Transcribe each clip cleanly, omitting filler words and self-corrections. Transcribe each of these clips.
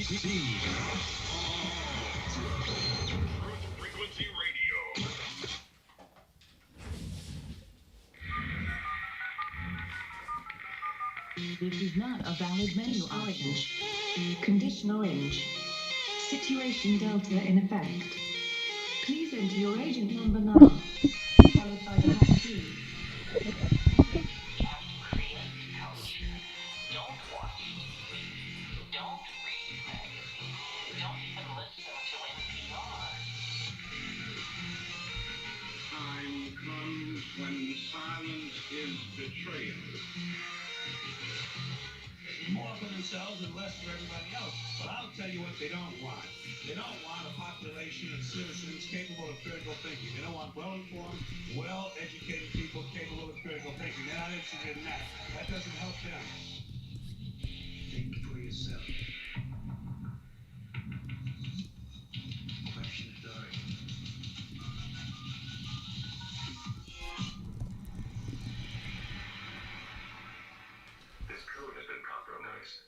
Frequency Radio. This is not a valid menu. Orange. Condition orange. Situation delta in effect. Please enter your agent number now, followed by the hash key. Don't watch TV. Don't read magazines. Don't even listen to NPR. Time comes when silence is betrayal. More for themselves and less for everybody else. But I'll tell you what they don't want. They don't want a population of citizens capable of critical thinking. They don't want well-informed, well-educated people capable of critical thinking. They're not interested in that. That doesn't help them. Think for yourself. Question dark. This code has been compromised.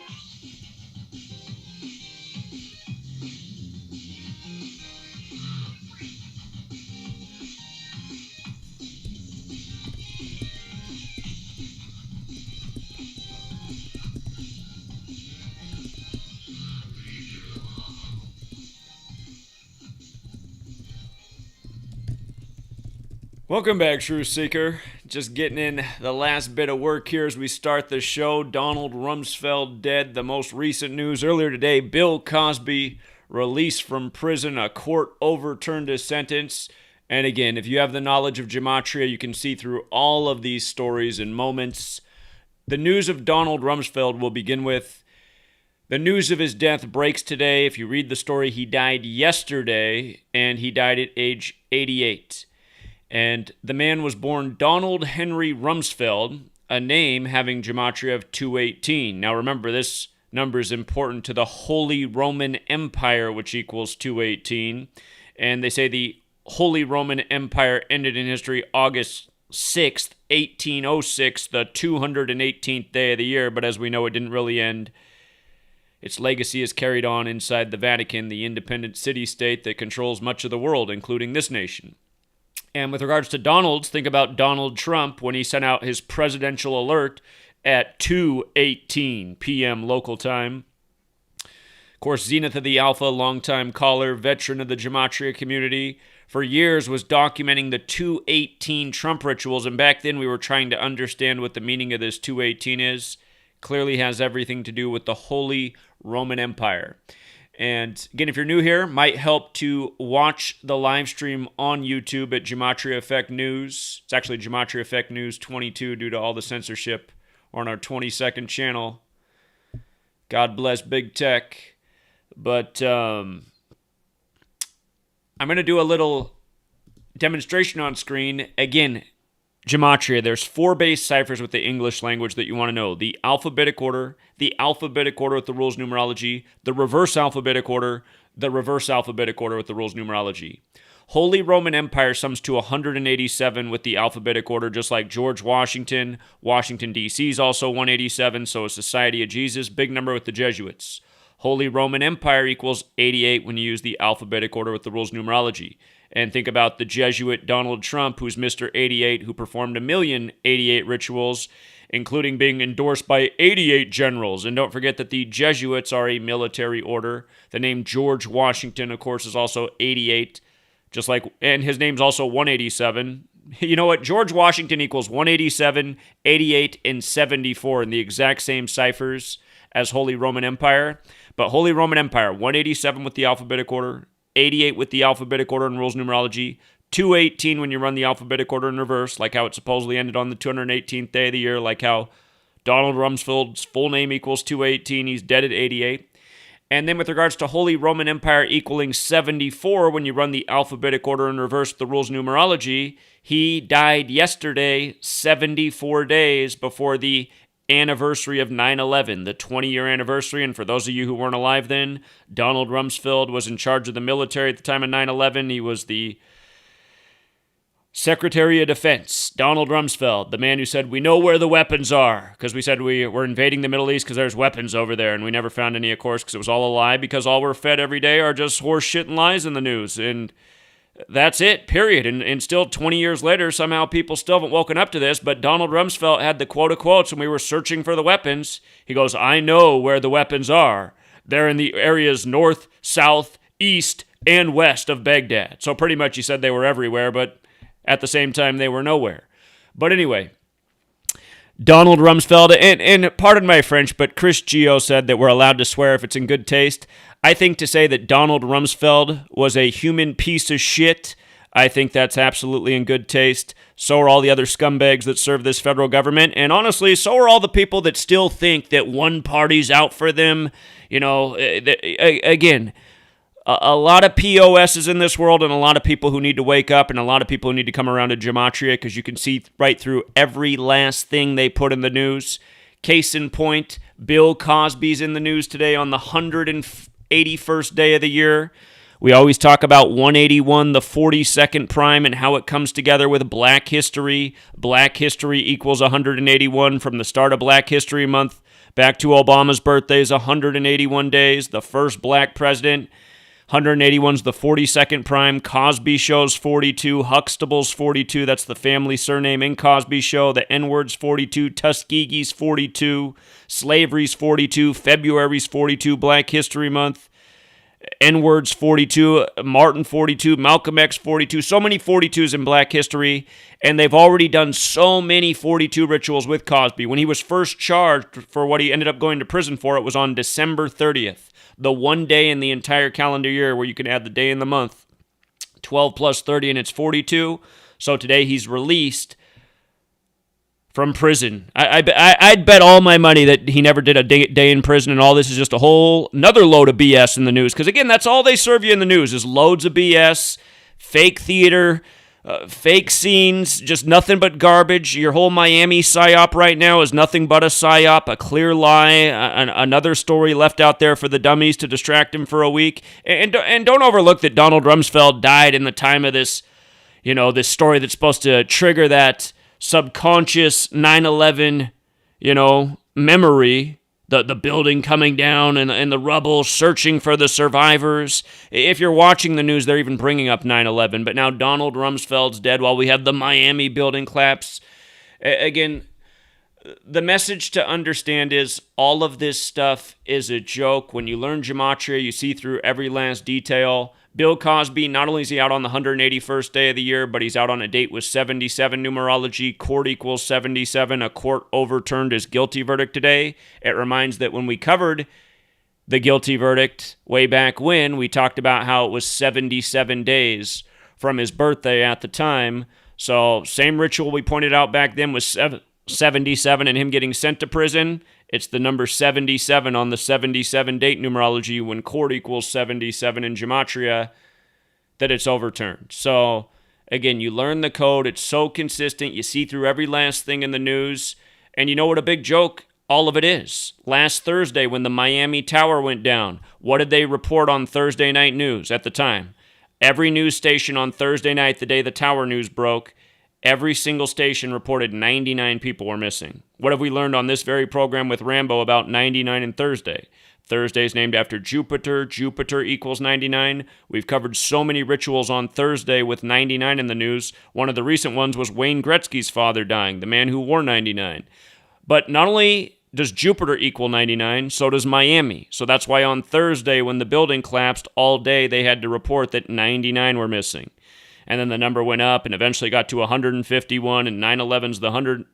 Welcome back, Truth Seeker. Just getting in the last bit of work here as we start the show. Donald Rumsfeld dead. The most recent news earlier today, Bill Cosby released from prison. A court overturned his sentence. And again, if you have the knowledge of Gematria, you can see through all of these stories in moments. The news of Donald Rumsfeld will begin with the news of his death breaks today. If you read the story, he died yesterday, and he died at age 88. And the man was born Donald Henry Rumsfeld, a name having gematria of 218. Now remember, this number is important to the Holy Roman Empire, which equals 218. And they say the Holy Roman Empire ended in history August 6th, 1806, the 218th day of the year. But as we know, it didn't really end. Its legacy is carried on inside the Vatican, the independent city-state that controls much of the world, including this nation. And with regards to Donald's, think about Donald Trump when he sent out his presidential alert at 2:18 p.m. local time. Of course, Zenith of the Alpha, longtime caller, veteran of the Gematria community, for years was documenting the 218 Trump rituals. And back then we were trying to understand what the meaning of this 218 is. Clearly has everything to do with the Holy Roman Empire. And again, if you're new here, might help to watch the live stream on YouTube at GematriaEffectNews. It's actually GematriaEffectNews 22 due to all the censorship on our 22nd channel. God bless big tech. But I'm going to do a little demonstration on screen. Again, Gematria, there's 4 base ciphers with the English language that you want to know. The alphabetic order with the rules numerology, the reverse alphabetic order with the rules numerology. Holy Roman Empire sums to 187 with the alphabetic order, just like George Washington. Washington, D.C. is also 187, so is Society of Jesus, big number with the Jesuits. Holy Roman Empire equals 88 when you use the alphabetic order with the rules numerology. And think about the Jesuit Donald Trump, who's Mr. 88, who performed 1,088 rituals, including being endorsed by 88 generals. And don't forget that the Jesuits are a military order. The name George Washington, of course, is also 88, and his name's also 187. You know what? George Washington equals 187, 88, and 74 in the exact same ciphers as Holy Roman Empire. But Holy Roman Empire, 187 with the alphabetic order, 88 with the alphabetic order and rules numerology, 218 when you run the alphabetic order in reverse, like how it supposedly ended on the 218th day of the year, like how Donald Rumsfeld's full name equals 218, he's dead at 88. And then with regards to Holy Roman Empire equaling 74 when you run the alphabetic order in reverse, the rules numerology, he died yesterday, 74 days before the anniversary of 9/11, the 20-year anniversary. And for those of you who weren't alive then, Donald Rumsfeld was in charge of the military at the time of 9/11. He was the Secretary of Defense, Donald Rumsfeld, the man who said, we know where the weapons are, because we said we were invading the Middle East because there's weapons over there, and we never found any, of course, because it was all a lie, because all we're fed every day are just horse shit and lies in the news, and that's it, period. And still 20 years later, somehow people still haven't woken up to this, but Donald Rumsfeld had the quote of quotes when we were searching for the weapons. He goes, I know where the weapons are. They're in the areas north, south, east, and west of Baghdad. So pretty much he said they were everywhere, but at the same time, they were nowhere. But anyway, Donald Rumsfeld, and pardon my French, but Chris Geo said that we're allowed to swear if it's in good taste. I think to say that Donald Rumsfeld was a human piece of shit, I think that's absolutely in good taste. So are all the other scumbags that serve this federal government. And honestly, so are all the people that still think that one party's out for them. You know, again, a lot of POSs in this world and a lot of people who need to wake up and a lot of people who need to come around to Gematria because you can see right through every last thing they put in the news. Case in point, Bill Cosby's in the news today on the 181st day of the year. We always talk about 181, the 42nd prime, and how it comes together with Black History. Black History equals 181 from the start of Black History Month back to Obama's birthday is 181 days. The first black president. 181's the 42nd prime. Cosby Show's 42. Huxtable's 42. That's the family surname in Cosby Show. The N-word's 42. Tuskegee's 42. Slavery's 42. February's 42. Black History Month. N-word's 42. Martin 42. Malcolm X 42. So many 42s in Black History. And they've already done so many 42 rituals with Cosby. When he was first charged for what he ended up going to prison for, it was on December 30th. The one day in the entire calendar year where you can add the day in the month. 12 plus 30 and it's 42. So today he's released from prison. I'd bet all my money that he never did a day in prison and all this is just a whole another load of BS in the news. Because again, that's all they serve you in the news is loads of BS, fake theater, fake scenes, just nothing but garbage. Your whole Miami psyop right now is nothing but a psyop, a clear lie, another story left out there for the dummies to distract him for a week. And don't overlook that Donald Rumsfeld died in the time of this, you know, this story that's supposed to trigger that subconscious 9/11, you know, memory. The building coming down and the rubble, searching for the survivors. If you're watching the news, they're even bringing up 9/11. But now Donald Rumsfeld's dead while we have the Miami building collapse. Again, the message to understand is all of this stuff is a joke. When you learn Gematria, you see through every last detail. Bill Cosby, not only is he out on the 181st day of the year, but he's out on a date with 77 numerology. Court equals 77. A court overturned his guilty verdict today. It reminds that when we covered the guilty verdict way back when, we talked about how it was 77 days from his birthday at the time. So same ritual we pointed out back then was 77 and him getting sent to prison. It's the number 77 on the 77 date numerology when court equals 77 in Gematria that it's overturned. So, again, you learn the code. It's so consistent. You see through every last thing in the news. And you know what a big joke all of it is? Last Thursday when the Miami Tower went down, what did they report on Thursday night news at the time? Every news station on Thursday night, the day the tower news broke, every single station reported 99 people were missing. What have we learned on this very program with Rambo about 99 and Thursday? Thursday is named after Jupiter. Jupiter equals 99. We've covered so many rituals on Thursday with 99 in the news. One of the recent ones was Wayne Gretzky's father dying, the man who wore 99. But not only does Jupiter equal 99, so does Miami. So that's why on Thursday when the building collapsed all day, they had to report that 99 were missing. And then the number went up and eventually got to 151, and 9/11's the 100.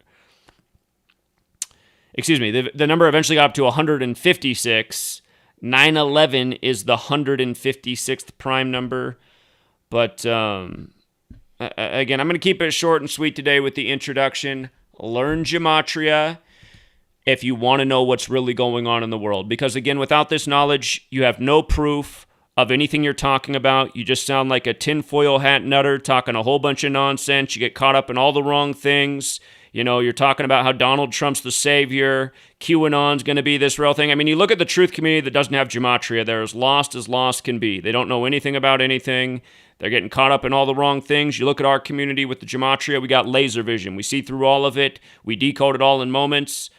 Excuse me, the number eventually got up to 156. 9/11 is the 156th prime number. But again, I'm going to keep it short and sweet today with the introduction. Learn Gematria if you want to know what's really going on in the world. Because again, without this knowledge, you have no proof of anything you're talking about. You just sound like a tinfoil hat nutter talking a whole bunch of nonsense. You get caught up in all the wrong things. You know, you're talking about how Donald Trump's the savior, QAnon's going to be this real thing. I mean, you look at the truth community that doesn't have gematria. They're as lost can be. They don't know anything about anything. They're getting caught up in all the wrong things. You look at our community with the gematria, we got laser vision. We see through all of it. We decode it all in moments.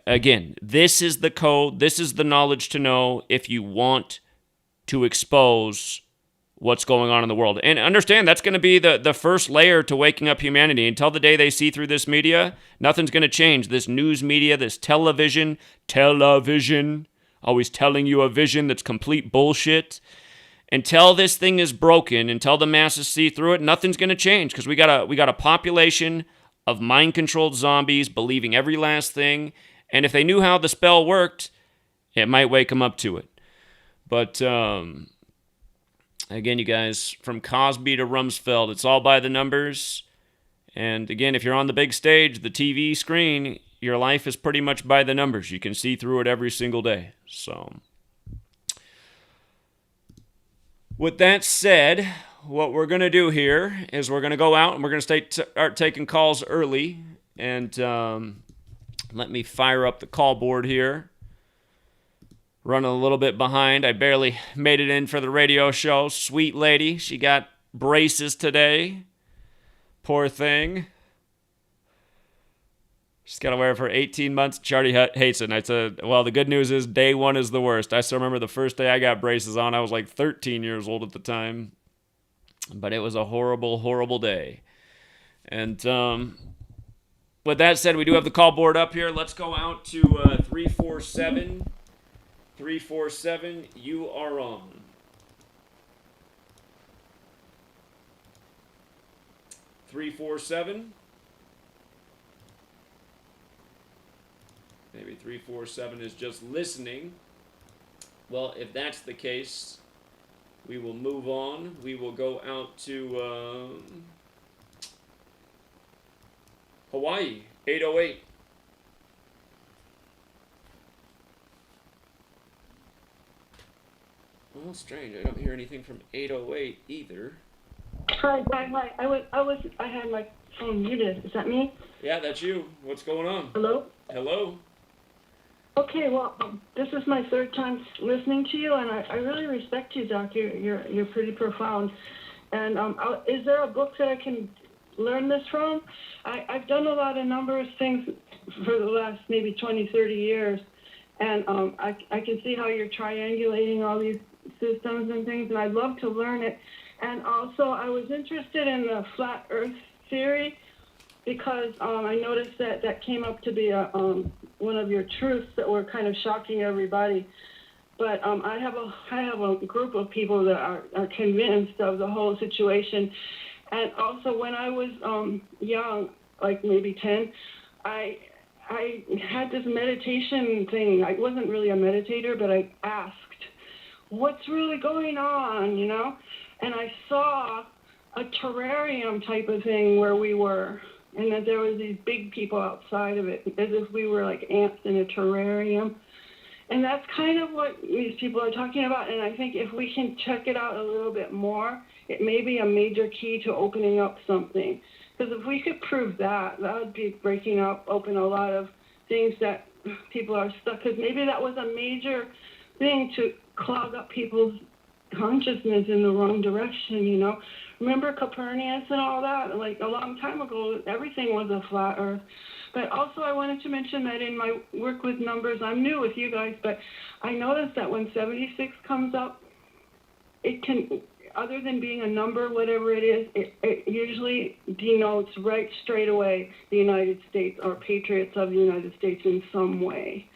Again, this is the code. This is the knowledge to know if you want to expose what's going on in the world. And understand, that's going to be the first layer to waking up humanity. Until the day they see through this media, nothing's going to change. This news media, this television, always telling you a vision that's complete bullshit. Until this thing is broken, until the masses see through it, nothing's going to change, because we got a population of mind-controlled zombies believing every last thing. And if they knew how the spell worked, it might wake them up to it. But again, you guys, from Cosby to Rumsfeld, it's all by the numbers. And again, if you're on the big stage, the TV screen, your life is pretty much by the numbers. You can see through it every single day. So, with that said, what we're going to do here is we're going to go out and we're going to start taking calls early. And let me fire up the call board here. Running a little bit behind. I barely made it in for the radio show. Sweet lady. She got braces today. Poor thing. She's got to wear it for 18 months. Charlie hates it. And I said, well, the good news is day one is the worst. I still remember the first day I got braces on. I was like 13 years old at the time. But it was a horrible, horrible day. And with that said, we do have the call board up here. Let's go out to 347. 347, you are on. 347. Maybe 347 is just listening. Well, if that's the case, we will move on. We will go out to Hawaii, 808. Well, strange. I don't hear anything from 808 either. Hi. I had my phone muted. Is that me? Yeah, that's you. What's going on? Hello? Hello? Okay, well, this is my third time listening to you, and I really respect you, Doc. You're pretty profound. And is there a book that I can learn this from? I've done a lot of numbers things for the last maybe 20, 30 years, and I can see how you're triangulating all these systems and things, and I'd love to learn it. And also, I was interested in the flat Earth theory because I noticed that came up to be one of your truths that were kind of shocking everybody. But I have a group of people that are convinced of the whole situation. And also, when I was young, like maybe 10, I had this meditation thing. I wasn't really a meditator, but I asked, what's really going on, you know? And I saw a terrarium type of thing where we were, and that there was these big people outside of it, as if we were like ants in a terrarium. And that's kind of what these people are talking about, and I think if we can check it out a little bit more, it may be a major key to opening up something. Because if we could prove that, that would be breaking open a lot of things that people are stuck, because maybe that was a major thing to clog up people's consciousness in the wrong direction, you know. Remember Copernicus and all that? Like a long time ago, everything was a flat Earth. But also I wanted to mention that in my work with numbers, I'm new with you guys, but I noticed that when 76 comes up, it can, other than being a number, whatever it is, it usually denotes right straight away the United States or patriots of the United States in some way.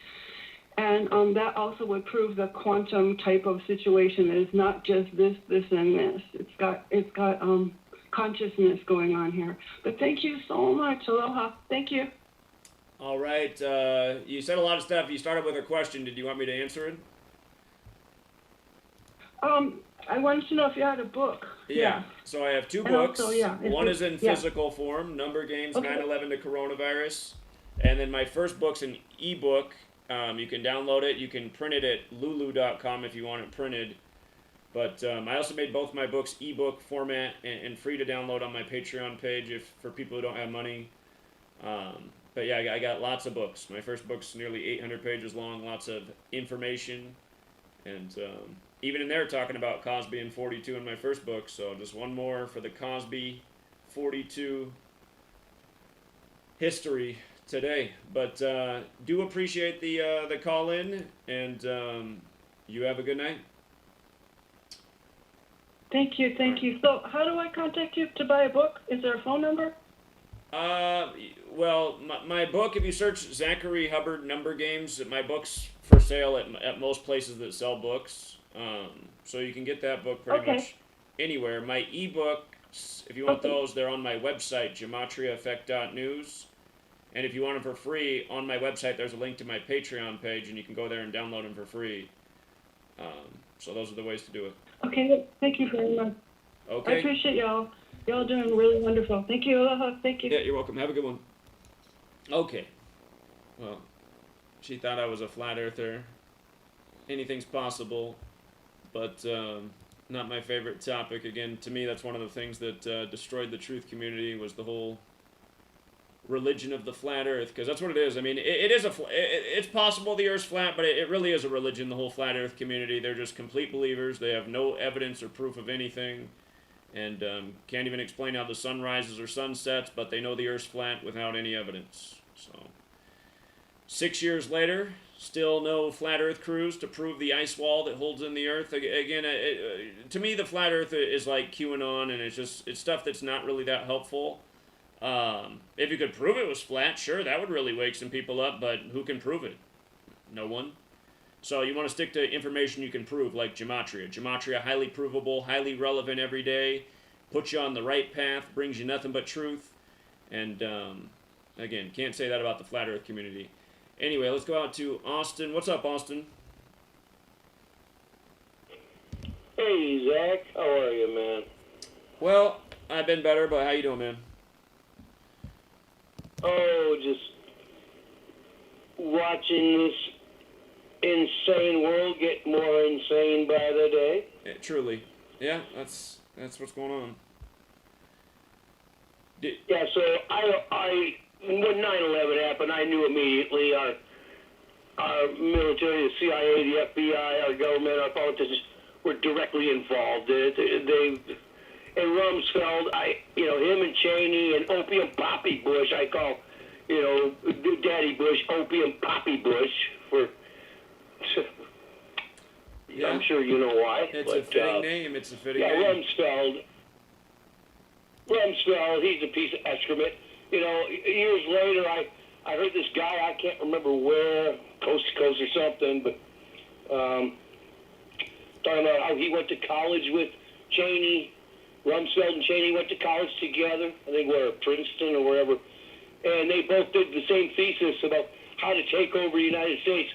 And that also would prove the quantum type of situation. It's not just this, and this. It's got consciousness going on here. But thank you so much. Aloha. Thank you. All right. You said a lot of stuff. You started with a question. Did you want me to answer it? I wanted to know if you had a book. Yeah. So I have two books. Also, One is in physical form, Number Games, Okay. 9/11 to Coronavirus. And then my first book's an ebook. You can download it. You can print it at lulu.com if you want it printed. But I also made both my books ebook format and free to download on my Patreon page for people who don't have money. But yeah, I got lots of books. My first book's nearly 800 pages long, lots of information, and even in there talking about Cosby and 42 in my first book. So just one more for the Cosby 42 history today. But do appreciate the call in, and you have a good night. Thank you, thank you. So, how do I contact you to buy a book? Is there a phone number? Well, my book, if you search Zachary Hubbard Number Games, my book's for sale at most places that sell books. So you can get that book pretty much anywhere. My ebooks, if you want those, they're on my website, GematriaEffectNews. And if you want them for free, on my website, there's a link to my Patreon page, and you can go there and download them for free. So those are the ways to do it. Okay, thank you very much. Okay. I appreciate y'all. Y'all doing really wonderful. Thank you. Aloha. Thank you. Yeah, you're welcome. Have a good one. Okay. Well, she thought I was a flat earther. Anything's possible, but not my favorite topic. Again, to me, that's one of the things that destroyed the truth community, was the whole religion of the flat earth, because that's what it is. I mean, it's possible the earth's flat, but it really is a religion, the whole flat earth community. They're just complete believers. They have no evidence or proof of anything, and can't even explain how the sun rises or sun sets, but they know the earth's flat without any evidence. So 6 years later, still no flat earth crews to prove the ice wall that holds in the earth. Again, to me, the flat earth is like QAnon, and it's stuff that's not really that helpful. If you could prove it was flat, sure, that would really wake some people up, but who can prove it? No one. So you want to stick to information you can prove, like Gematria. Gematria, highly provable, highly relevant every day, puts you on the right path, brings you nothing but truth, and again, can't say that about the flat earth community. Anyway, let's go out to Austin. What's up, Austin? Hey, Zach. How are you, man? Well, I've been better, but how you doing, man? Oh, just watching this insane world get more insane by the day. Yeah, truly. Yeah, that's what's going on. Yeah, so when 9/11 happened, I knew immediately our military, the CIA, the FBI, our government, our politicians were directly involved. And Rumsfeld, him and Cheney and Opium Poppy Bush, I call, Daddy Bush, Opium Poppy Bush, Yeah. I'm sure you know why. It's a fitting name. It's a fitting yeah, name. Rumsfeld, he's a piece of excrement. Years later, I heard this guy, I can't remember where, coast to coast or something, but talking about how he went to college with Cheney. Rumsfeld and Cheney went to college together, I think Princeton or wherever, and they both did the same thesis about how to take over the United States.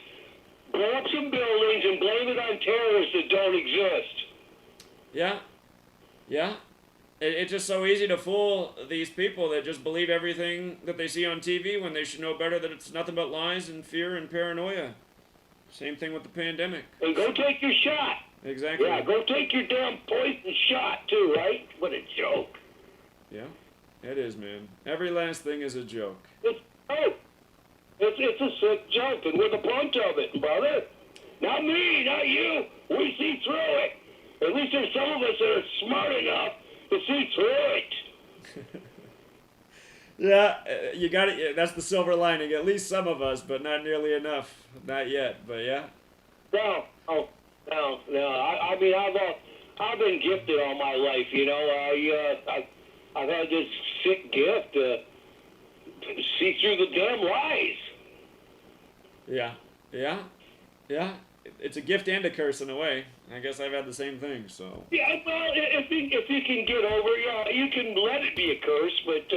Blow up some buildings and blame it on terrorists that don't exist. Yeah. Yeah. It's just so easy to fool these people that just believe everything that they see on TV when they should know better that it's nothing but lies and fear and paranoia. Same thing with the pandemic. And go take your shot. Exactly. Yeah, go take your damn poison shot too, right? What a joke. Yeah, it is, man. Every last thing is a joke. It's a sick joke, and we're the brunt of it, brother. Not me, not you. We see through it. At least there's some of us that are smart enough to see through it. Yeah, you got it. That's the silver lining. At least some of us, but not nearly enough. Not yet, but yeah. No. I mean, I've been gifted all my life. I've had this sick gift to see through the damn lies. Yeah. It's a gift and a curse in a way. I guess I've had the same thing. So. Yeah, well, if you can get over, you can let it be a curse, but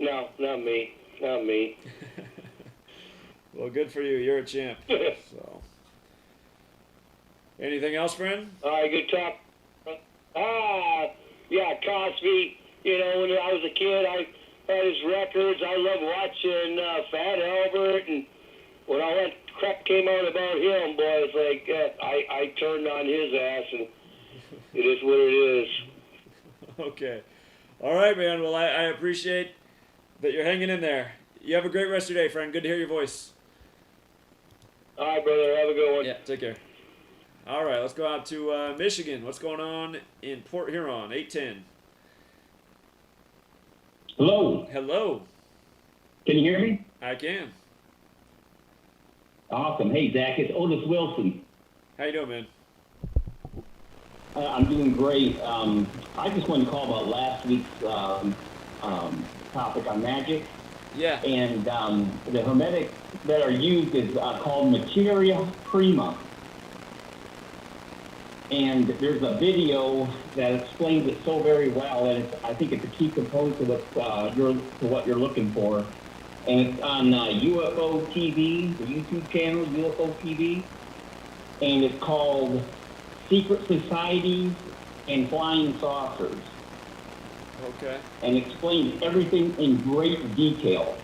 no, not me. Well, good for you. You're a champ. So. Anything else, friend? All right, good talk. Yeah, Cosby. When I was a kid, I had his records. I loved watching Fat Albert, and when all that crap came out about him, boy, it's like I turned on his ass, and it is what it is. Okay. All right, man. Well, I appreciate But you're hanging in there. You have a great rest of your day, friend. Good to hear your voice. All right, brother. Have a good one. Yeah, take care. All right, let's go out to Michigan. What's going on in Port Huron? 810. Hello. Hello. Can you hear me? I can. Awesome. Hey, Zach, it's Otis Wilson. How you doing, man? I'm doing great. I just wanted to call about last week's topic on magic. Yeah. And the hermetics that are used is called Materia Prima. And there's a video that explains it so very well, and I think it's a key component to what you're looking for. And it's on UFO TV, the YouTube channel, UFO TV. And it's called Secret Societies and Flying Saucers. Okay. And explains everything in great detail.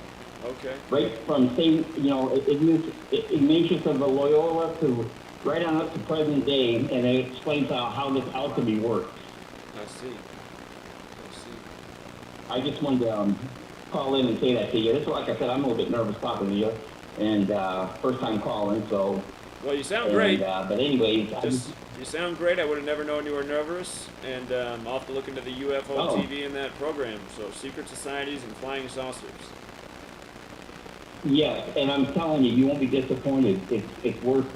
Okay. Right from, Ignatius of Loyola to right on up to present day, and it explains how this alchemy works. I see. I just wanted to call in and say that to you. This, like I said, I'm a little bit nervous talking to you, and first time calling, so. Well, you sound great. But anyways, you sound great. I would have never known you were nervous, and I'll have to look into the UFO TV in that program. So, secret societies and flying saucers. Yes, and I'm telling you, you won't be disappointed. It's worth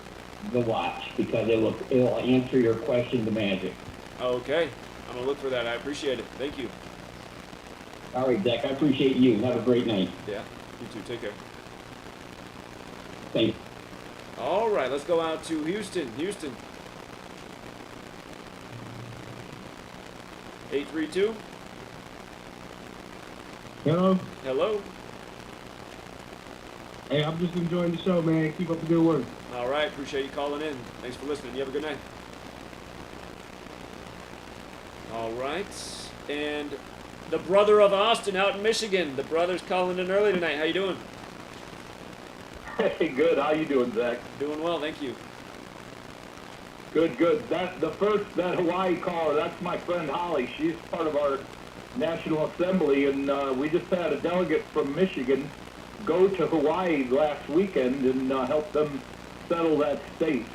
the watch because it'll answer your question to magic. Okay, I'm gonna look for that. I appreciate it. Thank you. All right, Zach. I appreciate you. Have a great night. Yeah, you too. Take care. Thanks. All right, let's go out to Houston. Houston. 832. Hello. Hello. Hey, I'm just enjoying the show, man. Keep up the good work. All right, appreciate you calling in. Thanks for listening. You have a good night. All right, and the brother of Austin out in Michigan. The brother's calling in early tonight. How you doing? Hey, good. How you doing, Zach? Doing well, thank you. Good. That Hawaii caller, that's my friend Holly. She's part of our National Assembly, and we just had a delegate from Michigan go to Hawaii last weekend and help them settle that state.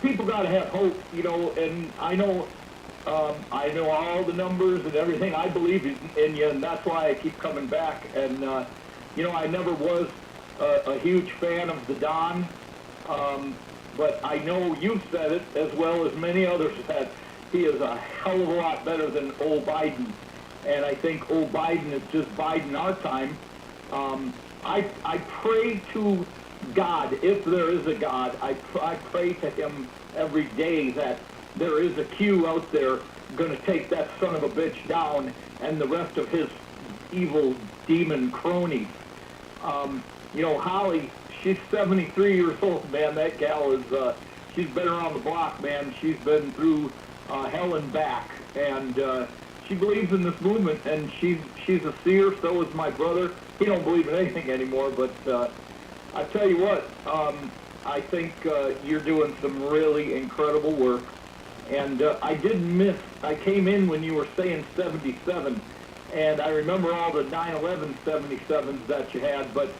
People got to have hope, and I know all the numbers and everything. I believe in you, and that's why I keep coming back. And, I never was a huge fan of the Don, but I know you've said it as well as many others that he is a hell of a lot better than old Biden. And I think old Biden is just Biden our time. I pray to God, if there is a God, I pray to him every day that there is a Q out there going to take that son of a bitch down and the rest of his evil demon cronies. Holly, she's 73 years old, man. That gal is, she's been around the block, man. She's been through hell and back. And she believes in this movement, and she's a seer. So is my brother. He don't believe in anything anymore, but I tell you what, I think you're doing some really incredible work. And I came in when you were saying 77, and I remember all the 9/11 77s that you had, but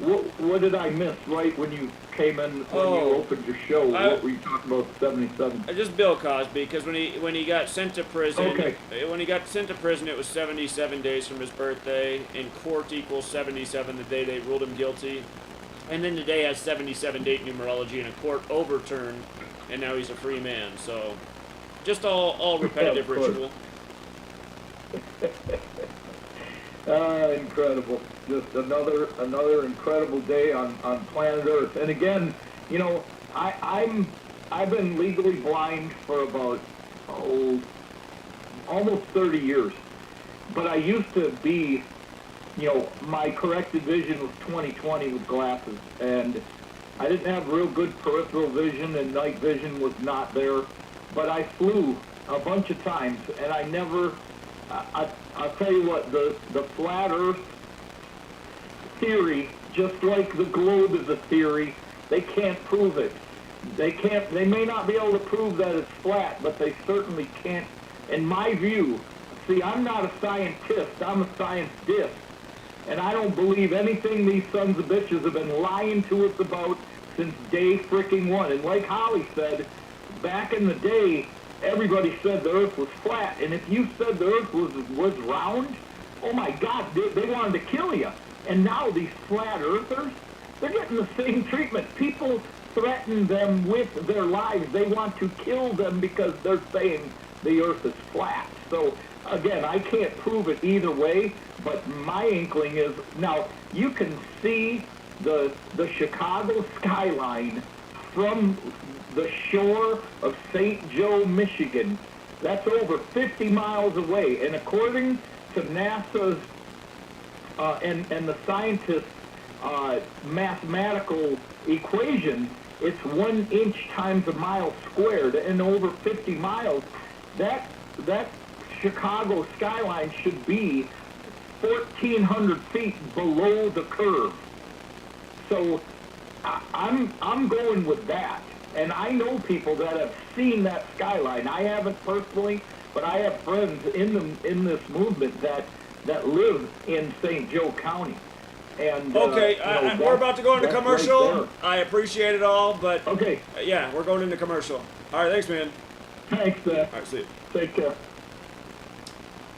what did I miss right when you came in, when you opened your show? What were you talking about 77? Just Bill Cosby, because when he got sent to prison, Okay. When he got sent to prison, it was 77 days from his birthday, and court equals 77 the day they ruled him guilty. And then today has 77 date numerology, and a court overturned, and now he's a free man. So, just all repetitive ritual. Incredible. Just another incredible day on planet Earth. And again, I've been legally blind for about almost 30 years. But I used to be, my corrected vision was 20/20 with glasses, and I didn't have real good peripheral vision, and night vision was not there. But I flew a bunch of times, and I never. I'll tell you what, the flat Earth theory, just like the globe is a theory, they can't prove it. They may not be able to prove that it's flat, but they certainly can't, in my view, See, I'm not a scientist. I'm a scientist. And I don't believe anything these sons of bitches have been lying to us about since day freaking one. And like Holly said, back in the day, everybody said the Earth was flat. And if you said the Earth was round, oh my God, they wanted to kill you. And now these flat earthers, they're getting the same treatment. People threaten them with their lives. They want to kill them because they're saying the Earth is flat. So again, I can't prove it either way, but my inkling is, now you can see the Chicago skyline from the shore of St. Joe, Michigan. That's over 50 miles away, and according to NASA's and the scientists' mathematical equation, it's 1 inch times a mile squared, and over 50 miles, that Chicago skyline should be 1,400 feet below the curve. So I'm going with that. And I know people that have seen that skyline. I haven't personally, but I have friends in this movement that live in St. Joe County. And Okay, we're about to go into commercial. Right, I appreciate it all, but okay, yeah, we're going into commercial. All right, thanks, man. Thanks, Seth. All right, see you. Take care.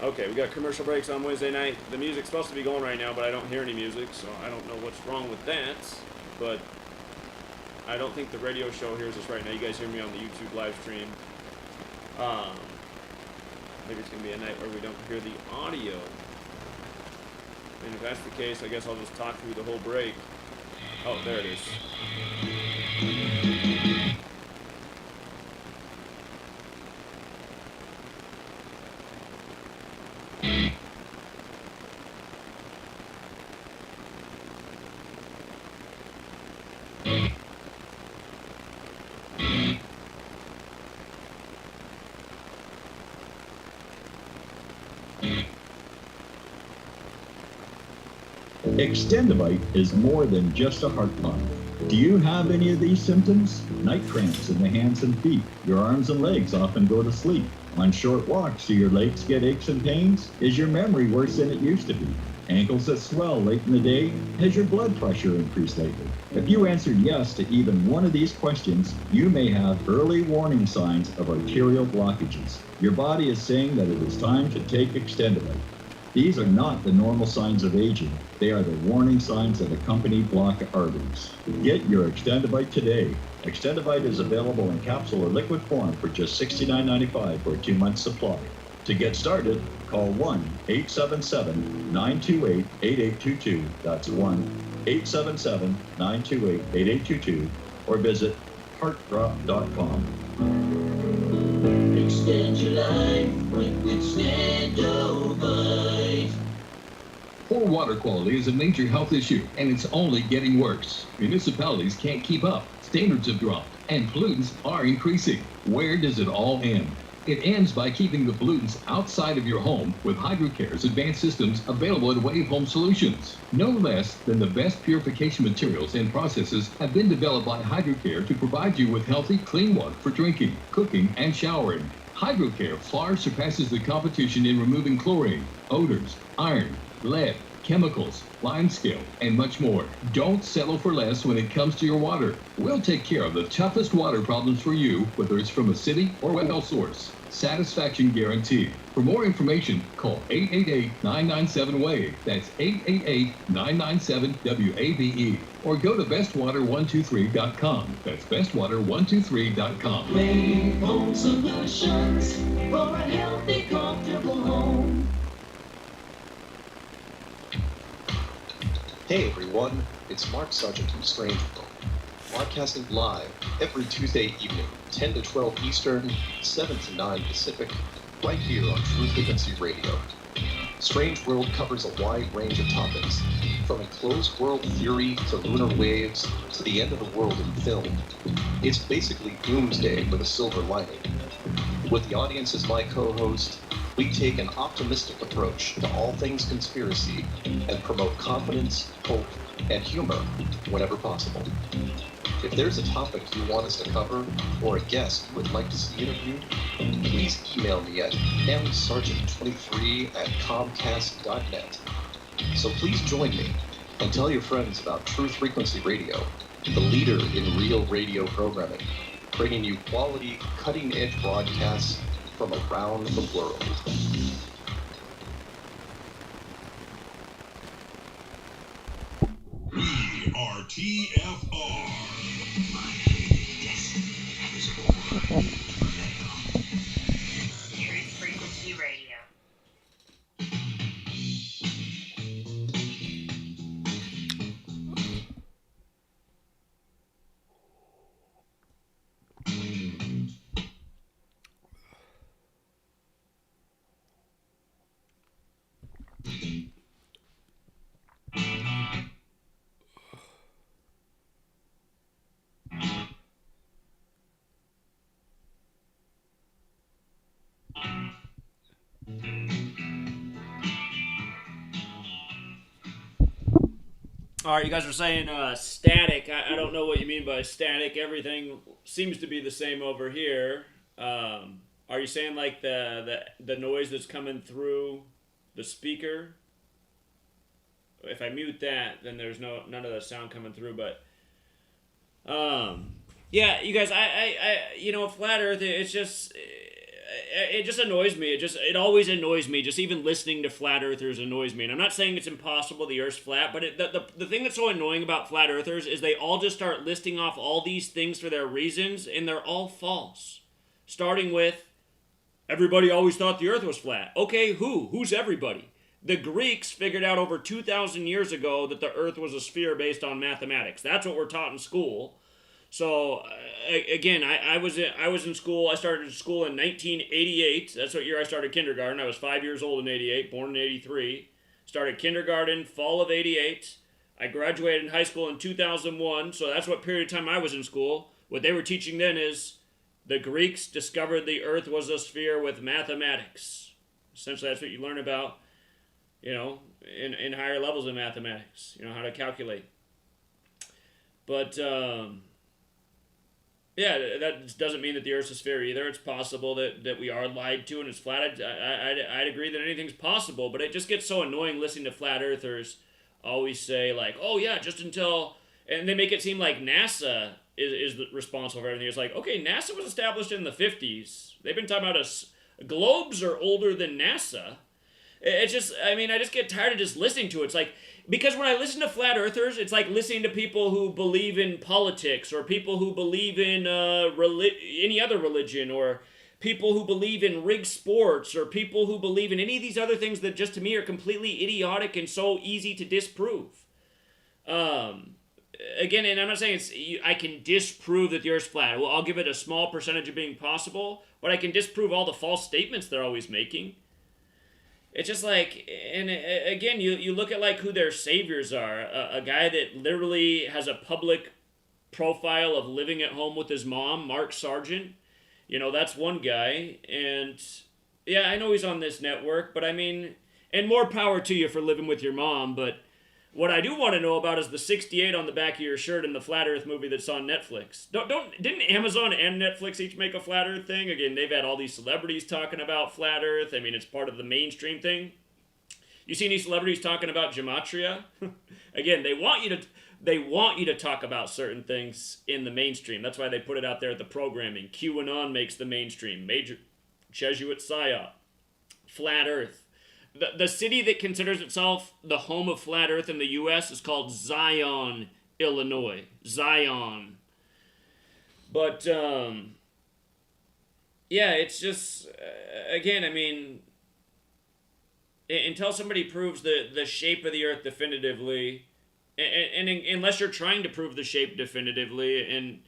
Okay, we got commercial breaks on Wednesday night. The music's supposed to be going right now, but I don't hear any music, so I don't know what's wrong with that. But I don't think the radio show hears us right now. You guys hear me on the YouTube live stream. Maybe it's going to be a night where we don't hear the audio. And if that's the case, I guess I'll just talk through the whole break. Oh, there it is. Extendivite is more than just a heart pump. Do you have any of these symptoms? Night cramps in the hands and feet. Your arms and legs often go to sleep. On short walks, do your legs get aches and pains? Is your memory worse than it used to be? Ankles that swell late in the day? Has your blood pressure increased lately? If you answered yes to even one of these questions, you may have early warning signs of arterial blockages. Your body is saying that it is time to take Extendivite. These are not the normal signs of aging. They are the warning signs that accompany blocked arteries. Get your Extendivite today. Extendivite is available in capsule or liquid form for just $69.95 for a 2-month supply. To get started, call 1-877-928-8822. That's 1-877-928-8822 or visit heartdrop.com. Extend your life with Extendivite. Poor water quality is a major health issue, and it's only getting worse. Municipalities can't keep up, standards have dropped, and pollutants are increasing. Where does it all end? It ends by keeping the pollutants outside of your home with HydroCare's advanced systems available at Wave Home Solutions. No less than the best purification materials and processes have been developed by HydroCare to provide you with healthy, clean water for drinking, cooking, and showering. HydroCare far surpasses the competition in removing chlorine, odors, iron, lead, chemicals, limescale, and much more. Don't settle for less when it comes to your water. We'll take care of the toughest water problems for you, whether it's from a city or well source. Satisfaction guaranteed. For more information, call 888-997-WAVE. That's 888-997-WAVE. Or go to bestwater123.com. That's bestwater123.com. Wave Home Solutions for a healthy, comfortable home. Hey everyone, it's Mark Sargent from Strange World, broadcasting live every Tuesday evening, 10 to 12 Eastern, 7 to 9 Pacific, right here on True Frequency Radio. Strange World covers a wide range of topics, from enclosed world theory to lunar waves to the end of the world in film. It's basically doomsday with a silver lining. With the audience as my co-host, we take an optimistic approach to all things conspiracy and promote confidence, hope, and humor whenever possible. If there's a topic you want us to cover or a guest you would like to see interviewed, please email me at msargent23@comcast.net. So please join me and tell your friends about True Frequency Radio, the leader in real radio programming, bringing you quality, cutting-edge broadcasts from around the world. We are TFR. True Frequency Radio. All right, you guys are saying static. I don't know what you mean by static. Everything seems to be the same over here. Are you saying like the noise that's coming through the speaker? If I mute that, then there's none of the sound coming through. But yeah, you guys, I flat Earth. It just annoys me. It always annoys me. Just even listening to flat earthers annoys me. And I'm not saying it's impossible, the Earth's flat, but the thing that's so annoying about flat earthers is they all just start listing off all these things for their reasons, and they're all false. Starting with, everybody always thought the Earth was flat. Okay, who? Who's everybody? The Greeks figured out over 2,000 years ago that the Earth was a sphere based on mathematics. That's what we're taught in school. So, again, I was in school. I started school in 1988. That's what year I started kindergarten. I was 5 years old in 88, born in 83. Started kindergarten, fall of 88. I graduated in high school in 2001, so that's what period of time I was in school. What they were teaching then is the Greeks discovered the Earth was a sphere with mathematics. Essentially, that's what you learn about, in higher levels of mathematics, how to calculate. But, yeah, that doesn't mean that the Earth's a sphere either. It's possible that we are lied to and it's flat. I'd agree that anything's possible, but it just gets so annoying listening to flat earthers always say, like, oh yeah, just until... And they make it seem like NASA is responsible for everything. It's like, okay, NASA was established in the 50s. They've been talking about us. Globes are older than NASA. It's just, I just get tired of just listening to it. It's like... Because when I listen to flat earthers, it's like listening to people who believe in politics or people who believe in any other religion or people who believe in rigged sports or people who believe in any of these other things that just to me are completely idiotic and so easy to disprove. Again, and I'm not saying I can disprove that the Earth's flat. Well, I'll give it a small percentage of being possible, but I can disprove all the false statements they're always making. It's just like, and again, you look at like who their saviors are. A guy that literally has a public profile of living at home with his mom, Mark Sargent. That's one guy. And yeah, I know he's on this network, but and more power to you for living with your mom. But what I do want to know about is the 68 on the back of your shirt in the Flat Earth movie that's on Netflix. Didn't Amazon and Netflix each make a Flat Earth thing? Again, they've had all these celebrities talking about Flat Earth. It's part of the mainstream thing. You see any celebrities talking about Gematria? Again, they want you to talk about certain things in the mainstream. That's why they put it out there at the programming. QAnon makes the mainstream. Major Jesuit psyop. Flat Earth. The city that considers itself the home of flat Earth in the U.S. is called Zion, Illinois. Zion. But, yeah, it's just, again, until somebody proves the shape of the Earth definitively, and unless you're trying to prove the shape definitively, and,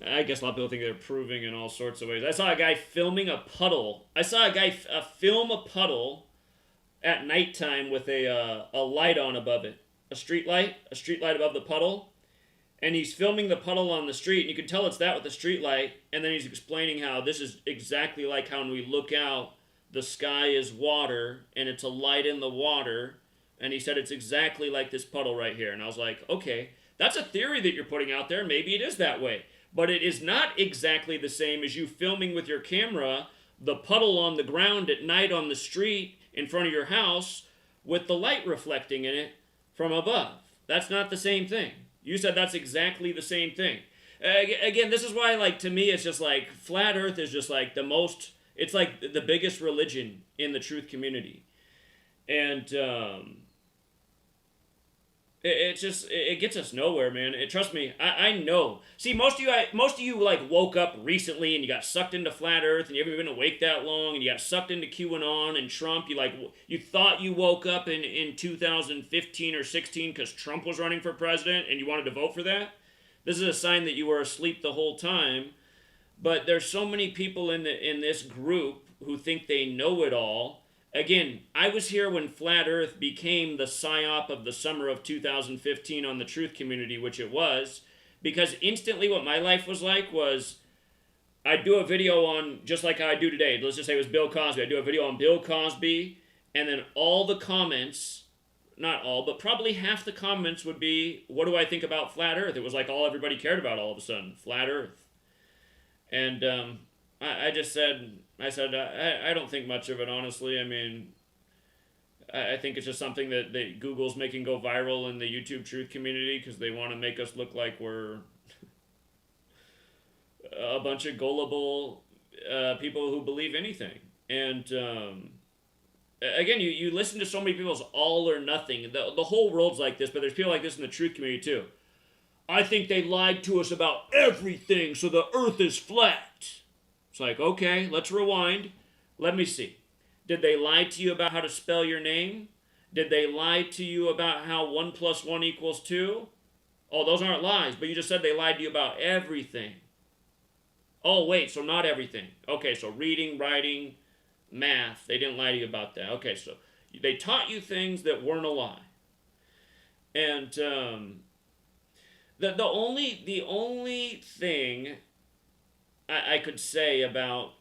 I guess a lot of people think they're proving in all sorts of ways. I saw a guy filming a puddle. I saw a guy film a puddle at nighttime with a light on above it. A street light above the puddle. And he's filming the puddle on the street, and you can tell it's that with the street light. And then he's explaining how this is exactly like how when we look out, the sky is water, and it's a light in the water. And he said, it's exactly like this puddle right here. And I was like, okay, that's a theory that you're putting out there. Maybe it is that way. But it is not exactly the same as you filming with your camera the puddle on the ground at night on the street in front of your house with the light reflecting in it from above. That's not the same thing. You said that's exactly the same thing. Again, this is why, like, to me, it's just like flat Earth is just like the most. It's like the biggest religion in the truth community, and it gets us nowhere, man. Trust me, I know. See, most of you like woke up recently and you got sucked into flat Earth, and you haven't been awake that long, and you got sucked into QAnon and Trump. You thought you woke up in 2015 or 16 because Trump was running for president, and you wanted to vote for that. This is a sign that you were asleep the whole time. But there's so many people in this group who think they know it all. Again, I was here when Flat Earth became the psyop of the summer of 2015 on the truth community, which it was, because instantly what my life was like was I'd do a video on, just like how I do today, let's just say it was Bill Cosby. I'd do a video on Bill Cosby, and then all the comments, not all, but probably half the comments would be, what do I think about Flat Earth? It was like all everybody cared about all of a sudden, Flat Earth. And I don't think much of it, honestly. I mean, I think it's just something that Google's making go viral in the YouTube truth community because they want to make us look like we're a bunch of gullible people who believe anything. And again, you listen to so many people's all or nothing. The whole world's like this, but there's people like this in the truth community too. I think they lied to us about everything, so the earth is flat. It's like, okay, let's rewind. Let me see. Did they lie to you about how to spell your name? Did they lie to you about how 1 + 1 = 2? Oh, those aren't lies, but you just said they lied to you about everything. Oh, wait, so not everything. Okay, so reading, writing, math, they didn't lie to you about that. Okay, so they taught you things that weren't a lie. And the only thing I could say about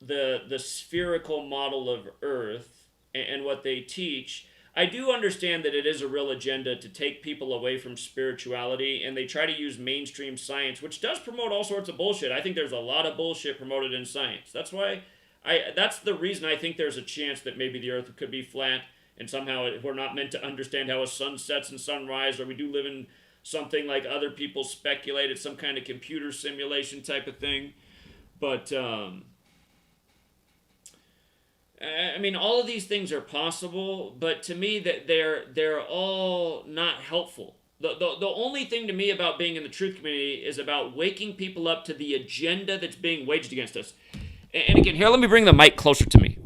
the spherical model of Earth and what they teach, I do understand that it is a real agenda to take people away from spirituality, and they try to use mainstream science, which does promote all sorts of bullshit. I think there's a lot of bullshit promoted in science. That's why that's the reason I think there's a chance that maybe the Earth could be flat, and somehow we're not meant to understand how a sun sets and sunrise, or we do live in something like other people speculate. It's some kind of computer simulation type of thing. But, I mean, all of these things are possible, but to me, that they're all not helpful. The only thing to me about being in the truth community is about waking people up to the agenda that's being waged against us. And again, here, let me bring the mic closer to me.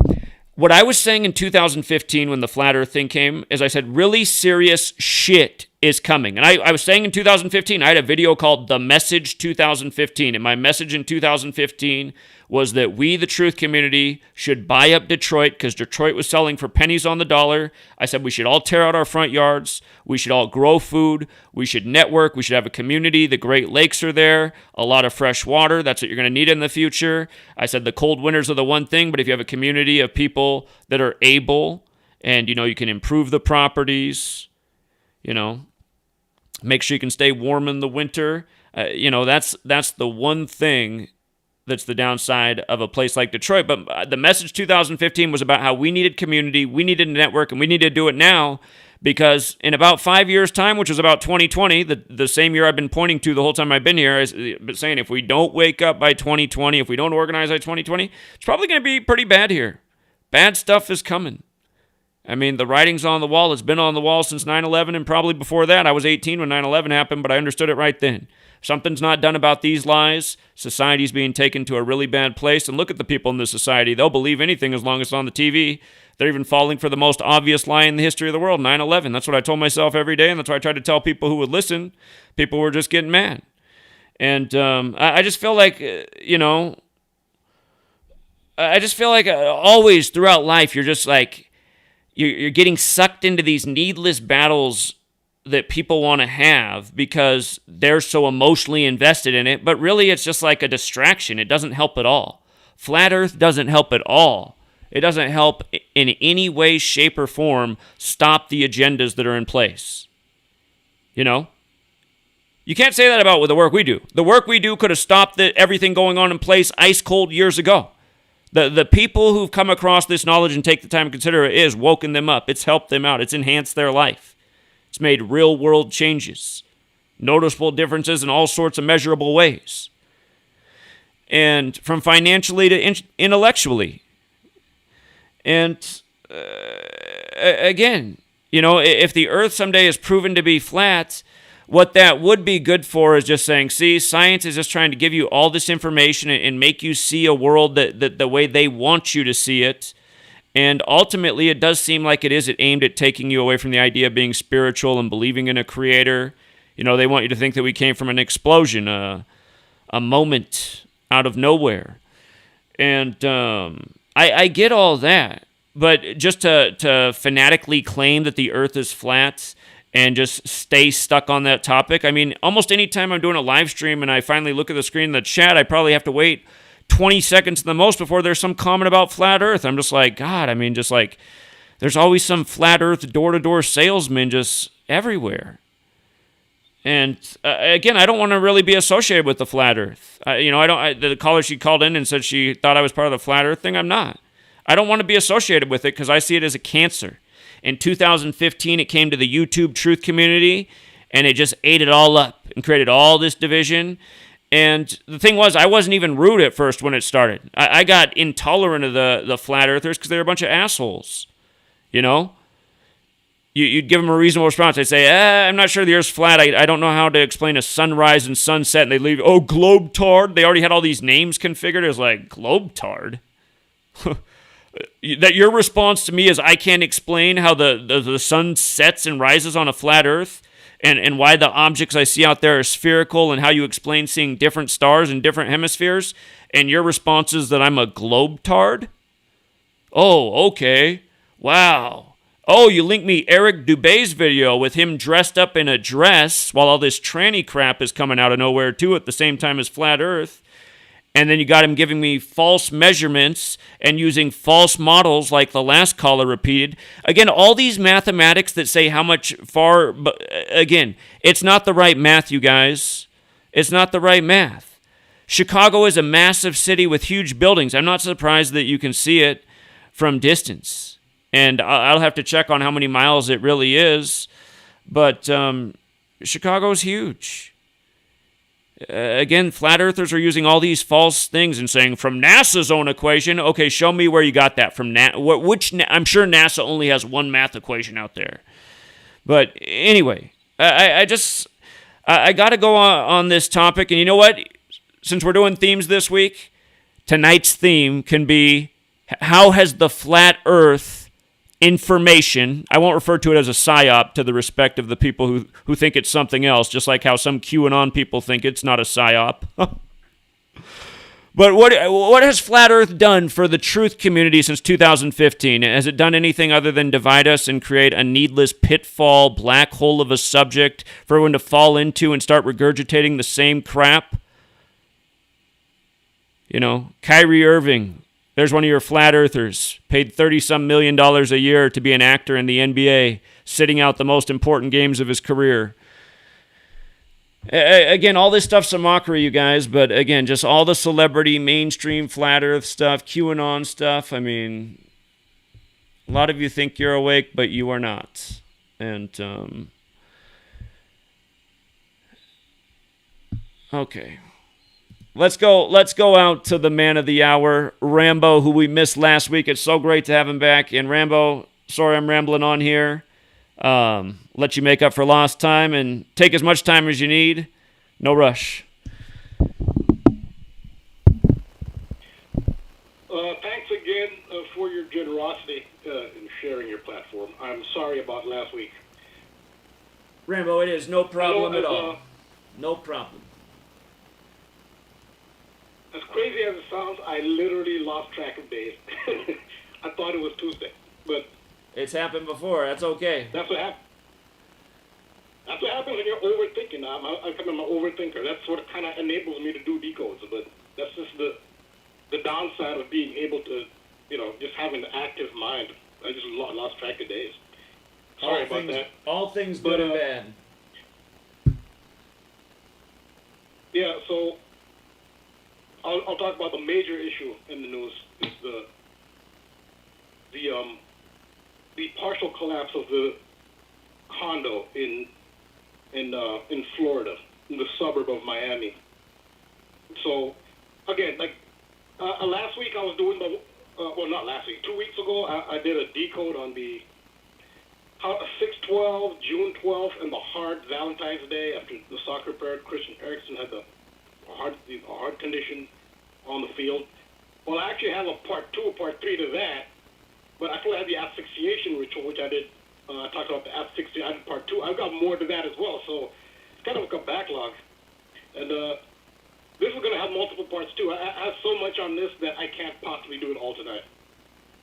What I was saying in 2015 when the Flat Earth thing came is I said, really serious shit is coming. And I was saying in 2015, I had a video called The Message 2015. And my message in 2015 was that we, the truth community, should buy up Detroit because Detroit was selling for pennies on the dollar. I said we should all tear out our front yards. We should all grow food. We should network. We should have a community. The Great Lakes are there. A lot of fresh water. That's what you're going to need in the future. I said the cold winters are the one thing, but if you have a community of people that are able and, you can improve the properties, make sure you can stay warm in the winter. That's the one thing that's the downside of a place like Detroit. But the message 2015 was about how we needed community, we needed a network, and we need to do it now because in about 5 years' time, which was about 2020, the same year I've been pointing to the whole time I've been here, is saying if we don't wake up by 2020, if we don't organize by 2020, it's probably going to be pretty bad here. Bad stuff is coming. I mean, the writing's on the wall. It's been on the wall since 9/11 and probably before that. I was 18 when 9/11 happened, but I understood it right then. If something's not done about these lies, society's being taken to a really bad place. And look at the people in this society. They'll believe anything as long as it's on the TV. They're even falling for the most obvious lie in the history of the world, 9/11. That's what I told myself every day, and that's what I tried to tell people who would listen. People were just getting mad. And I just feel like, I just feel like always throughout life, you're just like, you're getting sucked into these needless battles that people want to have because they're so emotionally invested in it, but really it's just like a distraction. It doesn't help at all. Flat Earth doesn't help at all. It doesn't help in any way, shape, or form stop the agendas that are in place. You know? You can't say that about the work we do. The work we do could have stopped everything going on in place ice cold years ago. The people who've come across this knowledge and take the time to consider it is woken them up. It's helped them out. It's enhanced their life. It's made real world changes. Noticeable differences in all sorts of measurable ways. And from financially to intellectually. And again, you know, if the earth someday is proven to be flat, what that would be good for is just saying, see, science is just trying to give you all this information and make you see a world that the way they want you to see it. And ultimately, it does seem like it is aimed at taking you away from the idea of being spiritual and believing in a creator. You know, they want you to think that we came from an explosion, a moment out of nowhere. And I get all that. But just to fanatically claim that the earth is flat and just stay stuck on that topic. I mean, almost any time I'm doing a live stream and I finally look at the screen in the chat, I probably have to wait 20 seconds the most before there's some comment about flat earth. I'm just like, God, I mean, just like, there's always some flat earth door-to-door salesman just everywhere. And again, I don't want to really be associated with the flat earth. The caller, she called in and said she thought I was part of the flat earth thing. I'm not. I don't want to be associated with it because I see it as a cancer. In 2015, it came to the YouTube truth community, and it just ate it all up and created all this division. And the thing was, I wasn't even rude at first when it started. I got intolerant of the flat earthers because they were a bunch of assholes. You know? You'd give them a reasonable response. They'd say, I'm not sure the Earth's flat. I don't know how to explain a sunrise and sunset. And they'd leave, globetard. They already had all these names configured. It was like, globetard? That your response to me is I can't explain how the sun sets and rises on a flat Earth and why the objects I see out there are spherical and how you explain seeing different stars in different hemispheres, and your response is that I'm a globetard? Oh, okay. Wow. Oh, you linked me Eric Dubé's video with him dressed up in a dress while all this tranny crap is coming out of nowhere too at the same time as flat Earth. And then you got him giving me false measurements and using false models like the last caller repeated. Again, all these mathematics that say how much far, but again, it's not the right math, you guys. It's not the right math. Chicago is a massive city with huge buildings. I'm not surprised that you can see it from distance. And I'll have to check on how many miles it really is. But Chicago's huge. Again, flat earthers are using all these false things and saying from NASA's own equation. Okay, show me where you got that from. I'm sure NASA only has one math equation out there. But anyway, I got to go on this topic. And you know what? Since we're doing themes this week, tonight's theme can be how has the flat Earth information, I won't refer to it as a psyop to the respect of the people who think it's something else, just like how some QAnon people think it's not a psyop. But what has Flat Earth done for the truth community since 2015? Has it done anything other than divide us and create a needless pitfall, black hole of a subject for everyone to fall into and start regurgitating the same crap? You know, Kyrie Irving, there's one of your flat earthers, paid $30-some million a year to be an actor in the NBA, sitting out the most important games of his career. Again, all this stuff's a mockery, you guys, but again, just all the celebrity, mainstream flat earth stuff, QAnon stuff, I mean, a lot of you think you're awake, but you are not. And, okay. Let's go out to the man of the hour, Rambo, who we missed last week. It's so great to have him back. And Rambo, sorry I'm rambling on here. Let you make up for lost time and take as much time as you need. No rush. Thanks again for your generosity in sharing your platform. I'm sorry about last week. Rambo, it is no problem at all. No problem. As crazy as it sounds, I literally lost track of days. I thought it was Tuesday, but it's happened before. That's okay. That's what happens. That's what happens when you're overthinking. I'm kind of an overthinker. That's what kind of enables me to do decodes. But that's just the downside of being able to just having an active mind. I just lost track of days. Sorry about that. All things good and bad. Yeah, so I'll talk about the major issue in the news is the partial collapse of the condo in Florida, in the suburb of Miami. So again, last week I was doing not last week, 2 weeks ago I did a decode on the 6/12, June 12th, and the hard Valentine's Day after the soccer player Christian Eriksen had the heart condition on the field. Well, I actually have a part 2, part 3 to that, but I still had the asphyxiation ritual, which I did. I talked about the asphyxiation. I did part 2. I've got more to that as well, so it's kind of like a backlog. And this is going to have multiple parts too. I have so much on this that I can't possibly do it all tonight.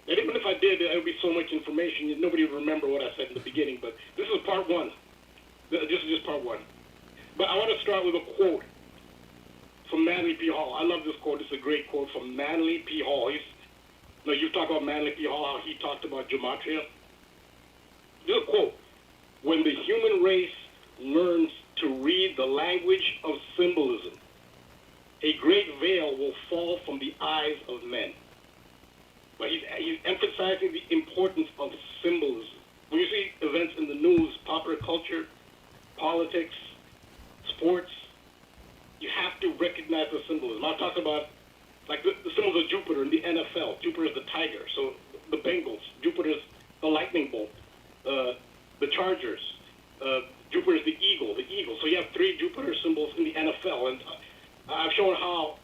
And even if I did, it would be so much information, nobody would remember what I said in the beginning. But this is part 1. This is just part 1. But I want to start with a quote from Manly P. Hall. I love this quote. It's a great quote from Manly P. Hall. You've talked about Manly P. Hall, how he talked about Gematria. This is a quote. When the human race learns to read the language of symbolism, a great veil will fall from the eyes of men. But he's emphasizing the importance of symbolism. When you see events in the news, popular culture, politics, sports, you have to recognize the symbolism. I'm talking about like the symbols of Jupiter in the NFL. Jupiter is the tiger, so the Bengals. Jupiter is the lightning bolt. The Chargers. Jupiter is the eagle. So you have 3 Jupiter symbols in the NFL, and I've shown how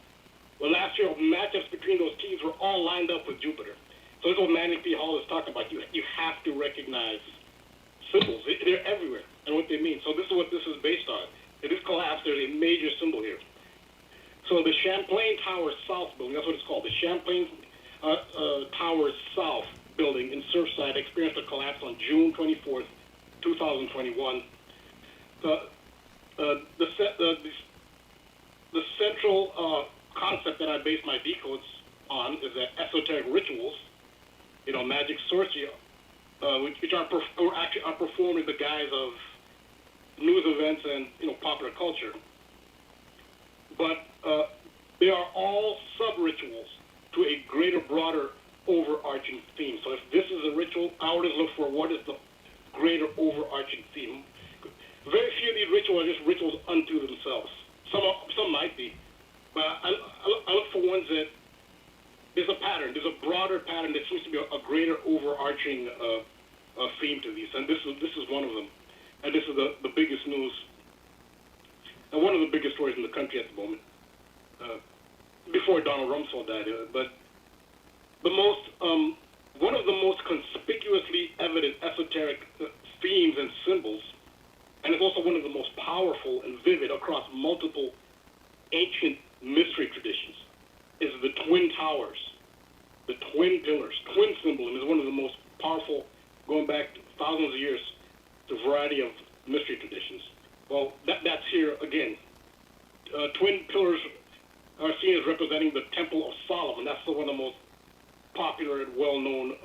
last year matchups between those teams were all lined up with Jupiter. So this is what Manny P. Hall is talking about. You have to recognize symbols. They're everywhere and what they mean. So this is what this is based on. In this collapse, there's a major symbol here. So the Champlain Towers South building, that's what it's called. The Champlain Towers South building in Surfside experienced a collapse on June 24th, 2021. The central concept that I base my decodes on is that esoteric rituals, magic sorcery, which are performed in the guise of news events and popular culture. But they are all sub-rituals to a greater, broader, overarching theme. So if this is a ritual, I always look for what is the greater overarching theme. Very few of these rituals are just rituals unto themselves. Some might be, but I look for ones that there's a pattern. There's a broader pattern that seems to be a greater overarching theme to these, and this is one of them. And this is the biggest news, and one of the biggest stories in the country at the moment. Before Donald Rumsfeld died, but one of the most conspicuously evident esoteric themes and symbols, and it's also one of the most powerful and vivid across multiple ancient mystery traditions, is the Twin Towers, the Twin Pillars. Twin symbolism is one of the most powerful, going back thousands of years, to a variety of mystery traditions. Well, that's here again. Twin pillars are seen as representing the Temple of Solomon. That's one of the most popular and well-known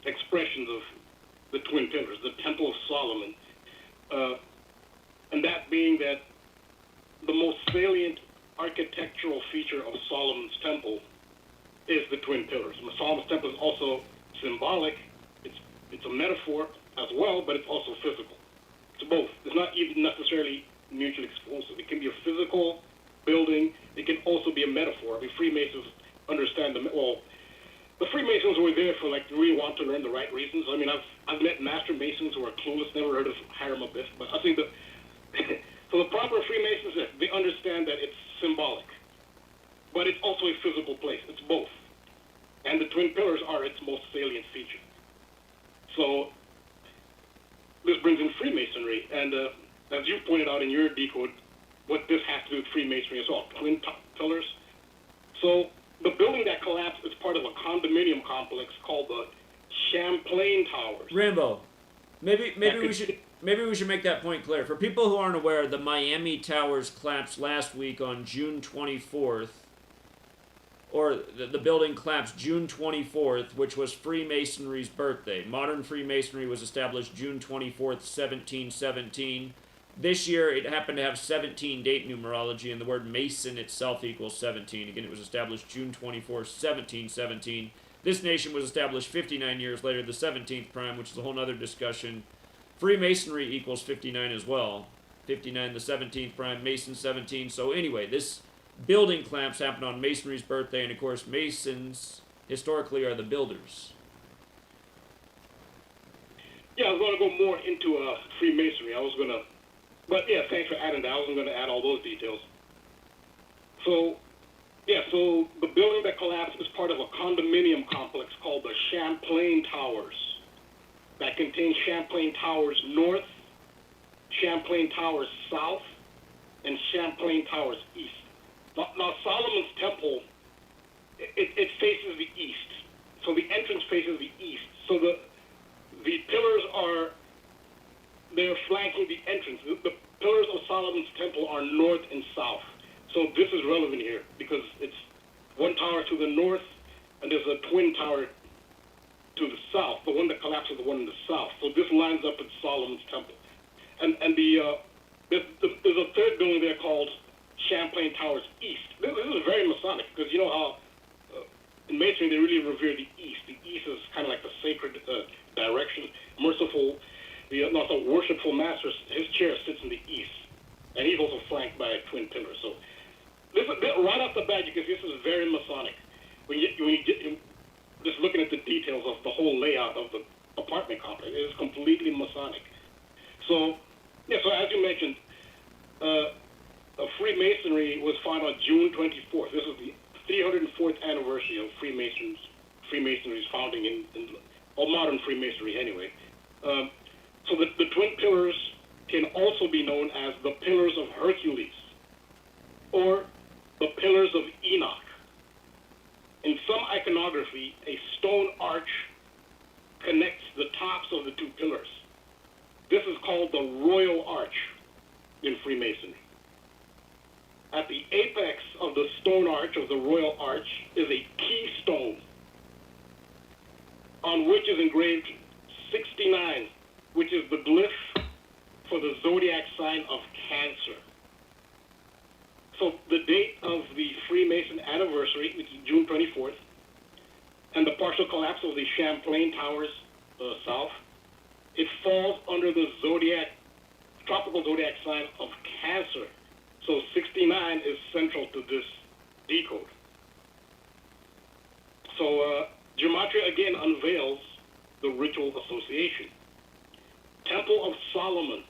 expressions of the Twin Pillars, the Temple of Solomon. And that being that the most salient architectural feature of Solomon's temple is the Twin Pillars. Solomon's temple is also symbolic. It's a metaphor as well, but it's also physical. It's both. It's not even necessarily mutually exclusive. It can be a physical building. It can also be a metaphor. I mean, Freemasons understand the Freemasons were there for really want to learn the right reasons. I mean, I've met master Masons who are clueless, never heard of Hiram Abiff, but I think that so the proper Freemasons, they understand that it's symbolic, but it's also a physical place. It's both, and the Twin Pillars are its most salient feature. So this brings in Freemasonry, and as you pointed out in your decode, what this has to do with Freemasonry as well, Twin Pillars. So the building that collapsed is part of a condominium complex called the Champlain Towers. Rambo, maybe we should make that point clear. For people who aren't aware, the Miami Towers collapsed last week on June 24th. or the building collapsed June 24th, which was Freemasonry's birthday. Modern Freemasonry was established June 24th, 1717. This year, it happened to have 17 date numerology, and the word Mason itself equals 17. Again, it was established June 24th, 1717. This nation was established 59 years later, the 17th prime, which is a whole other discussion. Freemasonry equals 59 as well. 59, the 17th prime, Mason 17. So anyway, this building collapse happened on Masonry's birthday, and of course, Masons historically are the builders. Yeah, I was going to go more into Freemasonry. But yeah, thanks for adding that. I wasn't going to add all those details. So, yeah, so the building that collapsed is part of a condominium complex called the Champlain Towers that contains Champlain Towers North, Champlain Towers South, and Champlain Towers East. Now Solomon's Temple, it faces the east. So the entrance faces the east. So the pillars they're flanking the entrance. The pillars of Solomon's Temple are north and south. So this is relevant here because it's one tower to the north, and there's a twin tower to the south. The one that collapses, the one in the south. So this lines up with Solomon's Temple. And there's a third building there called Champlain Towers East. This is very Masonic because you know how in Masonry they really revere the East. The East is kind of like the sacred direction, merciful. The worshipful master, his chair sits in the east, and he's also flanked by a twin pillar. So, this right off the bat, you can see this is very Masonic. When you get just looking at the details of the whole layout of the apartment complex, it is completely Masonic. So, yeah. So as you mentioned, Freemasonry was founded on June 24th. This is the 304th anniversary of Freemasonry's founding or modern Freemasonry, anyway. So the twin pillars can also be known as the Pillars of Hercules or the Pillars of Enoch. In some iconography, a stone arch connects the tops of the two pillars. This is called the Royal Arch in Freemasonry. At the apex of the stone arch, of the Royal Arch, is a keystone on which is engraved 69, which is the glyph for the zodiac sign of Cancer. So the date of the Freemason anniversary, which is June 24th, and the partial collapse of the Champlain Towers south, it falls under the tropical zodiac sign of Cancer. So 69 is central to this decode. So Gematria again unveils the ritual association. Temple of Solomon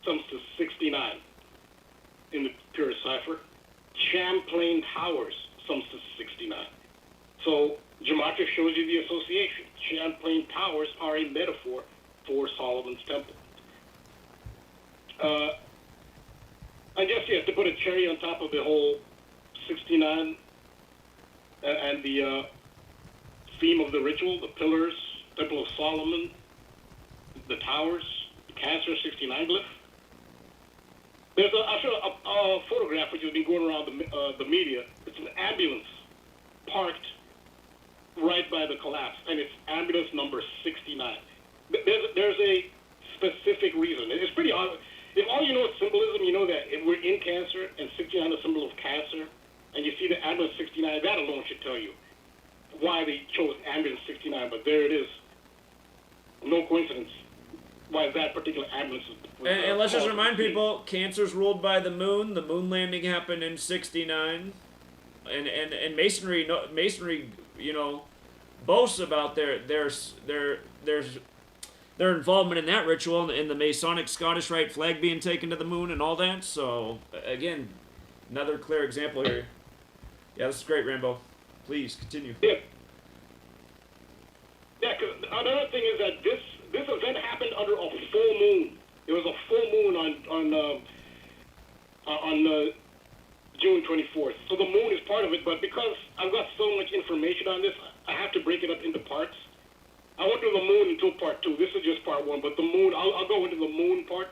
comes to 69 in the pure cipher. Champlain Towers comes to 69. So Gematria shows you the association. Champlain Towers are a metaphor for Solomon's Temple. I guess you have to put a cherry on top of the whole 69 and the theme of the ritual, the pillars, Temple of Solomon, the towers, the Cancer 69 glyph. There's a photograph which has been going around the media. It's an ambulance parked right by the collapse, and it's ambulance number 69. There's a specific reason. It's pretty obvious. If all you know is symbolism, you know that if we're in Cancer and 69 is a symbol of Cancer, and you see the ambulance 69, that alone should tell you why they chose ambulance 69. But there it is. No coincidence why that particular ambulance was and let's just remind people, Cancer's ruled by the moon. The moon landing happened in 69. And Masonry, you know, boasts about their involvement in that ritual and the Masonic Scottish Rite flag being taken to the moon and all that. So again, another clear example here. Yeah, this is great, Rambo. Please continue. Yeah. Yeah, because another thing is that this event happened under a full moon. It was a full moon on June 24th. So the moon is part of it, but because I've got so much information on this, I have to break it up into parts. I went through the moon until part 2. This is just part 1, but the moon, I'll go into the moon part.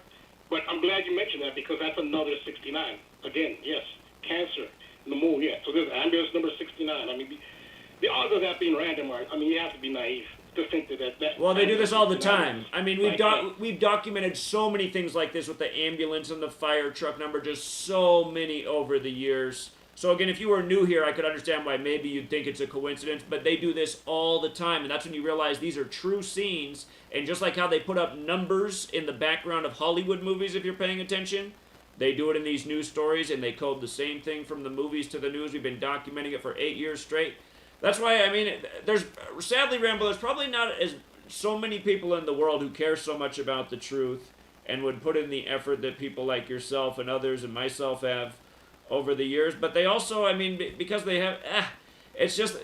But I'm glad you mentioned that because that's another 69. Again, yes, Cancer, the moon, yeah. So there's ambulance number 69. I mean, the odds of that being random are, I mean, you have to be naive to think that. Well, they do this all the time. I mean, we've documented so many things like this with the ambulance and the fire truck number, just so many over the years. So again, if you were new here, I could understand why maybe you'd think it's a coincidence, but they do this all the time, and that's when you realize these are true scenes, and just like how they put up numbers in the background of Hollywood movies, if you're paying attention, they do it in these news stories, and they code the same thing from the movies to the news. We've been documenting it for 8 years straight. That's why, I mean, sadly, Rambo, there's probably not so many people in the world who care so much about the truth and would put in the effort that people like yourself and others and myself have over the years. But they also, I mean, because they have, it's just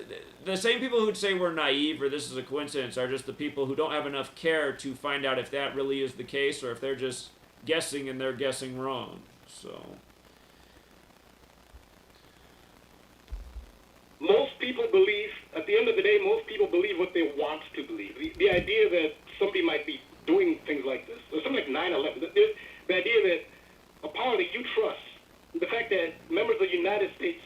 the same people who'd say we're naive or this is a coincidence are just the people who don't have enough care to find out if that really is the case or if they're just guessing and they're guessing wrong. So most people believe, at the end of the day, most people believe what they want to believe. The idea that somebody might be doing things like this, or something like 9/11, the idea that a power that you trust, the fact that members of the United States,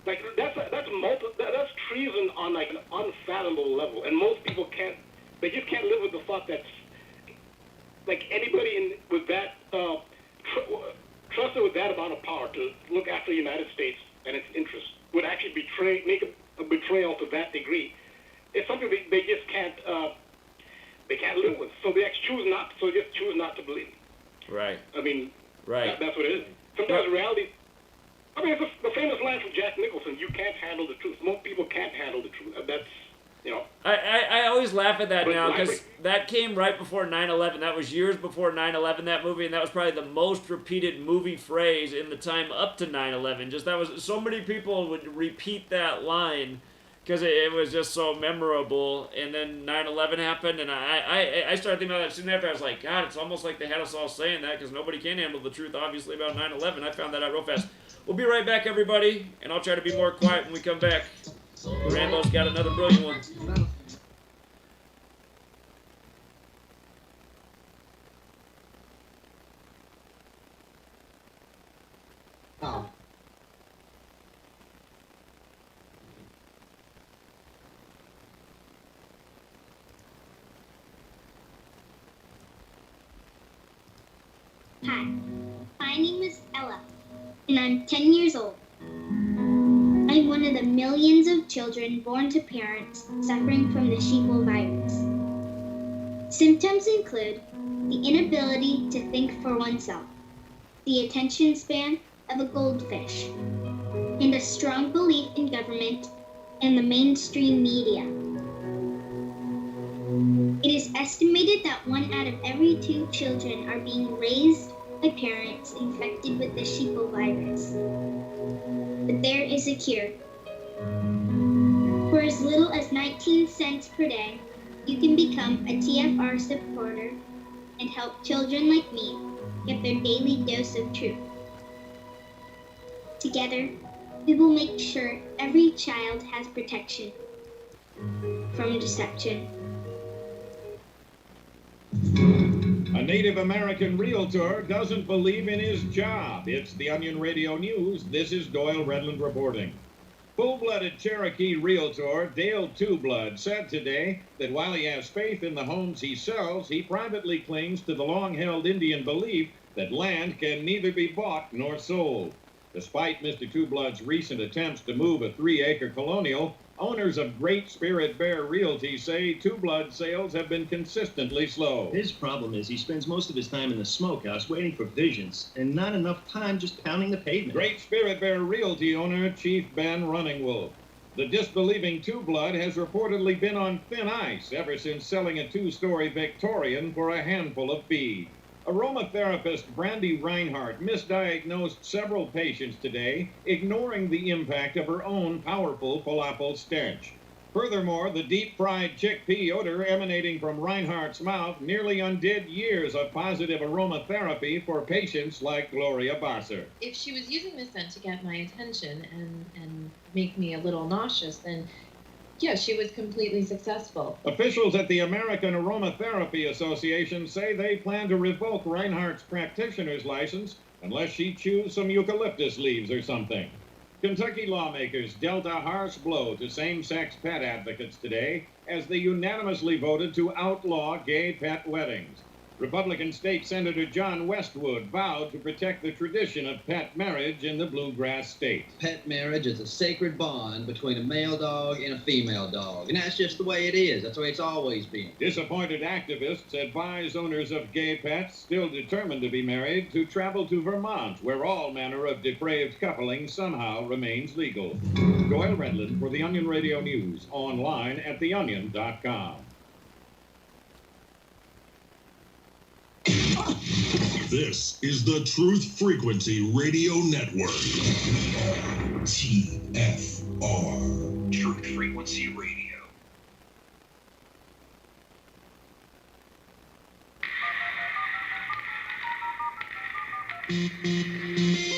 like that's treason on like an unfathomable level, and most people they just can't live with the thought that like anybody with that trusted with that amount of power to look after the United States and its interests would actually make a betrayal to that degree. It's something they just can't live with. So they choose not to believe. Right. I mean, right. That's what it is. Sometimes reality. I mean, it's the famous line from Jack Nicholson: "You can't handle the truth." Most people can't handle the truth. That's, you know. I always laugh at that now because that came right before 9/11. That was years before 9/11, that movie, and that was probably the most repeated movie phrase in the time up to 9/11. Just that was so many people would repeat that line because it was just so memorable. And then 9/11 happened, and I started thinking about that soon after. I was like, God, it's almost like they had us all saying that because nobody can handle the truth, obviously, about 9/11. I found that out real fast. We'll be right back, everybody, and I'll try to be more quiet when we come back. Rambo's got another brilliant one. Oh. Hi, my name is Ella, and I'm 10 years old. I'm one of the millions of children born to parents suffering from the sheeple virus. Symptoms include the inability to think for oneself, the attention span of a goldfish, and a strong belief in government and the mainstream media. It is estimated that 1 out of every 2 children are being raised by parents infected with the sheeple virus. But there is a cure. For as little as 19 cents per day, you can become a TFR supporter and help children like me get their daily dose of truth. Together, we will make sure every child has protection from deception. A Native American realtor doesn't believe in his job. It's the Onion Radio News. This is Doyle Redland reporting. Full-blooded Cherokee realtor Dale Two-Blood said today that while he has faith in the homes he sells, he privately clings to the long-held Indian belief that land can neither be bought nor sold. Despite Mr. Two-Blood's recent attempts to move a 3-acre colonial, owners of Great Spirit Bear Realty say Two-Blood sales have been consistently slow. His problem is he spends most of his time in the smokehouse waiting for visions and not enough time just pounding the pavement. Great Spirit Bear Realty owner Chief Ben Runningwolf. The disbelieving Two-Blood has reportedly been on thin ice ever since selling a 2-story Victorian for a handful of fees. Aromatherapist Brandy Reinhardt misdiagnosed several patients today, ignoring the impact of her own powerful falafel stench. Furthermore, the deep-fried chickpea odor emanating from Reinhardt's mouth nearly undid years of positive aromatherapy for patients like Gloria Basser. If she was using the scent to get my attention and make me a little nauseous, then yeah, she was completely successful. Officials at the American Aromatherapy Association say they plan to revoke Reinhardt's practitioner's license unless she chews some eucalyptus leaves or something. Kentucky lawmakers dealt a harsh blow to same-sex pet advocates today as they unanimously voted to outlaw gay pet weddings. Republican State Senator John Westwood vowed to protect the tradition of pet marriage in the bluegrass state. Pet marriage is a sacred bond between a male dog and a female dog, and that's just the way it is. That's the way it's always been. Disappointed activists advise owners of gay pets still determined to be married to travel to Vermont, where all manner of depraved coupling somehow remains legal. Doyle Redland for the Onion Radio News, online at theonion.com. This is the Truth Frequency Radio Network. TFR. Truth Frequency Radio.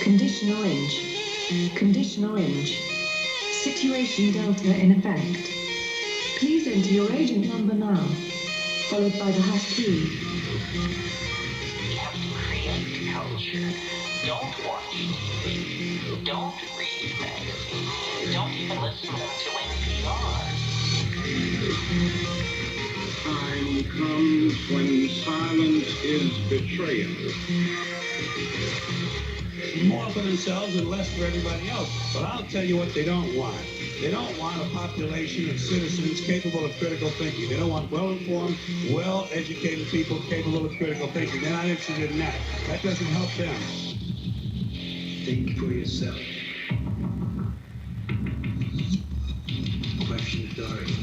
Condition orange. Condition orange. Situation delta in effect. Please enter your agent number now, followed by the hash key. Create culture. Don't watch TV. Don't read magazines. Don't even listen to NPR. Time comes when silence is betrayal. More for themselves and less for everybody else. But I'll tell you what they don't want. They don't want a population of citizens capable of critical thinking. They don't want well-informed, well-educated people capable of critical thinking. They're not interested in that. That doesn't help them. Think for yourself. Question authority.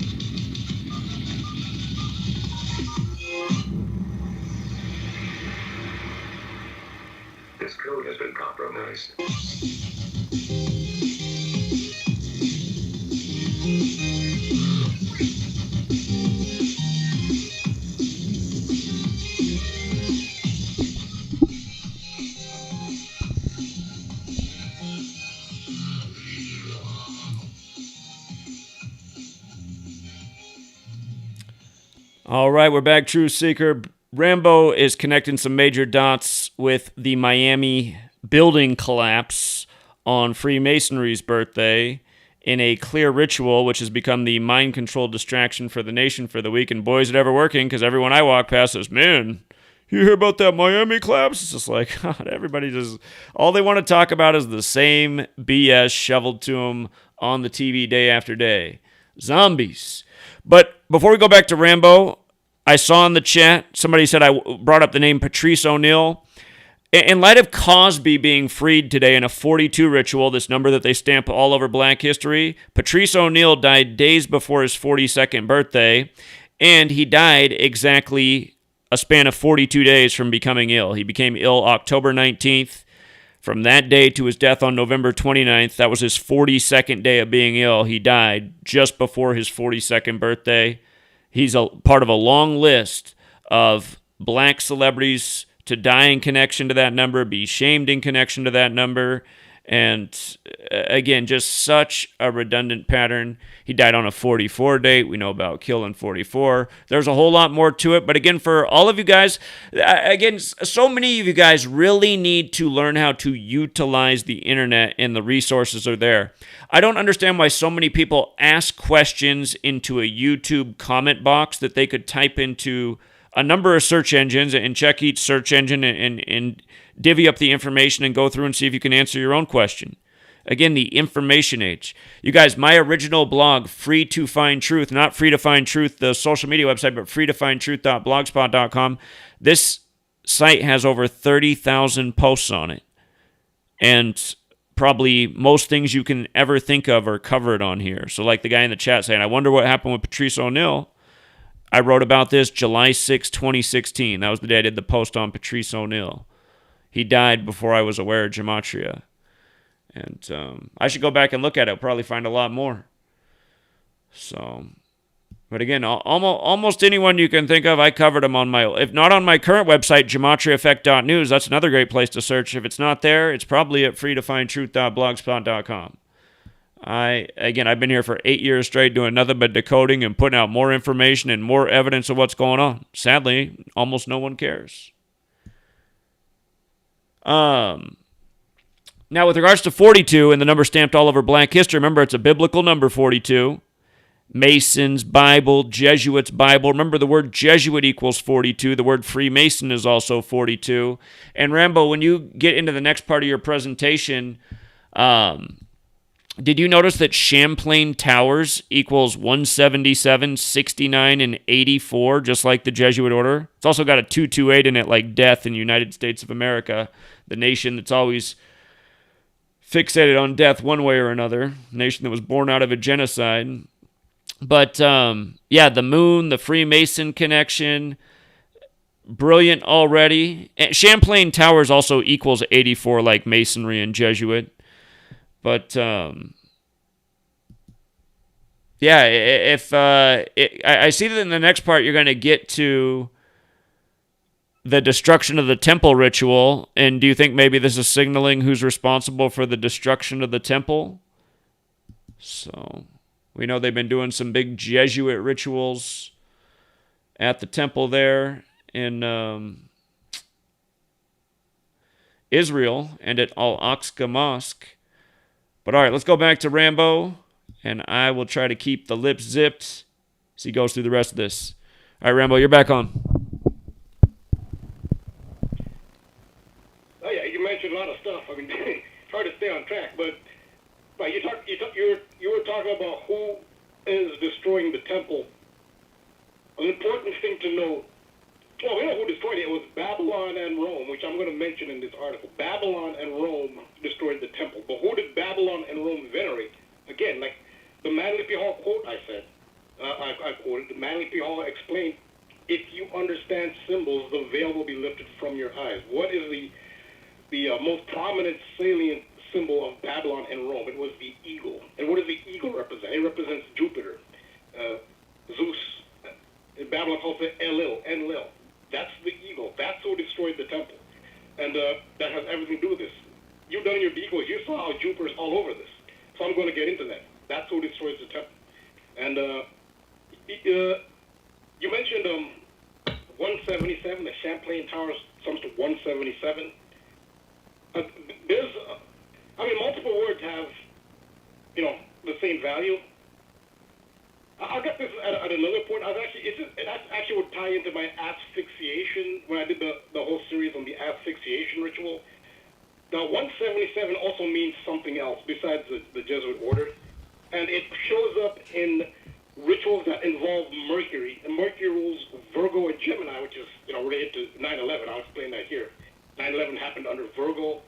This code has been compromised. All right, we're back, Truth Seeker. Rambo is connecting some major dots with the Miami building collapse on Freemasonry's birthday in a clear ritual, which has become the mind-controlled distraction for the nation for the week. And boy, is it ever working, because everyone I walk past says, man, you hear about that Miami collapse? It's just like, God, everybody just, all they want to talk about is the same BS shoveled to them on the TV day after day. Zombies. But before we go back to Rambo, I saw in the chat, somebody said I brought up the name Patrice O'Neill. In light of Cosby being freed today in a 42 ritual, this number that they stamp all over Black history, Patrice O'Neill died days before his 42nd birthday, and he died exactly a span of 42 days from becoming ill. He became ill October 19th. From that day to his death on November 29th, that was his 42nd day of being ill. He died just before his 42nd birthday. He's a part of a long list of Black celebrities to die in connection to that number, be shamed in connection to that number, and again, just such a redundant pattern. He died on a 44 date. We know about killing 44. There's a whole lot more to it, but again, for all of you guys, again, so many of you guys really need to learn how to utilize the internet, and the resources are there. I don't understand why so many people ask questions into a YouTube comment box that they could type into a number of search engines and check each search engine and divvy up the information and go through and see if you can answer your own question. Again, the information age. You guys, my original blog, Free to Find Truth, not Free to Find Truth, the social media website, but freetofindtruth.blogspot.com. This site has over 30,000 posts on it. And probably most things you can ever think of are covered on here. So like the guy in the chat saying, I wonder what happened with Patrice O'Neill. I wrote about this July 6, 2016. That was the day I did the post on Patrice O'Neill. He died before I was aware of Gematria. And I should go back and look at it. I'll probably find a lot more. So, but again, almost anyone you can think of, I covered them on my, if not on my current website, GematriaEffect.news. That's another great place to search. If it's not there, it's probably at freetofindtruth.blogspot.com. I've been here for 8 years straight doing nothing but decoding and putting out more information and more evidence of what's going on. Sadly, almost no one cares. Now, with regards to 42 and the number stamped all over blank history, remember it's a biblical number, 42. Masons, Bible, Jesuits, Bible. Remember the word Jesuit equals 42. The word Freemason is also 42. And Rambo, when you get into the next part of your presentation, did you notice that Champlain Towers equals 177, 69, and 84, just like the Jesuit order? It's also got a 228 in it, like death in the United States of America, the nation that's always fixated on death one way or another, nation that was born out of a genocide. But, yeah, the moon, the Freemason connection, brilliant already. And Champlain Towers also equals 84 like Masonry and Jesuit. But, yeah, I see that in the next part you're going to get to the destruction of the temple ritual. And do you think maybe this is signaling who's responsible for the destruction of the temple? So we know they've been doing some big Jesuit rituals at the temple there in Israel and at Al-Aqsa Mosque. But all right, let's go back to Rambo, and I will try to keep the lips zipped as he goes through the rest of this. All right, Rambo, you're back on. Oh yeah, you mentioned a lot of stuff. I mean, it's hard to stay on track, but you were talking about who is destroying the temple. An important thing to know. Well, we know who destroyed it. It was Babylon and Rome, which I'm going to mention in this article. Babylon and Rome destroyed the temple. But who did Babylon and Rome venerate? Again, like the Manly P. Hall quote I said, I quoted, the Manly P. Hall explained, if you understand symbols, the veil will be lifted from your eyes. What is the most prominent salient symbol of Babylon and Rome? It was the eagle. And what does the eagle represent? It represents Jupiter, Zeus. In Babylon calls it Enlil. That's the eagle. That's who destroyed the temple. And that has everything to do with this. You've done your decals. You saw how Jupiter's all over this. So I'm going to get into that. That's who destroys the temple. And you mentioned 177, the Champlain Towers sums to 177. Multiple words have, the same value. I'll get this at another point. That actually would tie into my asphyxiation when I did the whole series on the asphyxiation ritual. Now, 177 also means something else besides the Jesuit order, and it shows up in rituals that involve Mercury. And Mercury rules Virgo and Gemini, which is related to 9/11. I'll explain that here. 9/11 happened under Virgo.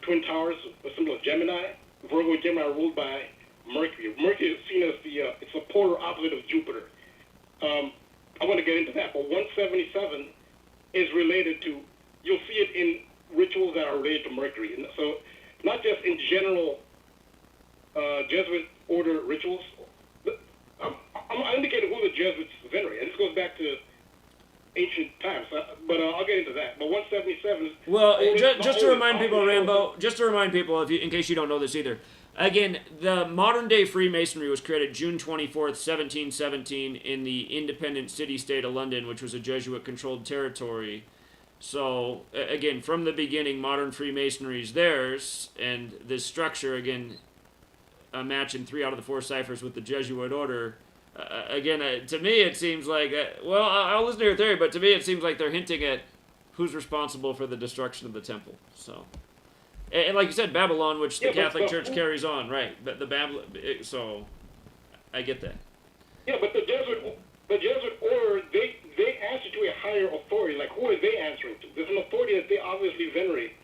Twin Towers, a symbol of Gemini. Virgo and Gemini are ruled by Mercury. Mercury is seen as it's the polar opposite of Jupiter. I want to get into that, but 177 is related to, you'll see it in rituals that are related to Mercury. And so not just in general Jesuit order rituals. I'm indicating who the Jesuits venerate. And this goes back to ancient times, but I'll get into that. But 177 is... Well, just to remind people, Rambo, in case you don't know this either, again, the modern-day Freemasonry was created June 24th, 1717, in the independent city-state of London, which was a Jesuit-controlled territory. So, again, from the beginning, modern Freemasonry is theirs, and this structure, again, a match in 3 out of the 4 ciphers with the Jesuit order. To me, it seems like... I'll listen to your theory, but to me, it seems like they're hinting at who's responsible for the destruction of the temple. So... And like you said, Babylon, which the Catholic Church carries on, right? The Babylon. So, I get that. Yeah, but the Jesuit order, they answer to a higher authority. Like, who are they answering to? There's an authority that they obviously venerate.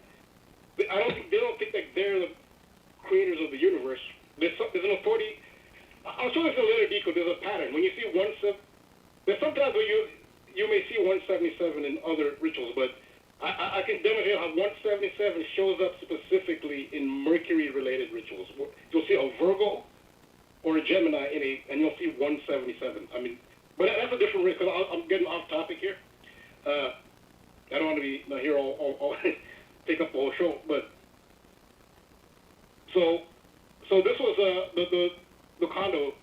They don't think that they're the creators of the universe. There's an authority. I'll show this in a later decode. There's a pattern. When you see there's sometimes where you may see 177 in other rituals, but I can demonstrate how 177 shows up specifically in Mercury-related rituals. You'll see a Virgo or a Gemini and you'll see 177. But that's a different risk, because I'm getting off topic here. I don't want to be here all take up the whole show, but so this was the condo,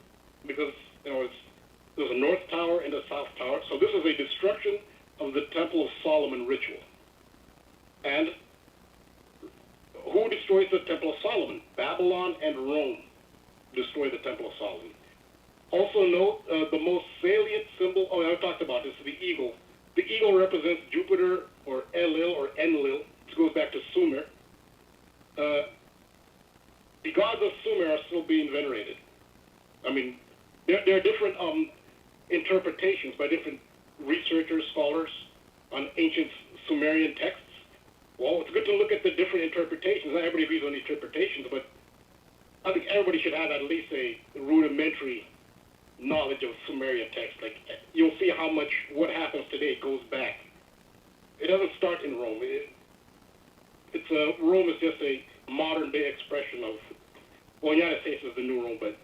because there's a north tower and a south tower. So this is a destruction of the Temple of Solomon ritual. And who destroyed destroys the Temple of Solomon. Babylon and Rome destroy the Temple of Solomon. Also note the most salient symbol, I talked about this, the eagle. The eagle represents Jupiter or Enlil or Enlil. This goes back to Sumer. The gods of Sumer are still being venerated. I mean, there are different interpretations by different researchers, scholars on ancient Sumerian texts. Well, it's good to look at the different interpretations. Not everybody agrees on the interpretations, but I think everybody should have at least a rudimentary knowledge of Sumerian text. Like, you'll see how much what happens today goes back. It doesn't start in Rome. Rome is just a modern day expression of, well, the United States is the new Rome, but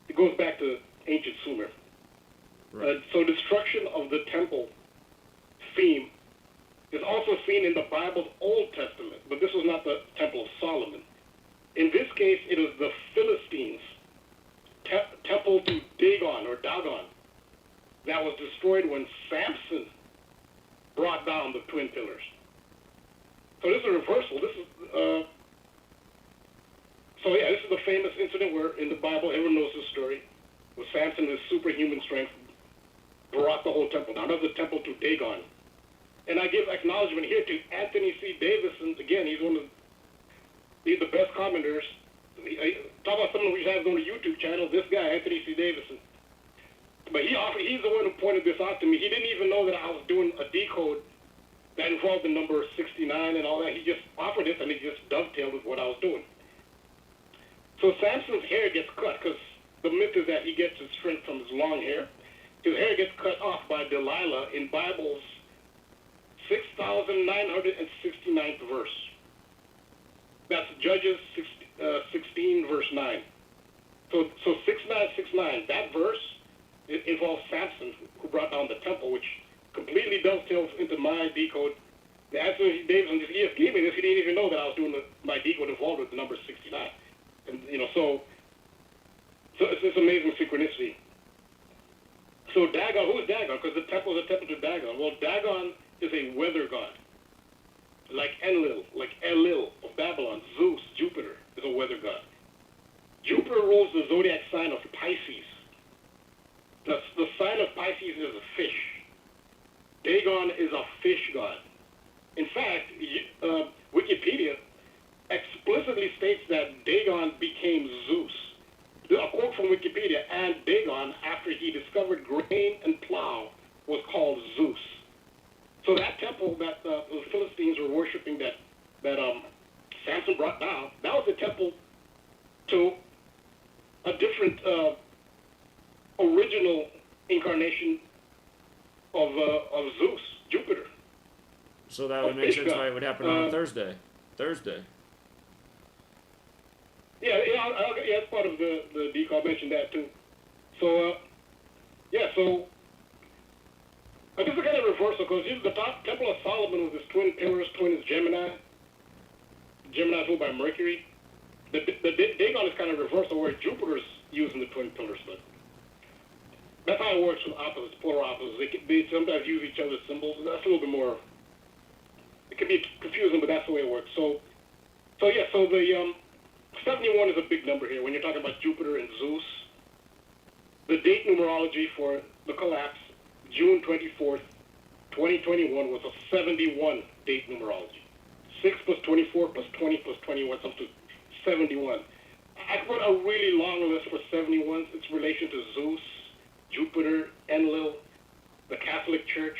it goes back to ancient Sumer. Right. So destruction of the temple theme is also seen in the Bible's Old Testament, but this was not the Temple of Solomon. In this case, it is the Philistines' temple to Dagon or Dagon that was destroyed when Samson brought down the twin pillars. So this is a reversal. This is this is the famous incident where in the Bible, everyone knows this story, where Samson, with superhuman strength, brought the whole temple down. That was the temple to Dagon. And I give acknowledgement here to Anthony C. Davison. Again, he's he's the best commenters. Talk about someone who has on a YouTube channel, this guy, Anthony C. Davison. But he's the one who pointed this out to me. He didn't even know that I was doing a decode that involved the number 69 and all that. He just offered this and he just dovetailed with what I was doing. So Samson's hair gets cut because the myth is that he gets his strength from his long hair. His hair gets cut off by Delilah in Bible's 6,969th verse. That's Judges 16, verse 9. So 6969, that verse, it involves Samson, who brought down the temple, which completely dovetails into my decode. The answer Davidson just gave me this. He didn't even know that I was doing my decode involved with the number 69. And, so it's this amazing synchronicity. So Dagon, who is Dagon? Because the temple is a temple to Dagon. Well, Dagon is a weather god. Like Enlil, like Enlil of Babylon, Zeus, Jupiter is a weather god. Jupiter rules the zodiac sign of Pisces. The sign of Pisces is a fish. Dagon is a fish god. In fact, Wikipedia explicitly states that Dagon became Zeus. A quote from Wikipedia, and Dagon, after he discovered grain and plow, was called Zeus. So that temple that the Philistines were worshiping that Samson brought down, that was a temple to a different original incarnation of Zeus, Jupiter. So that would make sense why it would happen on Thursday. Yeah, that's part of the decode. I mentioned that too. So, this is kind of reversal because the top Temple of Solomon was this twin pillars. Twin is Gemini. Gemini is ruled by Mercury. The Dagon is kind of reversal where Jupiter's using the twin pillars, but that's how it works with opposites, polar opposites. They sometimes use each other's symbols. That's a little bit more. It can be confusing, but that's the way it works. So the 71 is a big number here when you're talking about Jupiter and Zeus. The date numerology for the collapse, June 24th, 2021, was a 71 date numerology. 6 plus 24 plus 20 plus 21 comes to 71. I put a really long list for 71s. Its relation to Zeus, Jupiter, Enlil, the Catholic Church.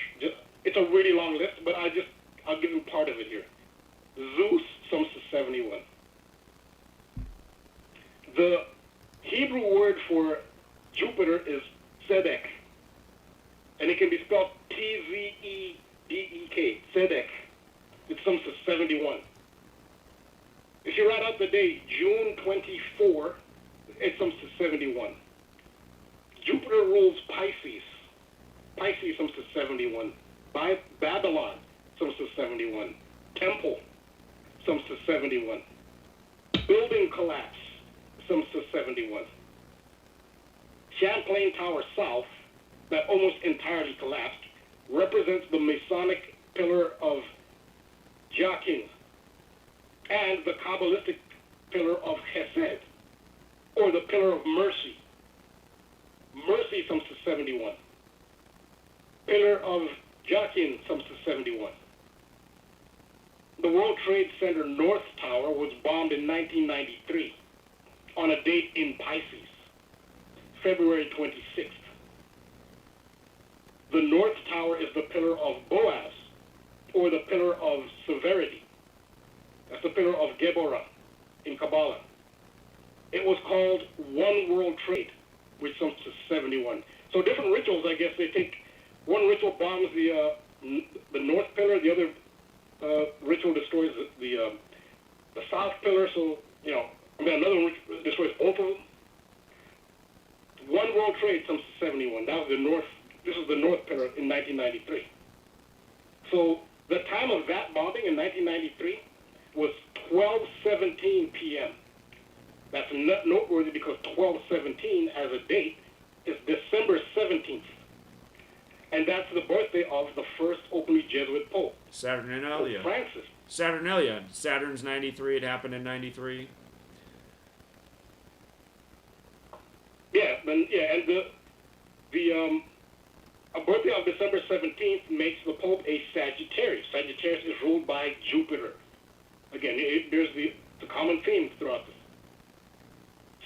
It's a really long list, but I'll give you part of it here. Zeus sums to 71. The Hebrew word for Jupiter is Tzedek, and it can be spelled Tzedek, Tzedek. It sums to 71. If you write out the day, June 24, it sums to 71. Jupiter rules Pisces. Pisces sums to 71. Babylon sums to 71. Temple sums to 71. Building collapse sums to 71. Champlain Tower South, that almost entirely collapsed, represents the Masonic pillar of Yakima. And the Kabbalistic pillar of Chesed, or the pillar of mercy. Mercy sums to 71. Pillar of Yakin sums to 71. The World Trade Center North Tower was bombed in 1993 on a date in Pisces, February 26th. The North Tower is the pillar of Boaz, or the pillar of severity. That's the pillar of Geborah in Kabbalah. It was called One World Trade, which sums to 71. So different rituals, I guess, they take, one ritual bombs the North pillar, the other ritual destroys the South pillar, so, you know, another one destroys both of them. One World Trade sums to 71. That was the North, this is the North pillar in 1993. So the time of that bombing in 1993 was 12:17 p.m. That's noteworthy because 12:17 as a date is December 17th. And that's the birthday of the first openly Jesuit Pope, Saturnalia. Francis. Saturnalia. Saturn's 93. It happened in 93. Yeah, and the birthday of December 17th makes the Pope a Sagittarius. Sagittarius is ruled by Jupiter. Again, there's the common theme throughout this.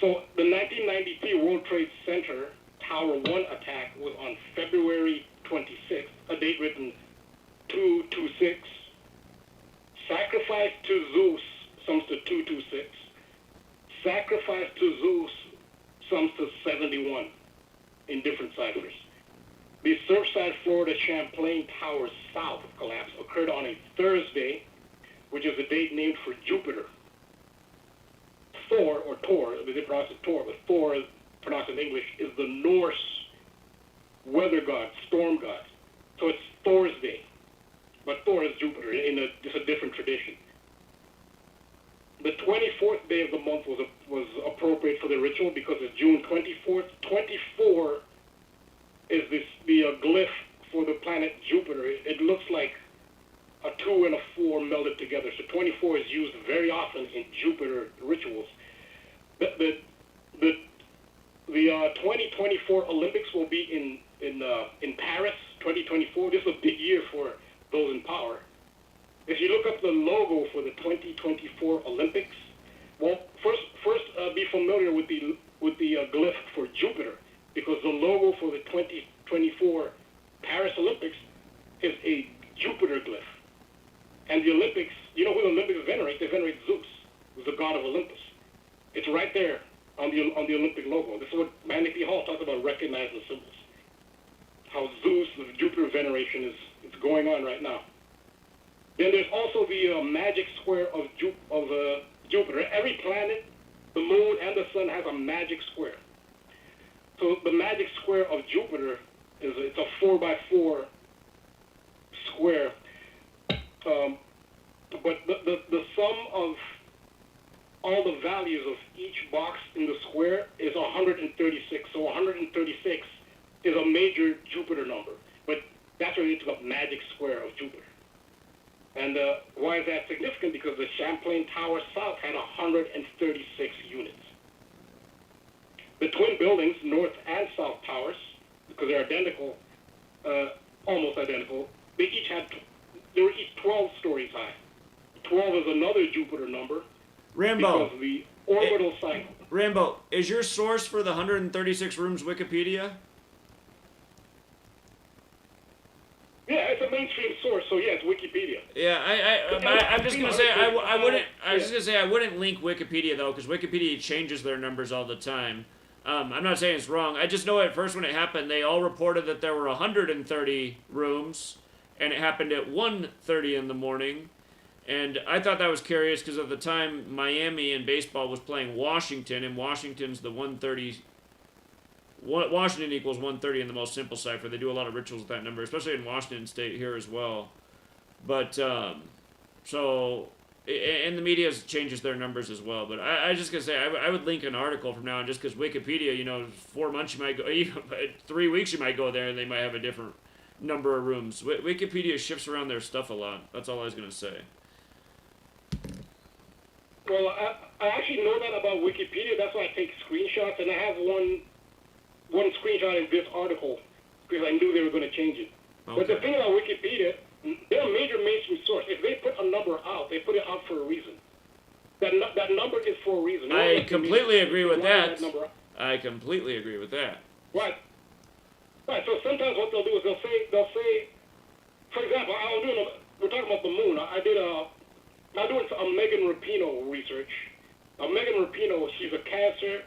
So the 1993 World Trade Center Tower 1 attack was on February 26th, a date written 226. Sacrifice to Zeus sums to 226. Sacrifice to Zeus sums to 71 in different ciphers. The Surfside, Florida Champlain Towers South collapse occurred on a Thursday, which is a date named for Jupiter. Thor, or Tor, they pronounce it Tor, but Thor, pronounced in English, is the Norse weather god, storm god. So it's Thor's Day. But Thor is Jupiter, it's a different tradition. The 24th day of the month was appropriate for the ritual because it's June 24th. 24 is the glyph for the planet Jupiter. It looks like a 2 and a 4 melded together. So 24 is used very often in Jupiter rituals. The 2024 Olympics will be in Paris. 2024. This is a big year for those in power. If you look up the logo for the 2024 Olympics, well, first be familiar with the glyph for Jupiter, because the logo for the 2024 Paris Olympics is a Jupiter glyph. And the Olympics, you know who the Olympics venerate? They venerate Zeus, who's the god of Olympus. It's right there on the Olympic logo. This is what Manny P. Hall talks about, recognizing symbols. How Zeus, the Jupiter veneration is going on right now. Then there's also the magic square of Jupiter. Every planet, the moon, and the sun has a magic square. So the magic square of Jupiter it's a 4x4 square. But the sum of all the values of each box in the square is 136. So 136 is a major Jupiter number. But that's where you took up magic square of Jupiter. And why is that significant? Because the Champlain Tower South had 136 units. The twin buildings, North and South Towers, because they're identical, almost identical, they were each 12 stories high. 12 is another Jupiter number. Rambo. Because the orbital cycle. Rambo, is your source for the 136 rooms Wikipedia? Yeah, it's a mainstream source, so yeah, it's Wikipedia. Yeah, I'm just gonna say I wouldn't. I was just gonna say I wouldn't link Wikipedia though, because Wikipedia changes their numbers all the time. I'm not saying it's wrong. I just know at first when it happened, they all reported that there were 130 rooms, and it happened at 1:30 in the morning. And I thought that was curious because at the time Miami in baseball was playing Washington, and Washington's the 130. Washington equals 130 in the most simple cipher. They do a lot of rituals with that number, especially in Washington State here as well. But, so, and the media changes their numbers as well. But I just gonna say, I would link an article from now on just because Wikipedia, 4 months you might go, 3 weeks you might go there and they might have a different number of rooms. Wikipedia shifts around their stuff a lot. That's all I was gonna say. Well, I actually know that about Wikipedia. That's why I take screenshots, and I have one screenshot in this article because I knew they were going to change it. Okay. But the thing about Wikipedia, they're a major mainstream source. If they put a number out, they put it out for a reason. That number is for a reason. I completely agree with that. Number out. I completely agree with that. Right. Right. So sometimes what they'll do is they'll say, for example, we're talking about the moon. I'm doing some Megan Rapinoe research. Megan Rapinoe, she's a Cancer.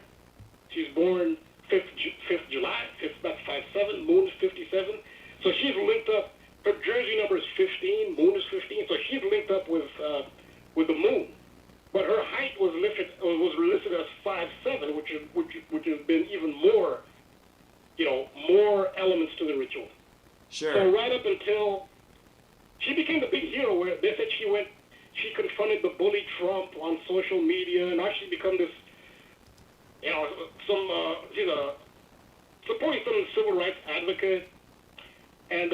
She's born 5th July. That's 57. Moon is 57. So she's linked up. Her jersey number is 15. Moon is 15. So she's linked up with the moon. But her height was listed as 5'7", which has been even more, more elements to the ritual. Sure. So right up until she became the big hero, where they said she confronted the bully Trump on social media, and now she's become this, she's supporting some civil rights advocate, and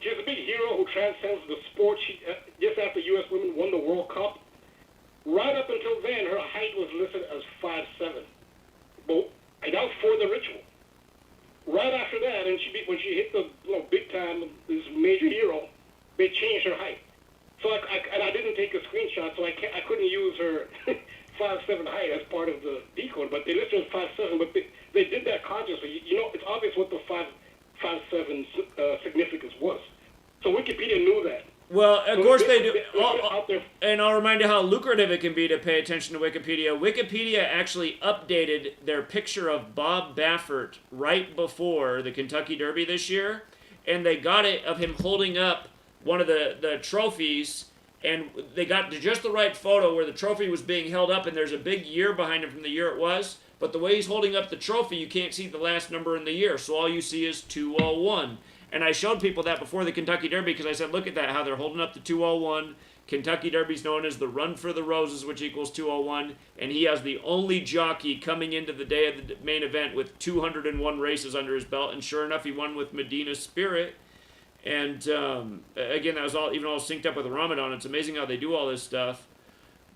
she's a big hero who transcends the sport. She just after U.S. women won the World Cup. Right up until then, her height was listed as 5'7", but that was for the ritual. Right after that, and when she hit the big time, this major hero, they changed her height. So I didn't take a screenshot, so I couldn't use her 5'7" height as part of the decode. But they listed as 5'7", but they did that consciously. It's obvious what the 5'7" significance was. So Wikipedia knew that. Well, of course they do. And I'll remind you how lucrative it can be to pay attention to Wikipedia. Wikipedia actually updated their picture of Bob Baffert right before the Kentucky Derby this year, and they got it of him holding up one of the trophies, and they got just the right photo where the trophy was being held up, and there's a big year behind him from the year it was, but the way he's holding up the trophy, you can't see the last number in the year, so all you see is 201. And I showed people that before the Kentucky Derby because I said, look at that, how they're holding up the 201. Kentucky Derby's known as the Run for the Roses, which equals 201. And he has the only jockey coming into the day of the main event with 201 races under his belt. And sure enough, he won with Medina Spirit. And again, that was all synced up with Ramadan. It's amazing how they do all this stuff.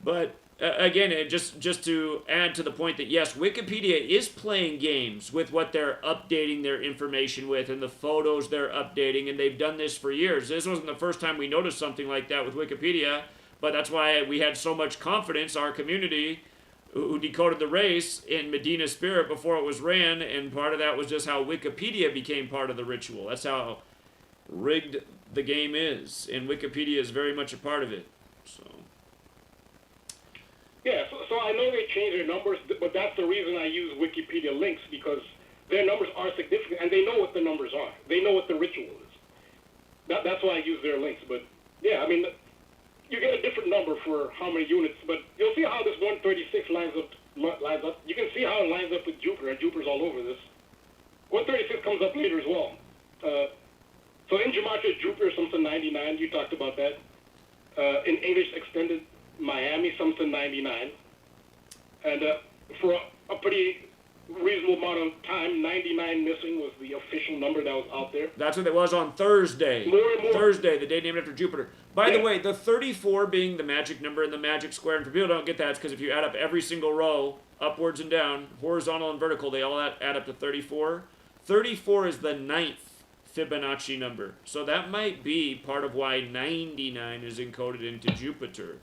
But again, just to add to the point that, yes, Wikipedia is playing games with what they're updating their information with and the photos they're updating, and they've done this for years. This wasn't the first time we noticed something like that with Wikipedia, but that's why we had so much confidence, our community, who decoded the race in Medina Spirit before it was ran, and part of that was just how Wikipedia became part of the ritual. That's how rigged the game is, and Wikipedia is very much a part of it. So... Yeah, so I know they changed their numbers, but that's the reason I use Wikipedia links, because their numbers are significant, and they know what the numbers are. They know what the ritual is. That's why I use their links. But, yeah, I mean, you get a different number for how many units, but you'll see how this 136 lines up. You can see how it lines up with Jupiter, and Jupiter's all over this. 136 comes up later as well. So in Gematria, Jupiter, something 99. You talked about that. In English Extended, Miami, something 99. And for a pretty reasonable amount of time, 99 missing was the official number that was out there. That's what it was on Thursday. More and more. Thursday, the day named after Jupiter. By the way, the 34 being the magic number and the magic square, and for people who don't get that, it's because if you add up every single row, upwards and down, horizontal and vertical, they all add up to 34. 34 is the 9th Fibonacci number. So that might be part of why 99 is encoded into Jupiter,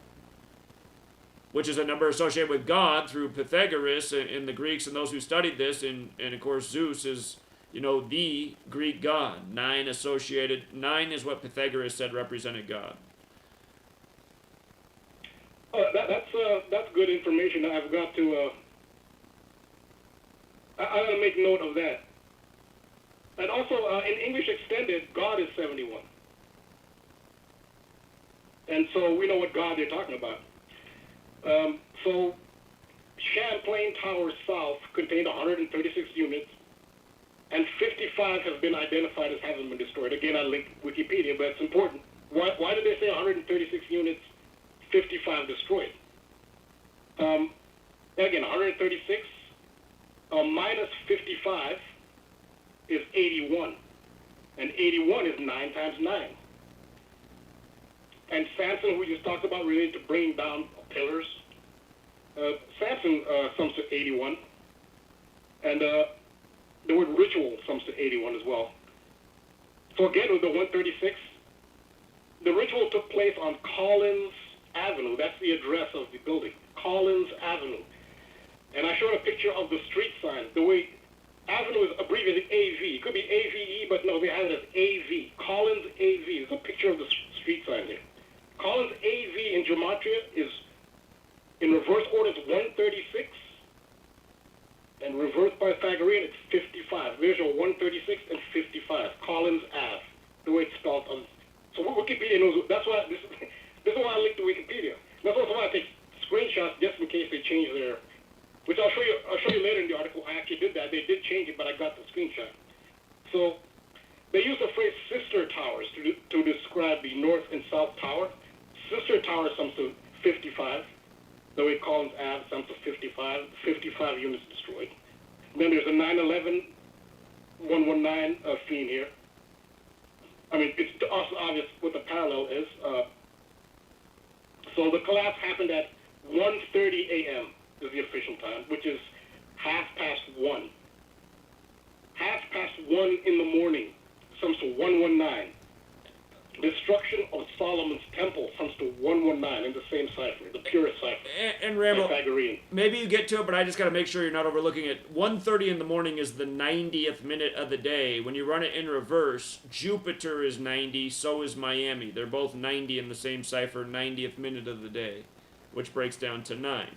which is a number associated with God through Pythagoras and the Greeks and those who studied this. And of course, Zeus is, the Greek god. 9 associated. 9 is what Pythagoras said represented God. That's good information. I've got to I gotta make note of that. And also, in English Extended, God is 71. And so we know what God they're talking about. So Champlain Tower South contained 136 units, and 55 have been identified as having been destroyed. Again, I linked Wikipedia, but it's important. Why did they say 136 units, 55 destroyed? Again, 136 minus 55 is 81, and 81 is 9 times 9. And Samson, who we just talked about, related to bringing down pillars, Samson sums to 81. And the word ritual sums to 81 as well. So again, with the 136, the ritual took place on Collins Avenue. That's the address of the building, Collins Avenue. And I showed a picture of the street sign. The way Avenue is abbreviated AV. It could be AVE, but no, they have it as AV. Collins AV. There's a picture of the street sign here. Collins AV in Gematria is, in reverse order, it's 136. And reverse Pythagorean, it's 55. There's your 136 and 55. Collins Ave. The way it's spelled. So Wikipedia knows. That's why this is why I linked to Wikipedia. That's also why I take screenshots just in case they change their. Which I'll show you later in the article. I actually did that. They did change it, but I got the screenshot. So they use the phrase sister towers to describe the north and south tower. Sister tower sums to 55. The way Collins Ave sums to 55. 55 units destroyed. Then there's a 9/11 119 theme here. I mean, it's also obvious what the parallel is. So the collapse happened at 1:30 a.m. is the official time, which is 1:30. 1:30 in the morning sums to 119. Destruction of Solomon's temple sums to 119 in the same cipher, the purest cipher. And Rambo, Pythagorean. maybe you get to it, but I just got to make sure you're not overlooking it. 1:30 in the morning is the 90th minute of the day. When you run it in reverse, Jupiter is 90, so is Miami. They're both 90 in the same cipher, 90th minute of the day, which breaks down to 9.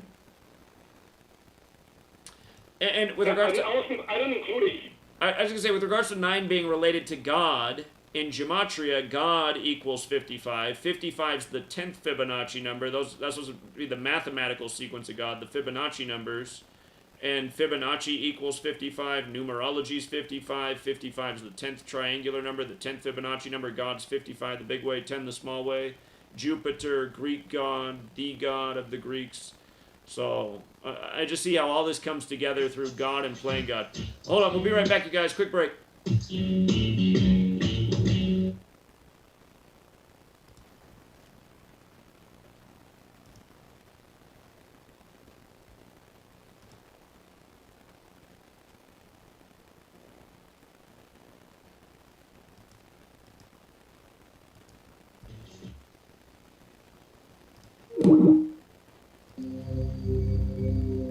And with regards to... I didn't include it. I was going to say, with regards to 9 being related to God, in Gematria, God equals 55. 55 is the 10th Fibonacci number. That's supposed to be the mathematical sequence of God, the Fibonacci numbers. And Fibonacci equals 55. Numerology is 55. 55 is the 10th triangular number, the 10th Fibonacci number. God's 55, the big way, 10 the small way. Jupiter, Greek god, the god of the Greeks. So I just see how all this comes together through God and playing God. Hold on, we'll be right back, you guys. Quick break.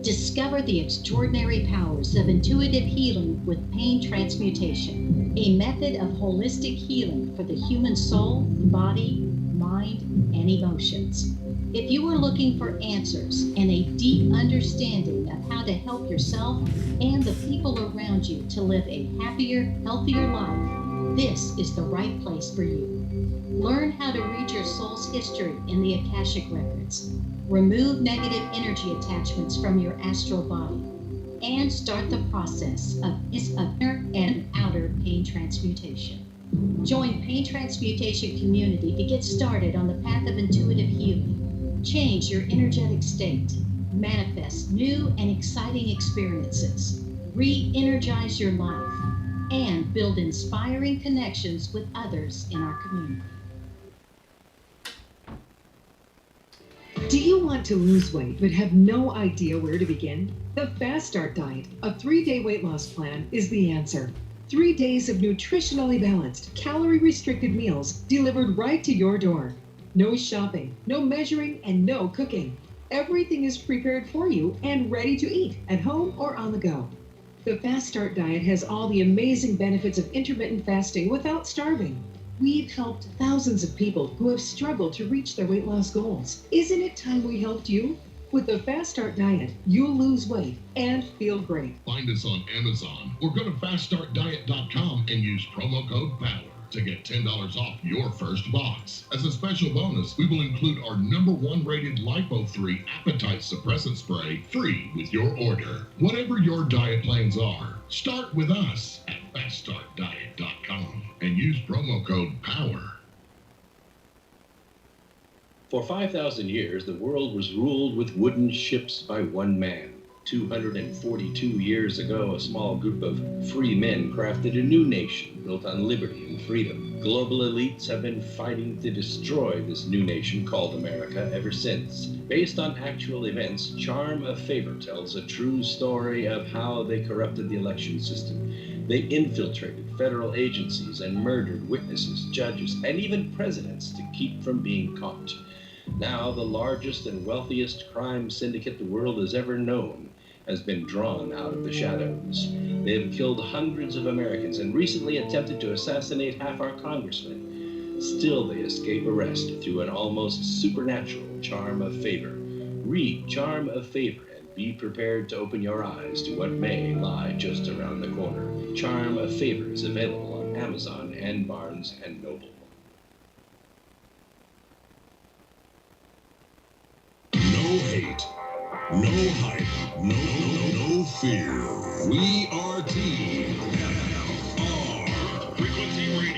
Discover the extraordinary powers of intuitive healing with pain transmutation, a method of holistic healing for the human soul, body, mind, and emotions. If you are looking for answers and a deep understanding of how to help yourself and the people around you to live a happier, healthier life, this is the right place for you. Learn how to read your soul's history in the Akashic Records. Remove negative energy attachments from your astral body and start the process of inner and outer pain transmutation. Join Pain Transmutation Community to get started on the path of intuitive healing. Change your energetic state. Manifest new and exciting experiences. Re-energize your life and build inspiring connections with others in our community. Do you want to lose weight but have no idea where to begin? The Fast Start Diet, a 3-day weight loss plan, is the answer. 3 days of nutritionally balanced, calorie-restricted meals delivered right to your door. No shopping, no measuring, and no cooking. Everything is prepared for you and ready to eat at home or on the go. The Fast Start Diet has all the amazing benefits of intermittent fasting without starving. We've helped thousands of people who have struggled to reach their weight loss goals. Isn't it time we helped you? With the Fast Start Diet, you'll lose weight and feel great. Find us on Amazon or go to faststartdiet.com and use promo code POWER to get $10 off your first box. As a special bonus, we will include our #1 rated Lipo-3 appetite suppressant spray free with your order. Whatever your diet plans are, start with us at faststartdiet.com and use promo code POWER. For 5,000 years, the world was ruled with wooden ships by one man. 242 years ago, a small group of free men crafted a new nation built on liberty and freedom. Global elites have been fighting to destroy this new nation called America ever since. Based on actual events, Charm of Favor tells a true story of how they corrupted the election system. They infiltrated federal agencies and murdered witnesses, judges, and even presidents to keep from being caught. Now, the largest and wealthiest crime syndicate the world has ever known has been drawn out of the shadows. They have killed hundreds of Americans and recently attempted to assassinate half our congressmen. Still, they escape arrest through an almost supernatural charm of favor. Read Charm of Favor and be prepared to open your eyes to what may lie just around the corner. Charm of Favor is available on Amazon and Barnes & Noble. No hate, no hype, no fear. We are TFR Frequency Radio.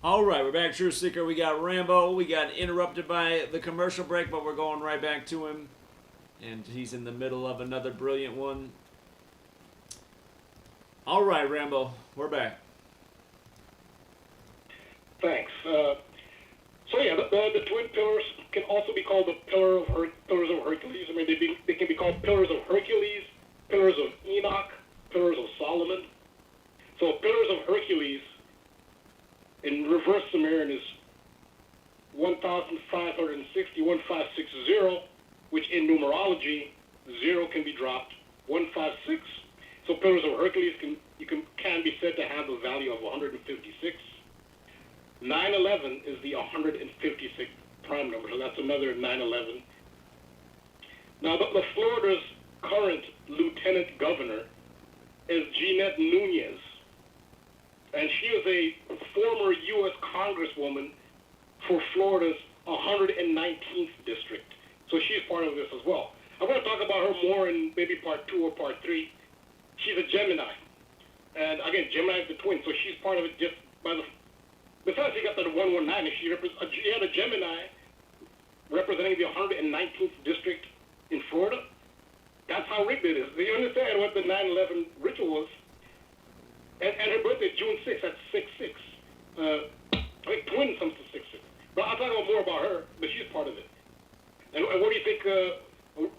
All right, we're back, Truth Seeker. We got Rambo. We got interrupted by the commercial break, but we're going right back to him. And he's in the middle of another brilliant one. All right, Rambo, we're back. Thanks. So yeah, the twin pillars can also be called the pillars of Hercules. I mean, they can be called pillars of Hercules, pillars of Enoch, pillars of Solomon. So pillars of Hercules in reverse Sumerian is 1560, 1560, which in numerology, 0 can be dropped, 156. So pillars of Hercules can be said to have the value of 156. 911 is the 156th prime number, so that's another 911. Now, the Florida's current lieutenant governor is Jeanette Nunez, and she is a former U.S. Congresswoman for Florida's 119th district. So she's part of this as well. I'm going to talk about her more in maybe part 2 or part 3. She's a Gemini. And again, Gemini is the twin, so she's part of it just by the... Besides, she got the 119, she had a Gemini representing the 119th district in Florida. That's how rigged it is. Do you understand what the 9/11 ritual was? And her birthday is June 6th. That's 6/6. I think twin comes to 6/6. But I'll talk about more about her, but she's part of it. And what do you think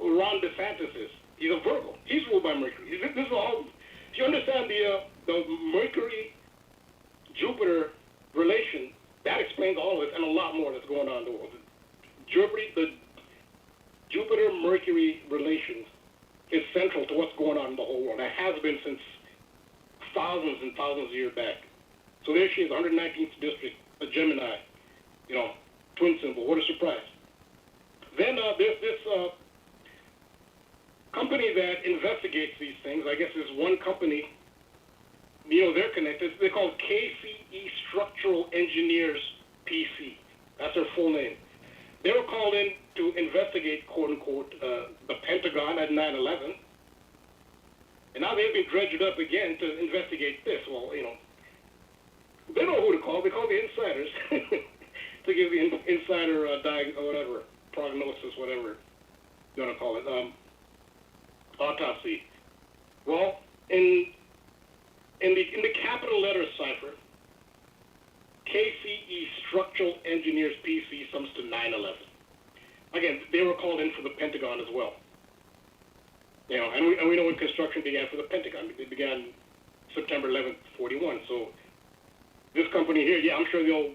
Ron DeSantis is? He's a Virgo. He's ruled by Mercury. This is all. Do you understand the Mercury-Jupiter relation? That explains all of it and a lot more that's going on in the world. The Jupiter-Mercury relation is central to what's going on in the whole world. It has been since thousands and thousands of years back. So there she is, 119th district, a Gemini, twin symbol. What a surprise. Then there's this company that investigates these things. I guess there's one company, they're connected. They're called KCE Structural Engineers PC. That's their full name. They were called in to investigate, quote unquote, the Pentagon at 9/11. And now they've been dredged up again to investigate this. Well, they know who to call. They call the insiders to give the insider whatever, prognosis, whatever you want to call it, autopsy. Well, in the capital letter cipher, KCE Structural Engineers PC sums to 9/11. Again, they were called in for the Pentagon as well. And we know when construction began for the Pentagon. It began September 11th, 41. So this company here, I'm sure they'll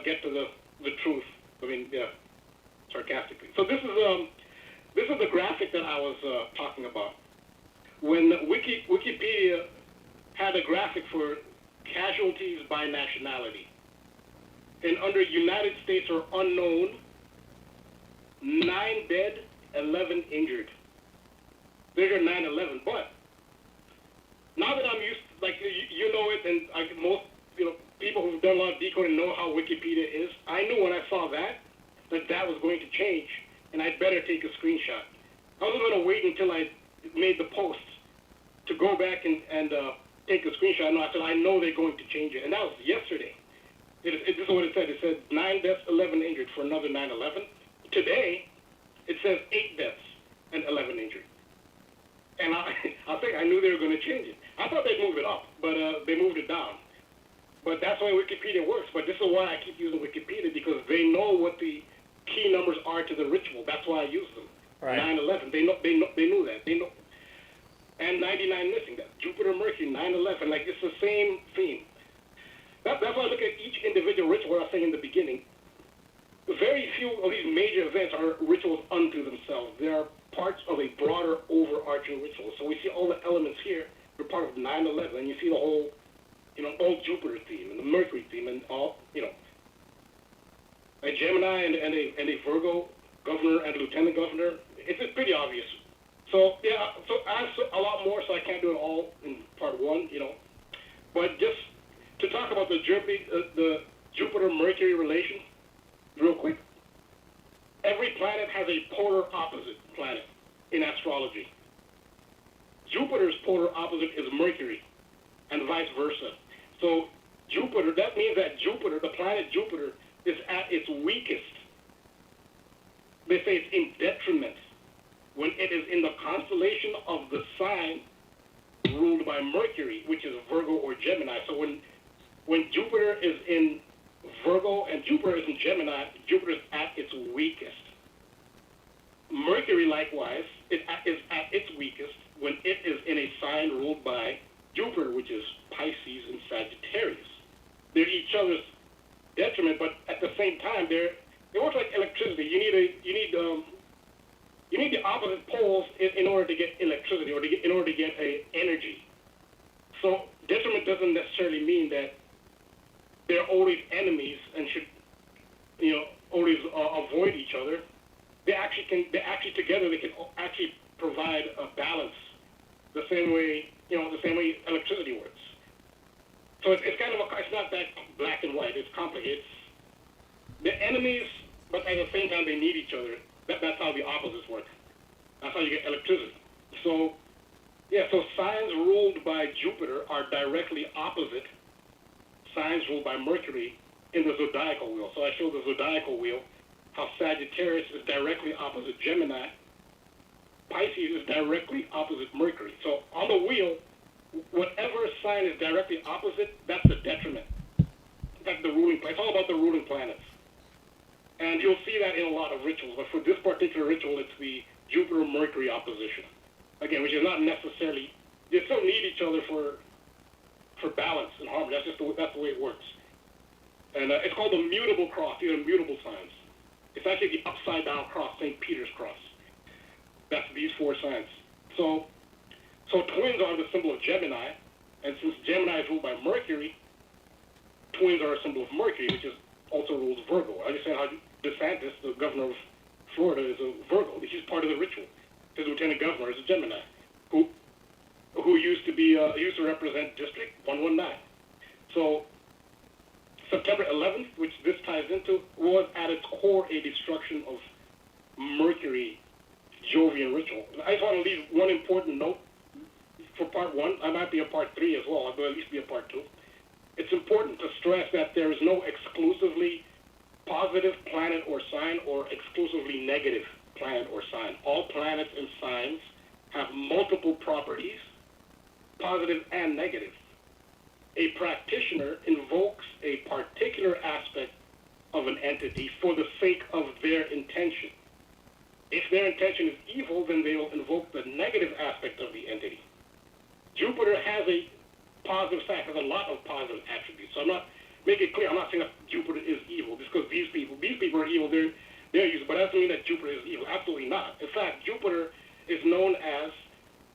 get to the truth. I mean, sarcastically. So this is This is the graphic that I was talking about. When Wikipedia had a graphic for casualties by nationality, and under United States are unknown, 9 dead, 11 injured. There's your 9/11. But now that I'm used, like you know it, and most people who've done a lot of decoding know how Wikipedia is. I knew when I saw that was going to change, and I'd better take a screenshot. I was going to wait until I made the post to go back and take a screenshot. No, I said I know they're going to change it, and that was yesterday. This is what it said. It said 9 deaths, 11 injured for another 9/11. Today, it says 8 deaths and 11 injured. And I think I knew they were going to change it. I thought they'd move it up, but they moved it down. But that's the way Wikipedia works. But this is why I keep using Wikipedia, because they know what the key numbers are to the ritual. That's why I use them. Right. 9/11. They knew that. They know. And 99 missing. That Jupiter, Mercury, 9/11. Like, it's the same theme. That's why I look at each individual ritual. What I was saying in the beginning. Very few of these major events are rituals unto themselves. They are parts of a broader, overarching ritual. So we see all the elements here. They're part of 9/11, and you see the whole, old Jupiter theme and the Mercury theme, and all, a Gemini and a Virgo governor and lieutenant governor. It's pretty obvious. So yeah, so I have a lot more, so I can't do it all in part one, But just to talk about the Jupiter-Mercury relation, real quick. Every planet has a polar opposite planet in astrology. Jupiter's polar opposite is Mercury, and vice versa. So Jupiter, that means that Jupiter, the planet Jupiter, is at its weakest. They say it's in detriment when it is in the constellation of the sign ruled by Mercury, which is Virgo or Gemini. So when Jupiter is in Virgo and Jupiter is in Gemini, Jupiter is at its weakest. Mercury, likewise, is at its weakest when it is in a sign ruled by Jupiter, which is Pisces and Sagittarius. They're each other's detriment, but at the same time, they work like electricity. You need the opposite poles in order to get electricity, or in order to get energy. So detriment doesn't necessarily mean that they're always enemies and should, always avoid each other. They actually together they can actually provide a balance, the same way electricity works. So it's kind of it's not that black and white. It's complicated. They're enemies, but at the same time they need each other. That's how the opposites work. That's how you get electricity. So signs ruled by Jupiter are directly opposite signs ruled by Mercury in the zodiacal wheel. So I showed the zodiacal wheel, how Sagittarius is directly opposite Gemini. Pisces is directly opposite Mercury. So on the wheel, whatever sign is directly opposite, that's the detriment. That's the ruling planet. It's all about the ruling planets. And you'll see that in a lot of rituals. But for this particular ritual, it's the Jupiter-Mercury opposition. Again, which is not necessarily, they still need each other for balance and harmony. That's the way it works. And it's called the mutable cross. These are mutable signs. It's actually the upside down cross, St. Peter's cross. That's these 4 signs. So twins are the symbol of Gemini, and since Gemini is ruled by Mercury, twins are a symbol of Mercury, which also rules Virgo. I understand how DeSantis, the governor of Florida, is a Virgo. He's part of the ritual. His lieutenant governor is a Gemini, who used to represent District 119. So September 11th, which this ties into, was at its core a destruction of Mercury Jovian ritual. And I just want to leave one important note for part 1. I might be a part 3 as well. I'll at least be a part 2. It's important to stress that there is no exclusively positive planet or sign or exclusively negative planet or sign. All planets and signs have multiple properties, positive and negative. A practitioner invokes a particular aspect of an entity for the sake of their intention. If their intention is evil, then they will invoke the negative aspect of the entity. Jupiter has a positive side, has a lot of positive attributes. So I'm not, make it clear, I'm not saying that Jupiter is evil just because these people are evil, they're used, but that doesn't mean that Jupiter is evil. Absolutely not. In fact, known as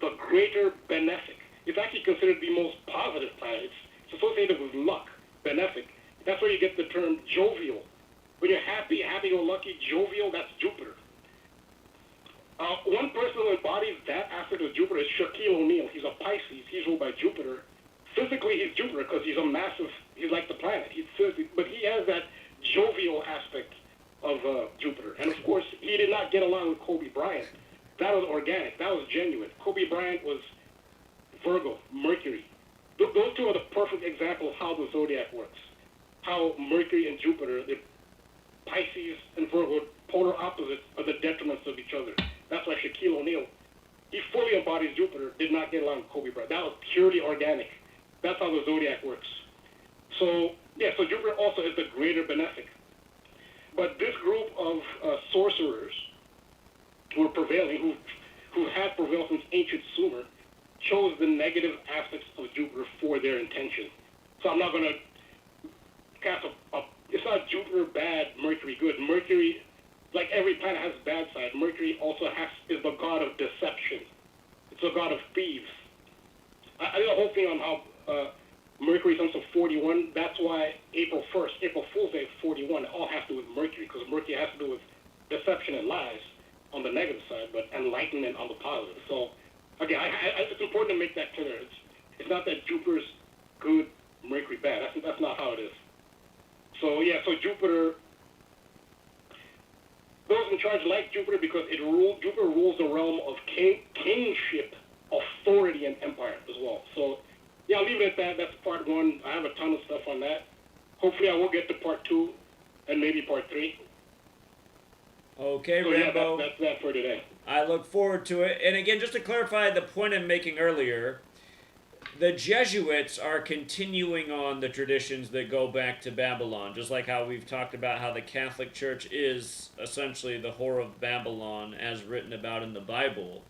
the Greater Benefic. It's actually considered the most positive planet. It's associated with luck, benefic. That's where you get the term jovial. When you're happy, happy-go-lucky, jovial, that's Jupiter. One person who embodies that aspect of Jupiter is Shaquille O'Neal. He's a Pisces. He's ruled by Jupiter. Physically, he's Jupiter because he's a massive, he's like the planet. But he has that jovial aspect of Jupiter. And of course, he did not get along with Kobe Bryant. That was organic. That was genuine. Kobe Bryant was Virgo, Mercury. Those two are the perfect example of how the zodiac works. How Mercury and Jupiter, the Pisces and Virgo, polar opposites, are the detriments of each other. That's why Shaquille O'Neal, he fully embodies Jupiter, did not get along with Kobe Bryant. That was purely organic. That's how the zodiac works. So, yeah, so Jupiter also is the greater benefic. But this group of sorcerers who are prevailing, who have prevailed since ancient Sumer, chose the negative aspects of Jupiter for their intention. So I'm not going to cast it's not Jupiter bad, Mercury good. Mercury, like every planet, has bad side. Mercury also is the god of deception. It's the god of thieves. I did a whole thing on how Mercury comes to 41. That's why April 1st, April Fool's Day 41, it all has to do with Mercury, because Mercury has to do with deception and lies on the negative side, but enlightenment on the positive. So, again, it's important to make that clear. It's not that Jupiter's good, Mercury bad. That's not how it is. So, yeah, so Jupiter, those in charge like Jupiter because Jupiter rules the realm of kingship, authority, and empire as well. So, yeah, I'll leave it at that. That's part one. I have a ton of stuff on that. Hopefully I will get to part two and maybe part three. Okay, so, Rambo. Yeah, that's that for today. I look forward to it. And again, just to clarify the point I'm making earlier, the Jesuits are continuing on the traditions that go back to Babylon, just like how we've talked about how the Catholic Church is essentially the whore of Babylon as written about in the Bible.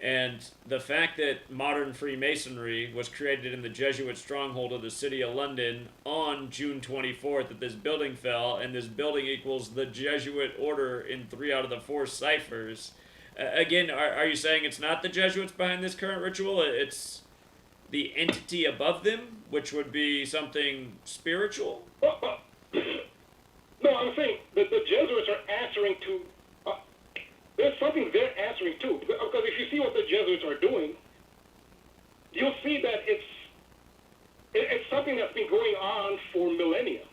And the fact that modern Freemasonry was created in the Jesuit stronghold of the city of London on June 24th, that this building fell, and this building equals the Jesuit order in 3 out of the 4 ciphers. Again, are you saying it's not the Jesuits behind this current ritual? It's the entity above them, which would be something spiritual? No, I'm saying that the Jesuits are answering to... there's something they're answering to. Because if you see what the Jesuits are doing, you'll see that it's something that's been going on for millennia.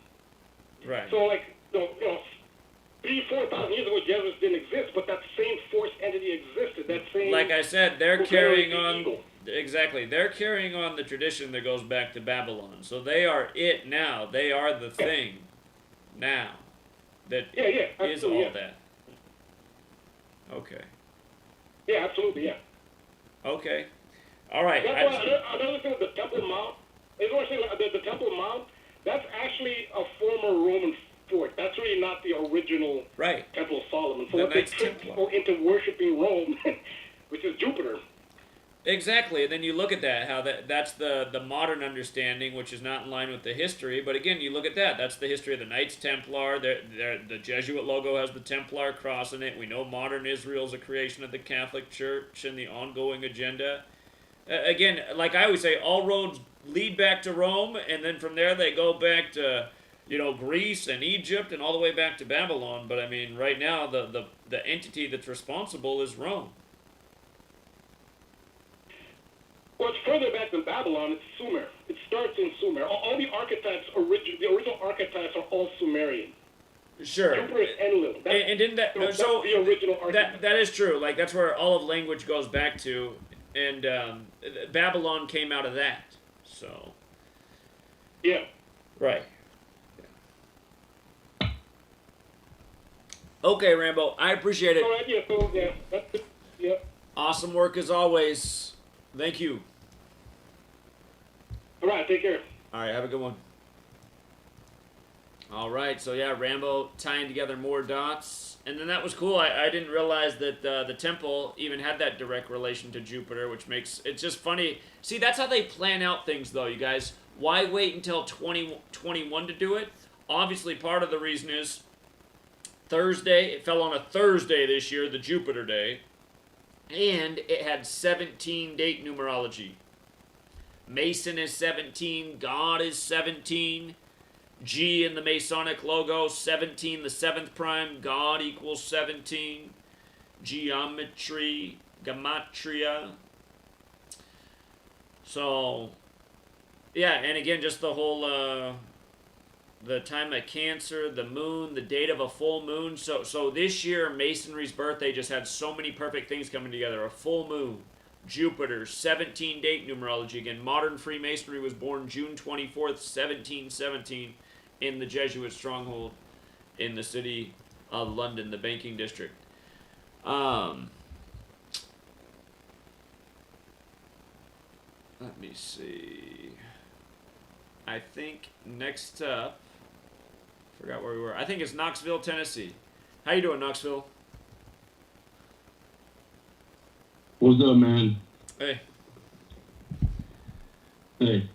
Right. So, like, 3,000-4,000 years ago, Jesuits didn't exist, but that same force entity existed. That same... Like I said, they're carrying on... Exactly. They're carrying on the tradition that goes back to Babylon. So they are it now. They are the thing now that is all that. Okay. Yeah, absolutely, yeah. Okay. All right. That's why another thing with the Temple Mount, I just want to say the Temple Mount, that's actually a former Roman fort. That's really not the original Temple of Solomon. So what they trick people into worshiping Rome, which is Jupiter. Exactly, and then you look at that, how that's the modern understanding, which is not in line with the history. But again, you look at that's the history of the Knights Templar. The Jesuit logo has the Templar cross in it. We know modern Israel is a creation of the Catholic Church and the ongoing agenda. Again, like I always say, all roads lead back to Rome, and then from there they go back to Greece and Egypt and all the way back to Babylon. But I mean, right now the entity that's responsible is Rome. Well, it's further back than Babylon. It's Sumer. It starts in Sumer. All the archetypes, the original archetypes, are all Sumerian. Sure. Jupiter is Enlil. And didn't that? So the original archetype. That is true. Like that's where all of language goes back to, and Babylon came out of that. So. Yeah. Right. Yeah. Okay, Rambo. I appreciate it. All right. Yeah. So yeah. That's it. Yeah. Awesome work as always. Thank you. All right, take care. All right, have a good one. All right, so yeah, Rambo tying together more dots. And then that was cool. I didn't realize that the temple even had that direct relation to Jupiter, which makes it's just funny. See, that's how they plan out things, though, you guys. Why wait until 2021 to do it? Obviously, part of the reason is Thursday. It fell on a Thursday this year, the Jupiter day. and it had 17 date numerology. Mason is 17, God is 17, G in the Masonic logo, 17, the 7th prime, God equals 17, geometry, gematria. So, yeah, and again, just the whole, the time of Cancer, the moon, the date of a full moon. So this year, Masonry's birthday just had so many perfect things coming together. A full moon, Jupiter, 17 date numerology. Again, modern Freemasonry was born June 24th, 1717, in the Jesuit stronghold in the city of London, the banking district. Let me see. I think next up, forgot where we were. I think it's Knoxville, Tennessee. How you doing, Knoxville? What's up, man? Hey. Hey.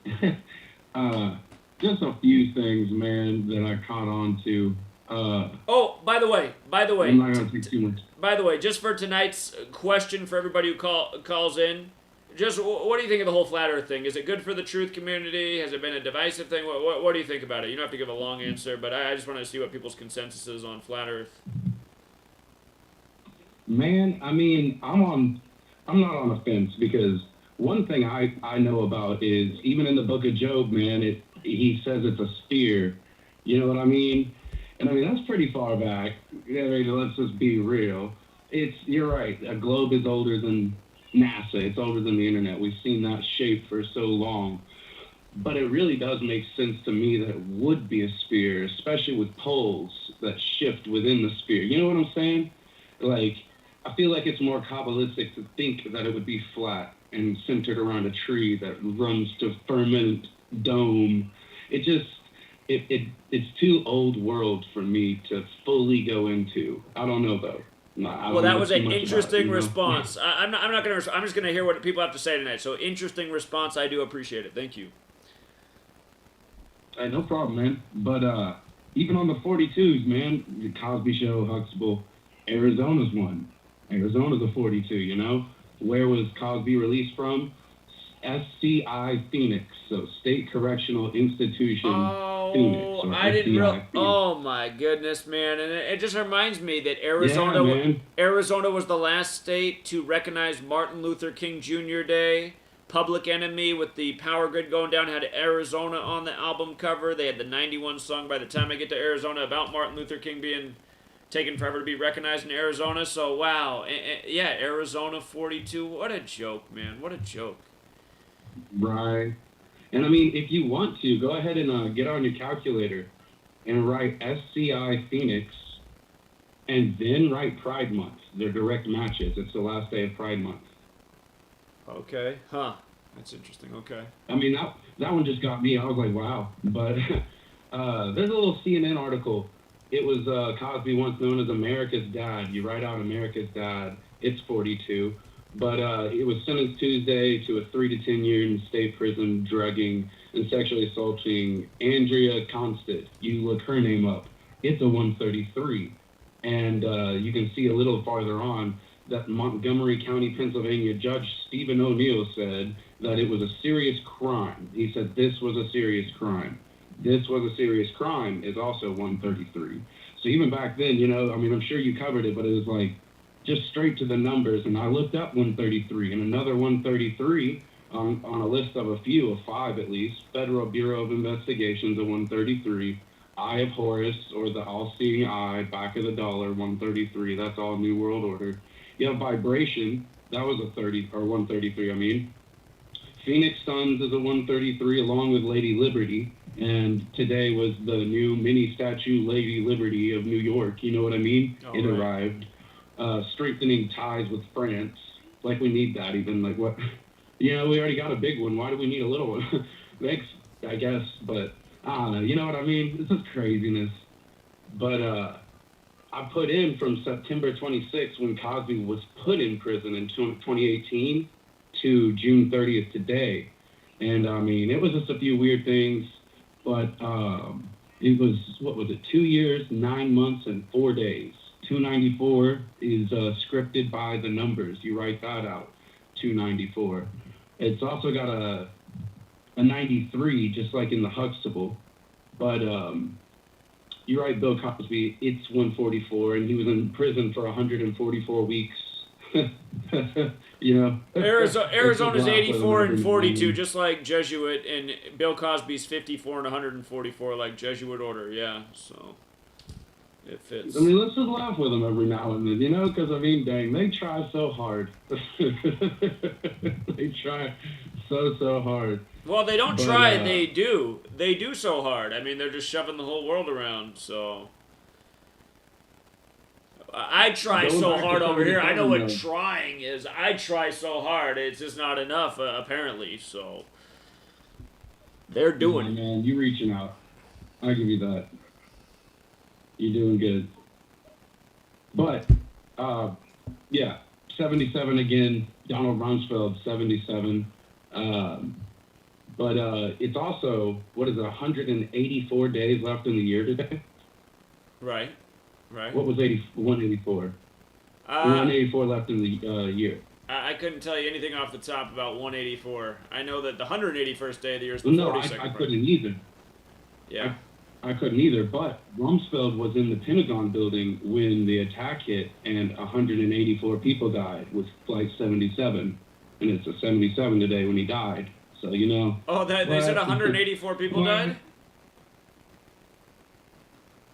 Just a few things, man, that I caught on to. Oh, by the way, I'm not gonna take too much. by the way, just for tonight's question for everybody who calls in, just what do you think of the whole flat Earth thing? Is it good for the truth community? Has it been a divisive thing? What do you think about it? You don't have to give a long answer, but I just want to see what people's consensus is on flat Earth. Man, I mean, I'm not on the fence, because one thing I know about is, even in the book of Job, man, he says it's a sphere. You know what I mean? And I mean, that's pretty far back. Yeah, I mean, let's just be real. You're right. A globe is older than NASA. It's older than the internet. We've seen that shape for so long. But it really does make sense to me that it would be a sphere, especially with poles that shift within the sphere. You know what I'm saying? Like, I feel like it's more Kabbalistic to think that it would be flat and centered around a tree that runs to firmament dome. It's too old world for me to fully go into. I don't know, though. Well, that was an interesting response. I'm not going to. I'm just going to hear what people have to say tonight. So, interesting response. I do appreciate it. Thank you. Hey, no problem, man. But even on the 42s, man, the Cosby Show, Huxtable, Arizona's one. Arizona's a 42. You know, where was Cosby released from? SCI Phoenix, so State Correctional Institution Phoenix. Or I didn't SCI Phoenix. Oh my goodness, man! And it just reminds me that Arizona was the last state to recognize Martin Luther King Jr. Day. Public Enemy, with the power grid going down, had Arizona on the album cover. They had the 91 song By the Time I Get to Arizona about Martin Luther King being taken forever to be recognized in Arizona. So wow, yeah, Arizona 42. What a joke, man! What a joke. Right. And I mean, if you want to, go ahead and get on your calculator and write SCI Phoenix and then write Pride Month. They're direct matches. It's the last day of Pride Month. Okay. Huh. That's interesting. Okay. I mean, that one just got me. I was like, wow. But there's a little CNN article. It was Cosby, once known as America's Dad. You write out America's Dad. It's 42. But it was sentenced Tuesday to a 3 to 10 year in state prison, drugging and sexually assaulting Andrea Constad. You look her name up. It's a 133. And you can see a little farther on that Montgomery County, Pennsylvania Judge Stephen O'Neill said that it was a serious crime. He said this was a serious crime. This was a serious crime is also 133. So even back then, you know, I mean, I'm sure you covered it, but it was like, just straight to the numbers, and I looked up 133 and another 133 on a list of a few, of 5 at least. Federal Bureau of Investigations, a 133. Eye of Horus, or the all-seeing eye, back of the dollar, 133. That's all New World Order. You have Vibration, that was a 30 or 133. I mean, Phoenix Suns is a 133, along with Lady Liberty. And today was the new mini statue, Lady Liberty of New York. You know what I mean? It arrived. Strengthening ties with France, like we need that even, like what, you know, we already got a big one, why do we need a little one? Thanks, I guess, but I don't know, you know what I mean? This is craziness. But I put in from September 26th, when Cosby was put in prison in 2018, to June 30th today, and I mean, it was just a few weird things, but it was, what was it, 2 years, 9 months, and 4 days. 294 is scripted by the numbers. You write that out, 294. It's also got a 93, just like in the Huxtable. But you're right, Bill Cosby, it's 144, and he was in prison for 144 weeks. You know, Arizona's 84 and 42, just like Jesuit, and Bill Cosby's 54 and 144, like Jesuit order. Yeah, so it fits. I mean, let's just laugh with them every now and then, you know, because I mean, dang, they try so hard. They try so hard. Well, they don't try, they do. They do so hard. I mean, they're just shoving the whole world around, so. I try so hard over here. I know what trying is. I try so hard. It's just not enough, apparently, so. They're doing it. Man, you reaching out. I'll give you that. You're doing good. But, yeah, 77 again. Donald Rumsfeld, 77. But it's also, 184 days left in the year today? Right. What was 184? 184 left in the year. I couldn't tell you anything off the top about 184. I know that the 181st day of the year is the 42nd. No, I couldn't either. Yeah. I couldn't either, but Rumsfeld was in the Pentagon building when the attack hit, and 184 people died with Flight 77. And it's a 77 today when he died. So, you know. Oh, they said 184 people died?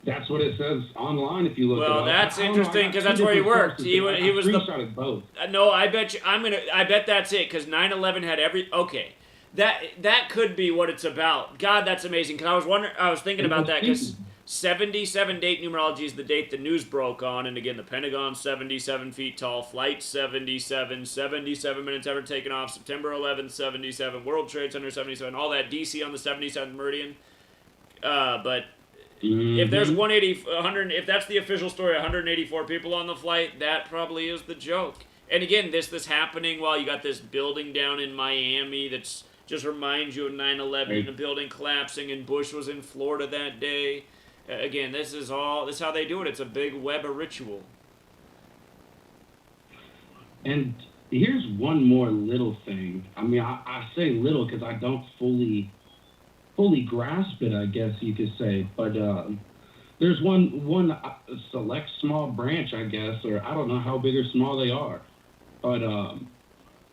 That's what it says online if you look it up. Well, that's interesting because that's where he worked. He was the both. No, I bet you I bet that's it because 9/11 had okay. That could be what it's about. God, that's amazing because I was thinking about that because 77 date numerology is the date the news broke on, and again the Pentagon 77 feet tall, Flight 77, 77 minutes ever taken off, September 11th 77, World Trade Center 77, all that, DC on the 77th meridian. But if there's 100, if that's the official story, 184 people on the flight, that probably is the joke. And again, this happening while you got this building down in Miami that's just reminds you of 9/11, the building collapsing, and Bush was in Florida that day. Again, this is how they do it. It's a big web of ritual. And here's one more little thing. I mean, I say little because I don't fully grasp it, I guess you could say. But there's one select small branch, I guess, or I don't know how big or small they are. But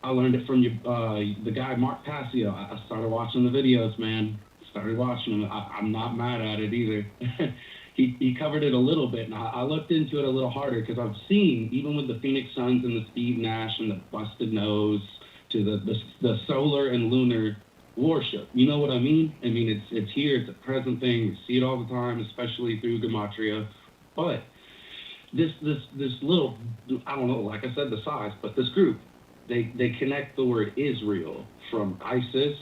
I learned it from the guy, Mark Passio. I started watching the videos, man. Started watching them. I'm not mad at it either. He covered it a little bit, and I looked into it a little harder because I've seen, even with the Phoenix Suns and the Steve Nash and the busted nose to the solar and lunar worship. You know what I mean? I mean, it's here. It's a present thing. We see it all the time, especially through Gematria. But this little, I don't know, like I said, the size, but this group, they connect the word Israel from Isis,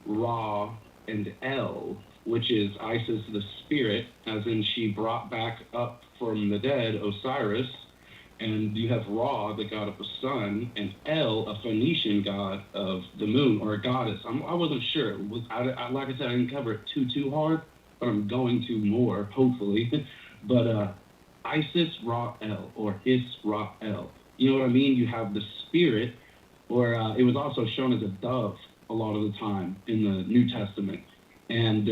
Ra, and El, which is Isis the spirit, as in she brought back up from the dead Osiris, and you have Ra, the god of the sun, and El, a Phoenician god of the moon, or a goddess. I wasn't sure. Like I said, I didn't cover it too hard, but I'm going to more, hopefully. But Isis Ra El, or Is Ra El. You know what I mean? You have the spirit, or it was also shown as a dove a lot of the time in the New Testament. And,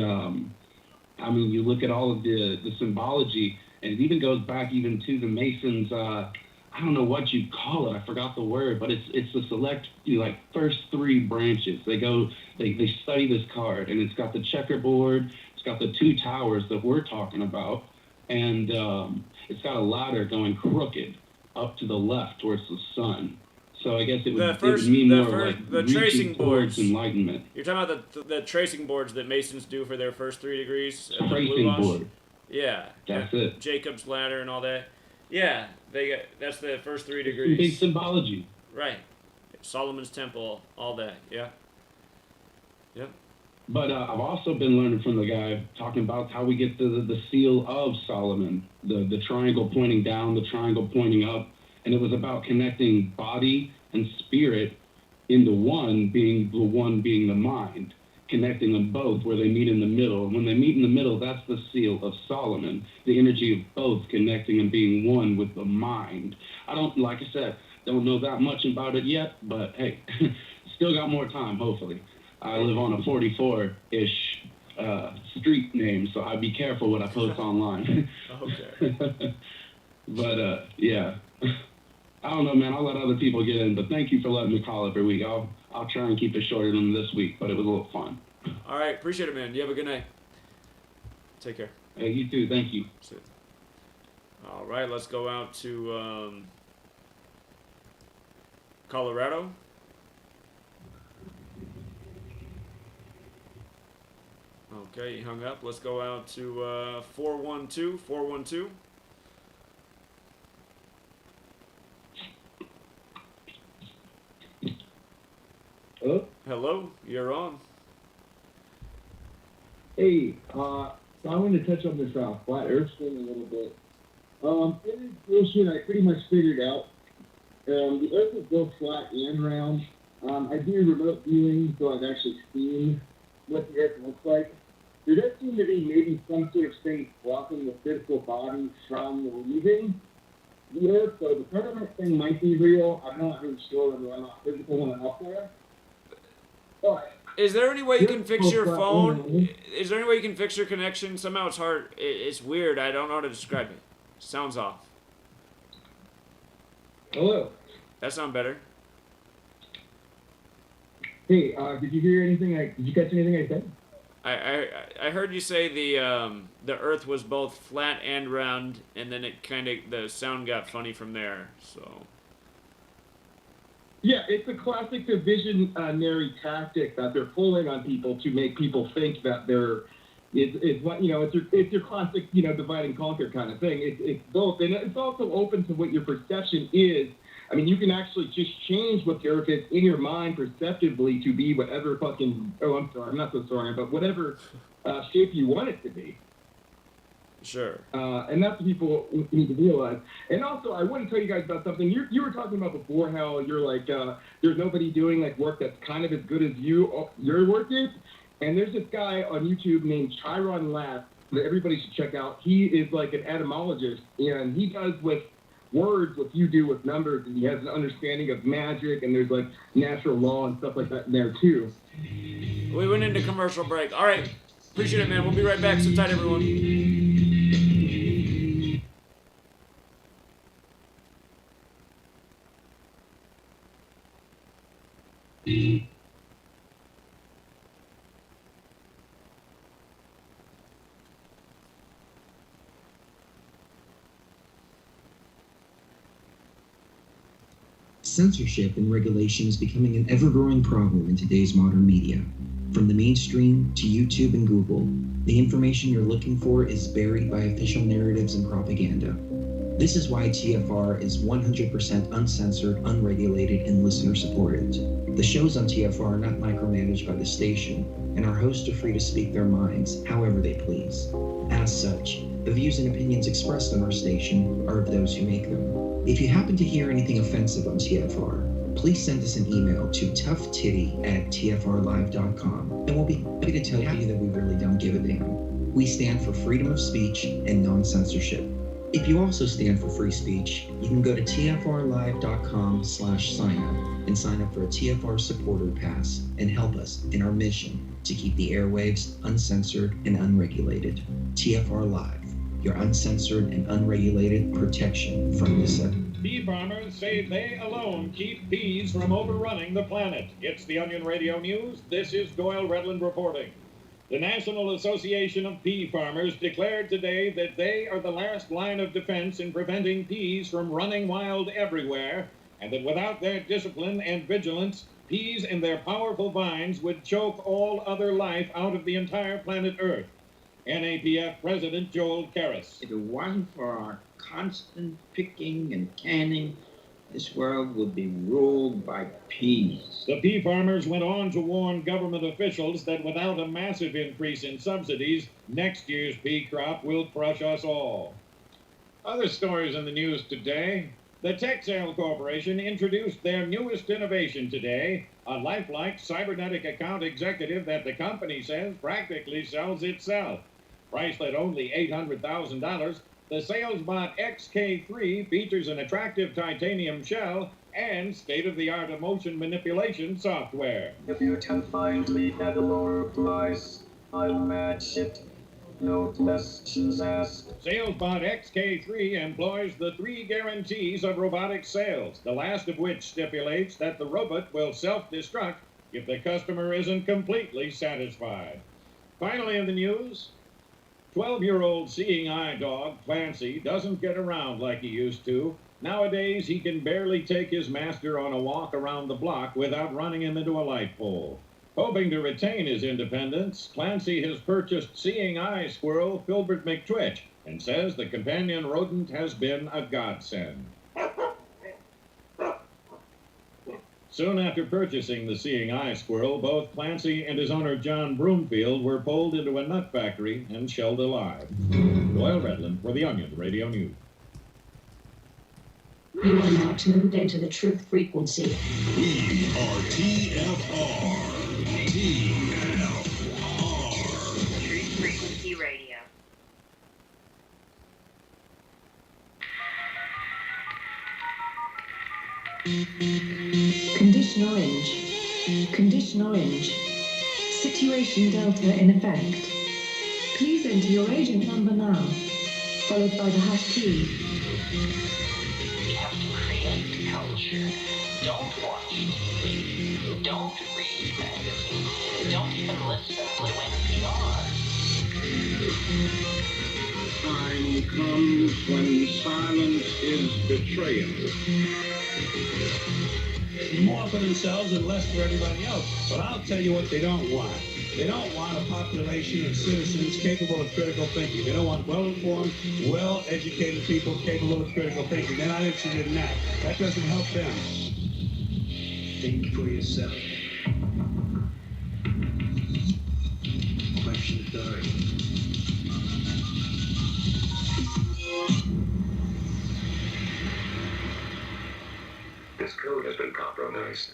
I mean, you look at all of the symbology, and it even goes back even to the Masons, I don't know what you call it, I forgot the word, but it's the select, first three branches. They study this card, and it's got the checkerboard, it's got the two towers that we're talking about, and it's got a ladder going crooked up to the left towards the sun. So I guess it would mean more like the tracing boards. Enlightenment. You're talking about the tracing boards that Masons do for their first 3 degrees. Tracing board. Yeah. That's it. Jacob's ladder and all that. Yeah, that's the first 3 degrees. Big symbology. Right. Solomon's temple, all that. Yeah. Yep. But I've also been learning from the guy talking about how we get the seal of Solomon, the triangle pointing down, the triangle pointing up. And it was about connecting body and spirit into one being the mind. connecting them both where they meet in the middle. And when they meet in the middle, that's the seal of Solomon, the energy of both connecting and being one with the mind. I don't, like I said, don't know that much about it yet, but hey, still got more time, hopefully. I live on a 44-ish street name, so I'd be careful what I post online. Okay. But yeah, I don't know, man. I'll let other people get in, but thank you for letting me call every week. I'll try and keep it shorter than this week, but it was a little fun. All right, appreciate it, man. You have a good night. Take care. Hey, you too. Thank you. All right, let's go out to Colorado. Okay, he hung up. Let's go out to 412. 412. Hello? Hello, you're on. Hey, so I wanted to touch on this flat Earth thing a little bit. It is bullshit. I pretty much figured out. The Earth is both flat and round. I do remote viewing, so I've actually seen what the Earth looks like. There does seem to be maybe some sort of thing blocking the physical body from leaving the Earth, so the permanent thing might be real. I'm not really sure whether I'm not physical when I'm up there. But is there any way you can fix your phone? Is there any way you can fix your connection? Somehow it's hard. It's weird. I don't know how to describe it. Sounds off. Hello. That sounds better. Hey, did you hear anything? Did you catch anything I said? I heard you say the Earth was both flat and round, and then it the sound got funny from there. So. Yeah, it's a classic divisionary tactic that they're pulling on people to make people think that it's your classic divide and conquer kind of thing. It's both, and it's also open to what your perception is. I mean, you can actually just change what the Earth is in your mind perceptively to be whatever I'm not so sorry, but whatever shape you want it to be. Sure. And that's what people need to realize. And also, I want to tell you guys about something. You were talking about before how you're like, there's nobody doing like work that's kind of as good as your work is. And there's this guy on YouTube named Chiron Lab that everybody should check out. He is like an etymologist, and he does with words what you do with numbers, and he has an understanding of magic, and there's like natural law and stuff like that in there too. We went into commercial break. All right. Appreciate it, man. We'll be right back. Sit tight, everyone. Censorship and regulation is becoming an ever-growing problem in today's modern media. From the mainstream to YouTube and Google, the information you're looking for is buried by official narratives and propaganda. This is why TFR is 100% uncensored, unregulated, and listener-supported. The shows on TFR are not micromanaged by the station, and our hosts are free to speak their minds however they please. As such, the views and opinions expressed on our station are of those who make them. If you happen to hear anything offensive on TFR, please send us an email to toughtitty@tfrlive.com, and we'll be happy to tell you that we really don't give a damn. We stand for freedom of speech and non-censorship. If you also stand for free speech, you can go to tfrlive.com/signup and sign up for a TFR supporter pass and help us in our mission to keep the airwaves uncensored and unregulated. TFR Live, your uncensored and unregulated protection from this. Bee farmers say they alone keep bees from overrunning the planet. It's the Onion Radio News. This is Doyle Redland reporting. The National Association of Bee Farmers declared today that they are the last line of defense in preventing bees from running wild everywhere, and that without their discipline and vigilance, bees and their powerful vines would choke all other life out of the entire planet Earth. NAPF President Joel Karras. If it wasn't for our constant picking and canning, this world would be ruled by peas. The bee farmers went on to warn government officials that without a massive increase in subsidies, next year's bee crop will crush us all. Other stories in the news today. The The Texel Corporation introduced their newest innovation today, a lifelike cybernetic account executive that the company says practically sells itself. Priced at only $800,000, the SalesBot XK3 features an attractive titanium shell and state-of-the-art emotion manipulation software. If you can find me at a lower price, I'll match it. No questions asked. SalesBot XK3 employs the 3 guarantees of robotic sales, the last of which stipulates that the robot will self-destruct if the customer isn't completely satisfied. Finally in the news, 12-year-old seeing eye dog Clancy doesn't get around like he used to. Nowadays, he can barely take his master on a walk around the block without running him into a light pole. Hoping to retain his independence, Clancy has purchased seeing eye squirrel Filbert McTwitch and says the companion rodent has been a godsend. Soon after purchasing the seeing eye squirrel, both Clancy and his owner John Broomfield were pulled into a nut factory and shelled alive. Doyle Redland for the Onion Radio News. You are now tuned into the truth frequency. We are TFR. TFR. Truth Frequency Radio. Condition orange. Condition orange. Situation delta in effect. Please enter your agent number now, followed by the hash key. We have to create culture. Don't watch TV. Don't read magazines. Don't even listen to NPR. Time comes when silence is betrayal. More for themselves and less for everybody else. But I'll tell you what they don't want. They don't want a population of citizens capable of critical thinking. They don't want well-informed, well-educated people capable of critical thinking. They're not interested in that. That doesn't help them. Think for yourself. Question authority. This code has been compromised.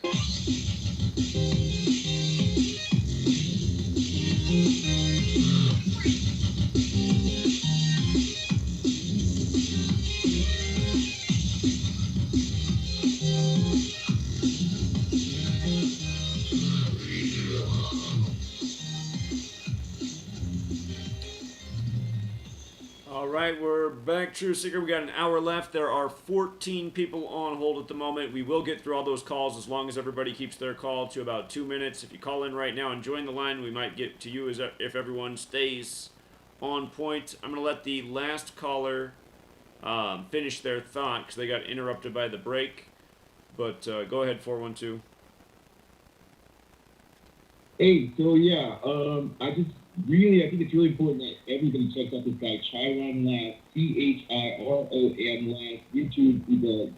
All right, we're back, True Seeker. We got an hour left. There are 14 people on hold at the moment. We will get through all those calls as long as everybody keeps their call to about 2 minutes. If you call in right now and join the line, we might get to you if everyone stays on point. I'm going to let the last caller finish their thought because they got interrupted by the break. But go ahead, 412. Hey, so yeah, I think it's really important that everybody checks out this guy, Chiron Last, Chiron Last, YouTube,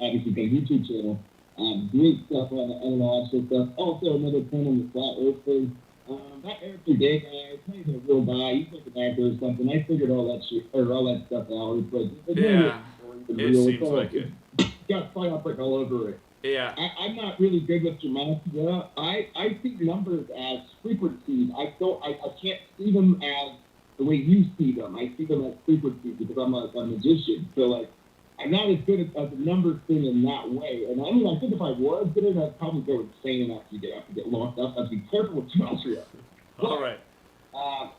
obviously the YouTube channel. Great stuff on the analytical stuff. Also, another point on the flat earth thing. That Eric Day guy, it's not even a real guy. He's like an actor or something. I figured all that shit, or all that stuff out. It's like, it seems like it. Got firework all over it. Yeah. I'm not really good with Gematria. I see numbers as frequencies. I can't see them as the way you see them. I see them as frequencies because I'm a magician. So like, I'm not as good at the numbers thing in that way. And I mean, I think if I was good at it, I'd probably go insane enough to get locked up. I'd be careful with Gematria. All right.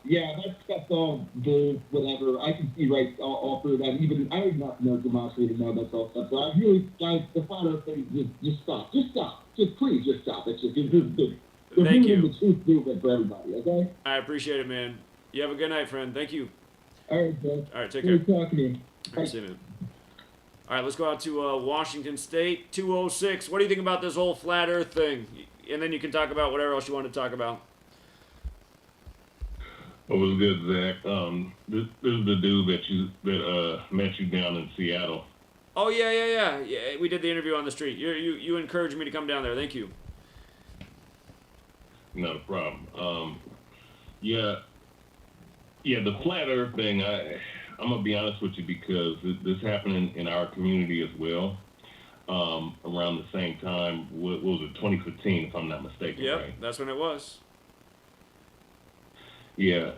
Yeah, that's all bull, whatever. I can see right all through that. Even I would not know Gematria to know that's all stuff. So I really, guys, the flat earth thing, just stop. Just please, just stop. It's just good. Thank you. The truth movement for everybody, okay? I appreciate it, man. You have a good night, friend. Thank you. All right, man. All right, take care. Good talking to you. All right, see you, man. All right, let's go out to Washington State, 206. What do you think about this whole flat earth thing? And then you can talk about whatever else you want to talk about. What was good, Zach? This is the dude that met you down in Seattle. Oh yeah. We did the interview on the street. You encouraged me to come down there. Thank you. Not a problem. Yeah, the flat Earth thing. I'm gonna be honest with you because this happened in our community as well. Around the same time, what was it, 2015, if I'm not mistaken, Yep, right? that's when it was. Yeah,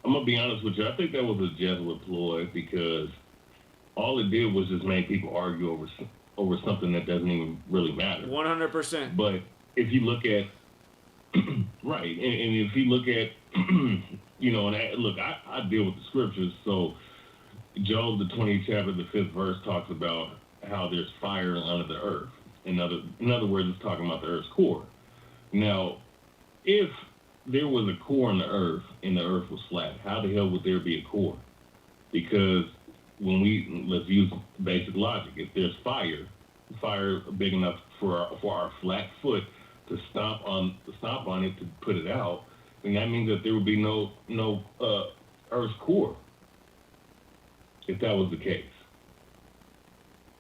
I'm gonna be honest with you. I think that was a Jesuit ploy because all it did was just make people argue over something that doesn't even really matter. 100%. But if you look at right, and if you look at I deal with the scriptures. So Job, the 20th chapter, the 5th verse talks about how there's fire under the earth. In other words, it's talking about the earth's core. Now, if there was a core in the earth and the earth was flat, how the hell would there be a core? Because let's use basic logic. If there's fire big enough for our flat foot to stomp on it to put it out, then that means that there would be no Earth's core. If that was the case,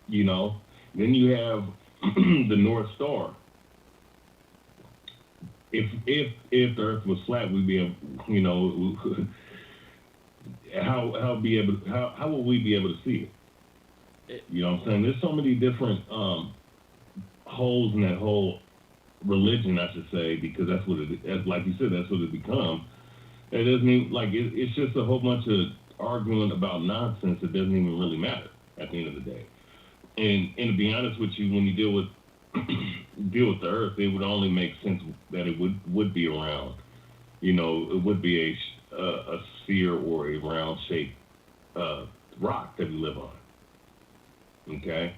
then you have the North Star. If the Earth was flat, we'd be able, how would we be able to see it? You know what I'm saying? There's so many different holes in that whole religion, I should say, because that's what like you said, that's what it becomes. It doesn't even, it's just a whole bunch of arguing about nonsense that doesn't even really matter at the end of the day. And to be honest with you, when you deal with the earth, it would only make sense that it would be around. It would be a sphere or a round shaped rock that we live on. Okay.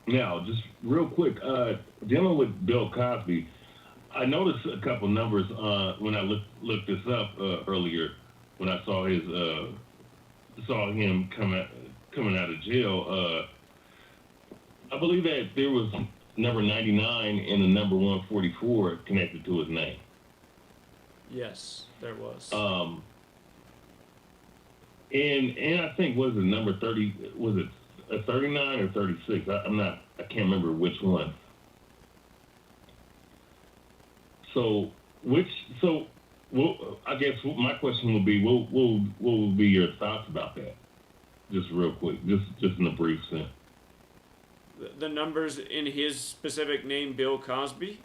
Now, just real quick, dealing with Bill Cosby, I noticed a couple numbers when I looked this up earlier. When I saw him coming out of jail, I believe that there was number 99 and the number 144 connected to his name. Yes, there was. And I think was it number 30? Was it a 39 or 36? I can't remember which one. Well, I guess my question will be, what will be your thoughts about that? Just real quick, just in a brief sense. The numbers in his specific name, Bill Cosby.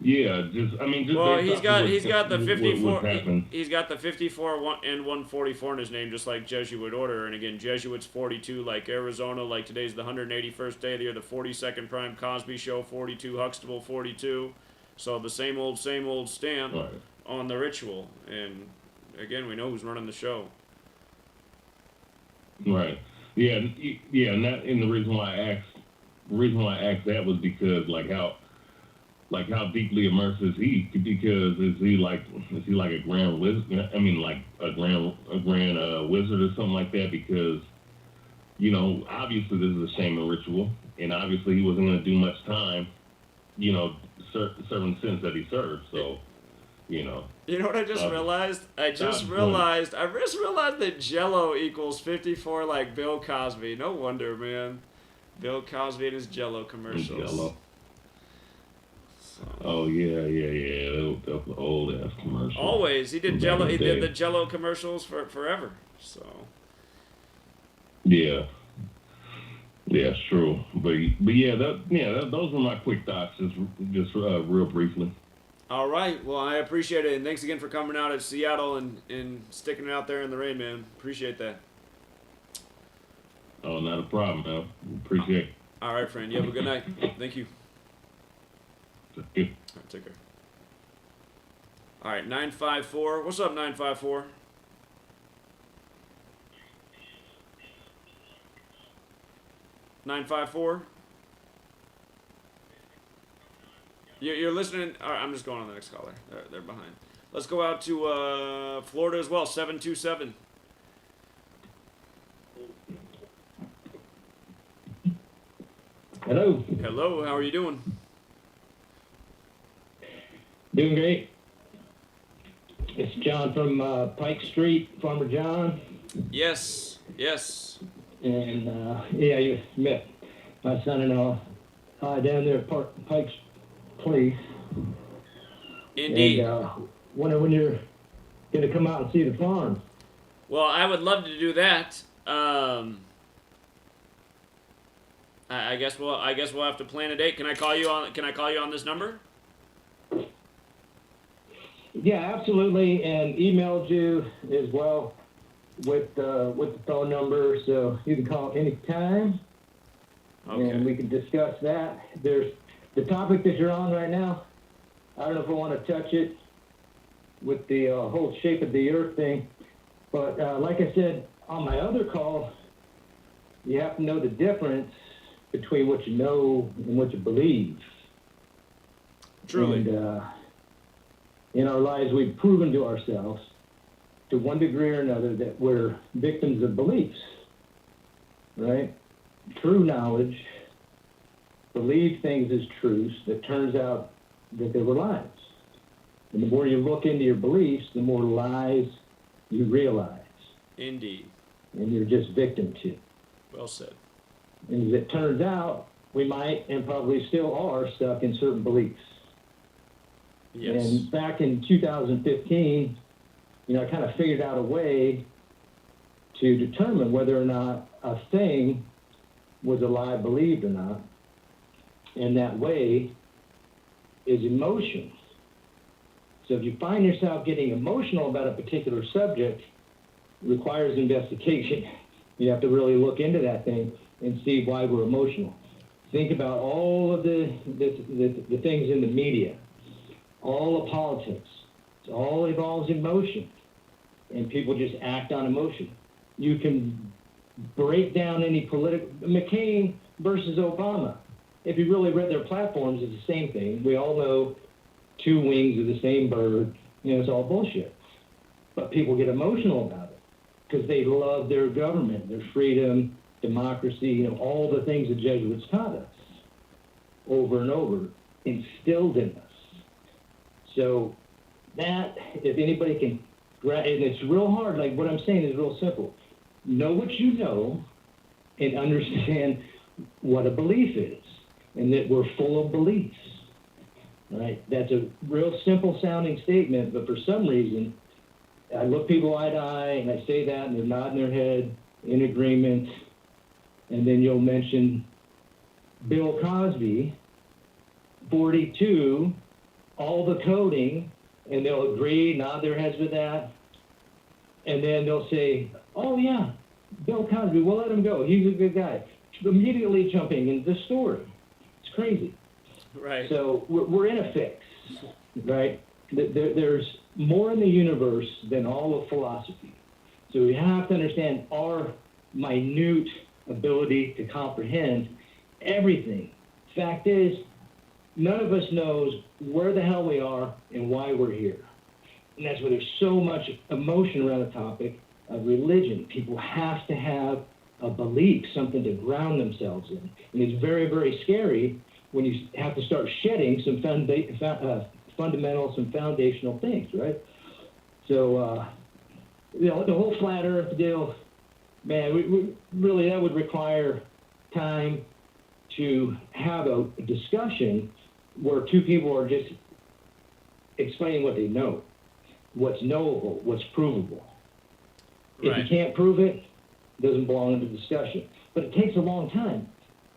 Yeah, well, he's got the 54. He's got the 54 and 144 in his name, just like Jesuit order. And again, Jesuit's 42, like Arizona, like today's the 181st day of the year, the 42nd prime Cosby show, 42 Huxtable, 42. So the same old stamp on the ritual. And again, we know who's running the show. Right. Yeah. And the reason why I asked that was because how deeply immersed is he? Because is he like a grand wizard? I mean, like a grand wizard or something like that? Because obviously this is a shaman ritual, and obviously he wasn't going to do much time, serving the sins that he served. So, You know what I just realized? I just realized that Jello equals 54 like Bill Cosby. No wonder, man. Bill Cosby and his Jello commercials. Jello. Oh yeah. That was old ass commercial. Always, he did Jello. He did the Jello commercials forever. So. Yeah. Yeah, it's true. But yeah, those were my quick thoughts, just real briefly. All right. Well, I appreciate it, and thanks again for coming out at Seattle and sticking it out there in the rain, man. Appreciate that. Oh, not a problem, man. Appreciate it. All right, friend. You have a good night. Thank you. Thank you. All right, take care. All right, 954. What's up, 954? You're listening. All right, I'm just going on the next caller. They're behind. Let's go out to Florida as well. 727. Hello. Hello. How are you doing? Doing great. It's John from Pike Street, Farmer John. Yes. And yeah, you met my son-in-law down there at Pike's Place. Indeed. And when you're going to come out and see the farm. Well, I would love to do that. I guess we'll have to plan a date. Can I call you on this number? Yeah, absolutely, and emailed you as well with the phone number, so you can call anytime, and we can discuss that. There's the topic that you're on right now. I don't know if I want to touch it with the whole shape of the earth thing, but like I said on my other call, you have to know the difference between what you know and what you believe. Truly. And in our lives, we've proven to ourselves, to one degree or another, that we're victims of beliefs, right? True knowledge, believe things as truths that turns out that they were lies. And the more you look into your beliefs, the more lies you realize. Indeed. And you're just victim to. Well said. And as it turns out, we might and probably still are stuck in certain beliefs. Yes. And back in 2015, I kind of figured out a way to determine whether or not a thing was a lie believed or not. And that way is emotion. So if you find yourself getting emotional about a particular subject, it requires investigation. You have to really look into that thing and see why we're emotional. Think about all of the things in the media, all of politics. It all involves emotion, and people just act on emotion. You can break down any political... McCain versus Obama. If you really read their platforms, it's the same thing. We all know two wings of the same bird. It's all bullshit. But people get emotional about it because they love their government, their freedom, democracy, all the things the Jesuits taught us over and over, instilled in us. So that, if anybody can, and it's real hard, like what I'm saying is real simple. Know what you know and understand what a belief is, and that we're full of beliefs, right? That's a real simple sounding statement, but for some reason, I look people eye to eye and I say that and they're nodding their head in agreement, and then you'll mention Bill Cosby, 42, all the coding, and they'll agree, nod their heads with that, and then they'll say, oh yeah, Bill Cosby, we'll let him go, he's a good guy. Immediately jumping into the story. It's crazy. Right. So we're in a fix, right? There's more in the universe than all of philosophy. So we have to understand our minute ability to comprehend everything. Fact is, none of us knows where the hell we are and why we're here. And that's why there's so much emotion around the topic of religion. People have to have a belief, something to ground themselves in. And it's very, very scary when you have to start shedding some fundamental, some foundational things, right? So, the whole flat earth deal, man, we really, that would require time to have a discussion where two people are just explaining what they know, what's knowable, what's provable. If you can't prove it, it doesn't belong in the discussion. But it takes a long time,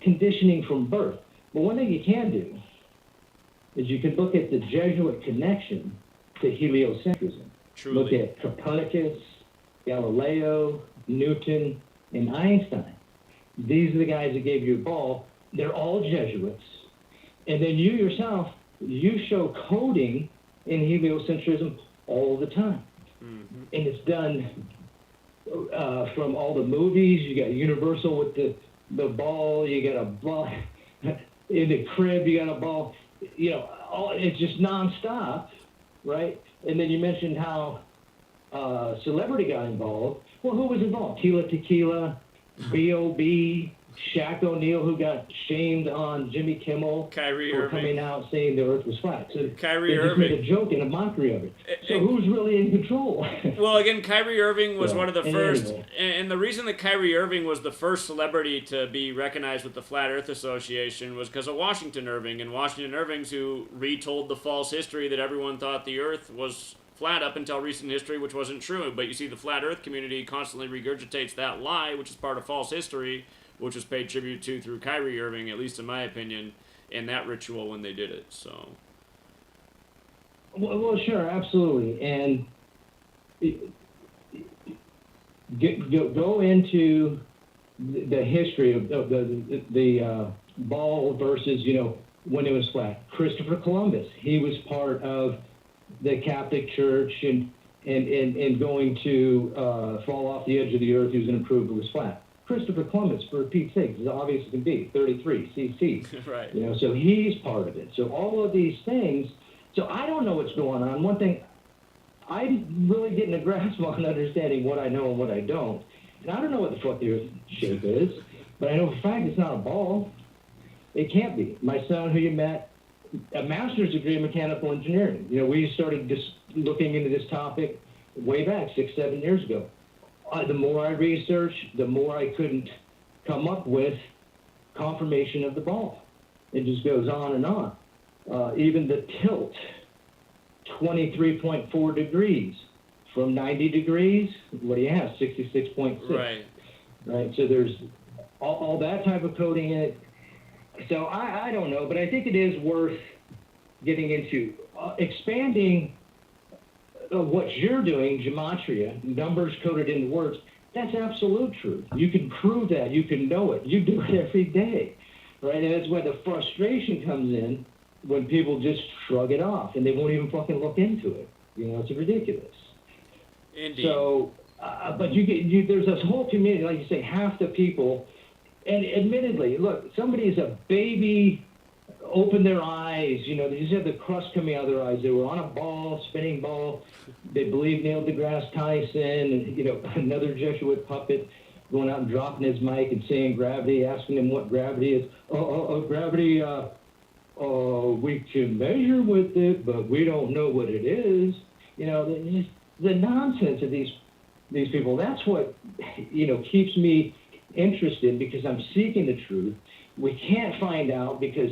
conditioning from birth. But one thing you can do is you can look at the Jesuit connection to heliocentrism. Truly. Look at Copernicus, Galileo, Newton, and Einstein. These are the guys that gave you a ball. They're all Jesuits. And then you yourself, you show coding in heliocentrism all the time. Mm-hmm. And it's done from all the movies. You got Universal with the ball. You got a ball in the crib. You got a ball. It's just nonstop, right? And then you mentioned how celebrity got involved. Well, who was involved? Tila Tequila, B.O.B., Shaq O'Neal, who got shamed on Jimmy Kimmel Kyrie for Irving. coming out saying the earth was flat. So Kyrie they just Irving. made a joke and a mockery of it. So who's really in control? Well, again, Kyrie Irving was one of the first, anyway. and the reason that Kyrie Irving was the first celebrity to be recognized with the Flat Earth Association was because of Washington Irving, and Washington Irving's who retold the false history that everyone thought the earth was flat up until recent history, which wasn't true. But you see, the flat Earth community constantly regurgitates that lie, which is part of false history, which was paid tribute to through Kyrie Irving, at least in my opinion, in that ritual when they did it. So. Well, sure, absolutely, and go into the history of the ball versus, when it was flat. Christopher Columbus, he was part of the Catholic Church and going to fall off the edge of the earth. He was going to prove it was flat. Christopher Columbus, for Pete's sake, as obvious as can be, 33 CC. Right. So he's part of it. So all of these things. So I don't know what's going on. One thing, I'm really getting a grasp on understanding what I know and what I don't. And I don't know what the fuck the Earth shape is, but I know for a fact it's not a ball. It can't be. My son, who you met, a master's degree in mechanical engineering. We started just looking into this topic way back 6-7 years ago. The more I researched, the more I couldn't come up with confirmation of the ball. It just goes on and on. Even the tilt, 23.4 degrees. From 90 degrees, what do you have? 66.6. Right. Right. So there's all that type of coding in it. So I don't know, but I think it is worth getting into expanding what you're doing, gematria, numbers coded into words. That's absolute truth. You can prove that. You can know it. You do it every day, right? And that's where the frustration comes in when people just shrug it off and they won't even fucking look into it. It's ridiculous. Indeed. So, but there's this whole community, like you say, half the people, and admittedly, look, somebody is a baby, open their eyes, they just had the crust coming out of their eyes. They were on a ball, spinning ball. They believed Neil deGrasse Tyson, and, another Jesuit puppet going out and dropping his mic and saying gravity, asking him what gravity is. Gravity, we can measure with it, but we don't know what it is. The nonsense of these people, that's what, keeps me interested, because I'm seeking the truth. We can't find out because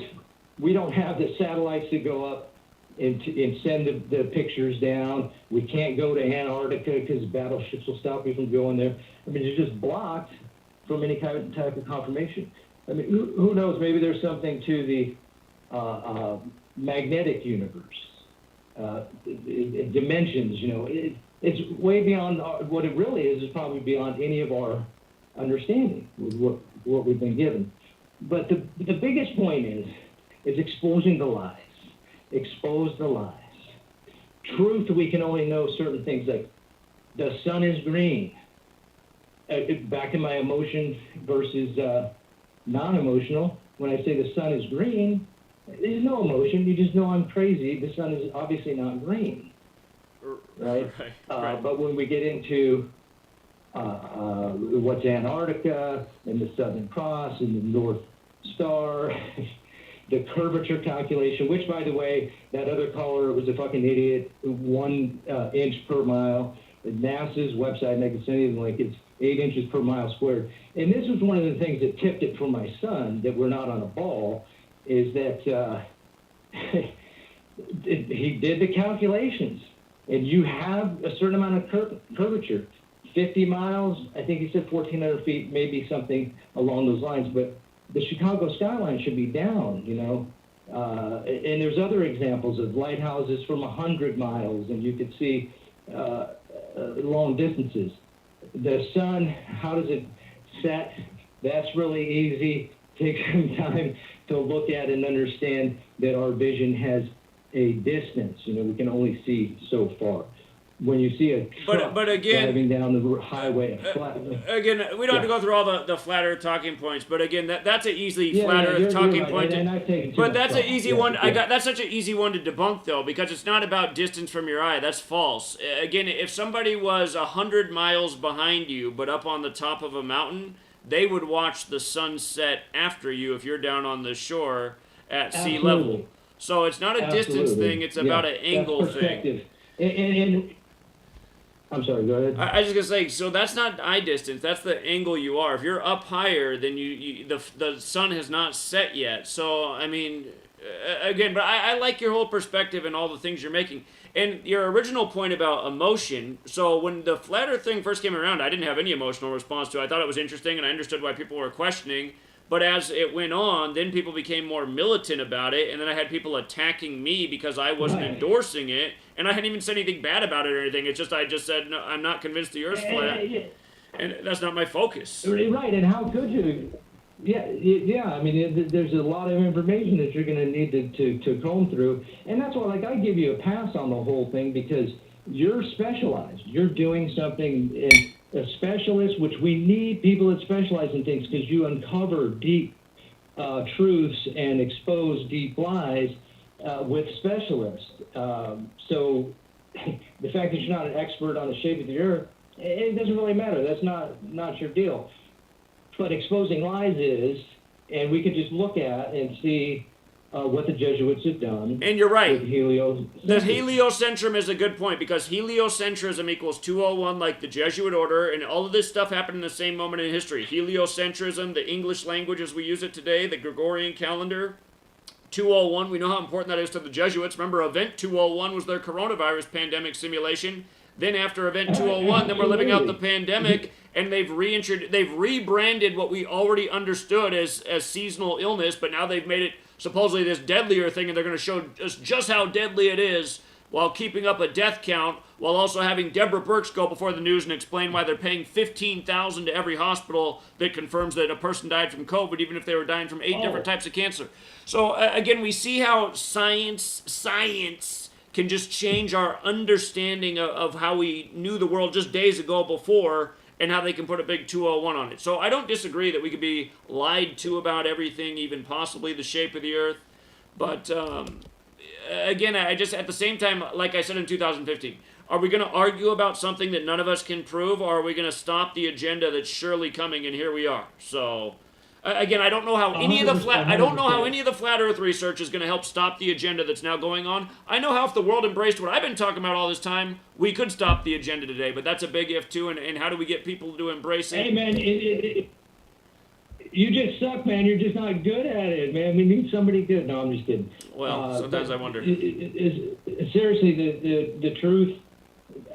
we don't have the satellites to go up and send the pictures down. We can't go to Antarctica because battleships will stop you from going there. I mean, you're just blocked from any type of confirmation. I mean, who knows? Maybe there's something to the magnetic universe. Dimensions, it's way beyond what it really is probably beyond any of our understanding with what we've been given. But the biggest point is exposing the lies. Expose the lies. Truth, we can only know certain things, like the sun is green. Back in my emotion versus non-emotional, when I say the sun is green, there's no emotion. You just know I'm crazy. The sun is obviously not green, right? Right. But when we get into what's Antarctica and the Southern Cross and the North Star, the curvature calculation, which, by the way, that other caller was a fucking idiot, 1 inch per mile. NASA's website, and I can send you the link, it's 8 inches per mile squared. And this was one of the things that tipped it for my son, that we're not on a ball, is that he did the calculations, and you have a certain amount of curvature. 50 miles, I think he said 1,400 feet, maybe something along those lines, but the Chicago skyline should be down, and there's other examples of lighthouses from 100 miles, and you could see long distances. The sun, how does it set? That's really easy. Take some time to look at and understand that our vision has a distance. We can only see so far. When you see a truck but again, driving down the highway, again, we don't have to go through all the flat Earth talking points. But again, that's an easily flat Earth talking point. But that's an easy one. That's such an easy one to debunk, though, because it's not about distance from your eye. That's false. Again, if somebody was 100 miles behind you, but up on the top of a mountain, they would watch the sunset after you if you're down on the shore at sea level. So it's not a distance thing. It's about an angle thing. I'm sorry, go ahead. I was just gonna say, so that's not eye distance. That's the angle you are. If you're up higher, then the sun has not set yet. So I mean, again, but I like your whole perspective and all the things you're making. And your original point about emotion. So when the flat Earth thing first came around, I didn't have any emotional response to it. I thought it was interesting, and I understood why people were questioning. But as it went on, then people became more militant about it, and then I had people attacking me because I wasn't endorsing it, and I hadn't even said anything bad about it or anything. It's just I just said, no, I'm not convinced the Earth's flat, and that's not my focus. Right, and how could you? Yeah. I mean, there's a lot of information that you're going to need to comb through, and that's why, like, I give you a pass on the whole thing because you're specialized. You're doing something in a specialist, which we need people that specialize in things because you uncover deep truths and expose deep lies with specialists. So the fact that you're not an expert on the shape of the Earth, it doesn't really matter. That's not your deal. But exposing lies is, and we could just look at and see what the Jesuits have done. And you're right. With The heliocentrum is a good point because heliocentrism equals 201 like the Jesuit order, and all of this stuff happened in the same moment in history. Heliocentrism, the English language as we use it today, the Gregorian calendar. 201, we know how important that is to the Jesuits. Remember, Event 201 was their coronavirus pandemic simulation. Then after Event 201, then we're living out the pandemic, and they've rebranded what we already understood as seasonal illness, but now they've made it supposedly this deadlier thing, and they're going to show us just how deadly it is while keeping up a death count, while also having Deborah Birx go before the news and explain why they're paying $15,000 to every hospital that confirms that a person died from COVID, even if they were dying from 8 different types of cancer. So again, we see how science can just change our understanding of how we knew the world just days ago before, and how they can put a big 201 on it. So I don't disagree that we could be lied to about everything, even possibly the shape of the Earth. But again, I just, at the same time, like I said in 2015, are we going to argue about something that none of us can prove, or are we going to stop the agenda that's surely coming, and here we are? So again, I don't know how any of the flat Earth research is going to help stop the agenda that's now going on. I know how if the world embraced what I've been talking about all this time, we could stop the agenda today, but that's a big if too, and how do we get people to embrace it? Hey, man, you just suck, man. You're just not good at it, man. We need somebody good. No, I'm just kidding. Well, sometimes I wonder. Seriously, the truth.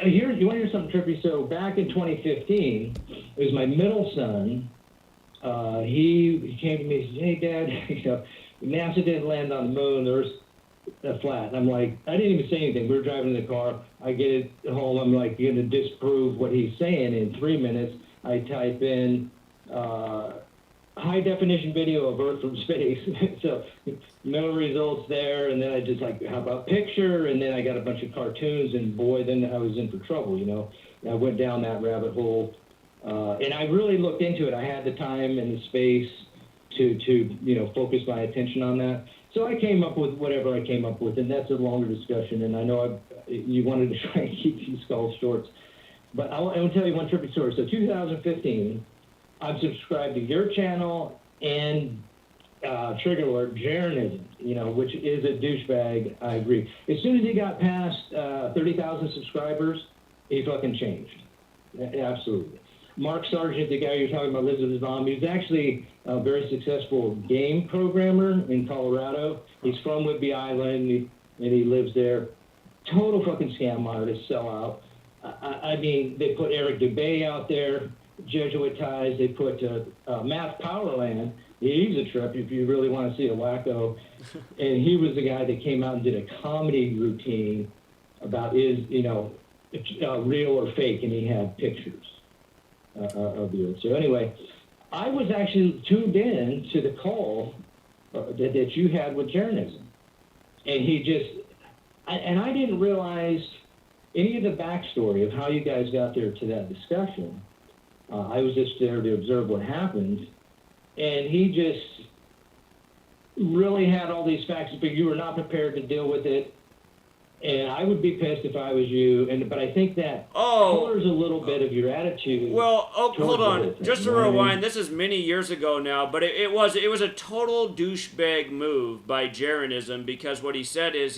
You want to hear something trippy? So back in 2015, it was my middle son. He came to me and said, "Hey, Dad, NASA didn't land on the moon. There's a flat." And I'm like, I didn't even say anything. We were driving in the car. I get it home. I'm like, you're going to disprove what he's saying in 3 minutes. I type in high definition video of Earth from space. So no results there. And then I just like, how about picture? And then I got a bunch of cartoons, and boy, then I was in for trouble, And I went down that rabbit hole. And I really looked into it. I had the time and the space to focus my attention on that. So I came up with whatever I came up with, and that's a longer discussion. And I know you wanted to try and keep these calls short, but I want to tell you one trippy story. So 2015, I'm subscribed to your channel and Trigger Alert, Jeranism, which is a douchebag. I agree. As soon as he got past 30,000 subscribers, he fucking changed. Absolutely. Mark Sargent, the guy you're talking about, lives with his mom. He's actually a very successful game programmer in Colorado. He's from Whidbey Island, and he lives there. Total fucking scam artist, sellout. I mean, they put Eric Dubay out there, Jesuit ties. They put Matt Powerland. He's a trip if you really want to see a wacko. And he was the guy that came out and did a comedy routine about real or fake, and he had pictures of the Earth. So anyway, I was actually tuned in to the call that you had with Jeranism. And I didn't realize any of the backstory of how you guys got there to that discussion. I was just there to observe what happened. And he just really had all these facts, but you were not prepared to deal with it. And I would be pissed if I was you. But I think that colors a little bit of your attitude. Well, hold on. Just to rewind, this is many years ago now, but it was a total douchebag move by Jeranism, because what he said is,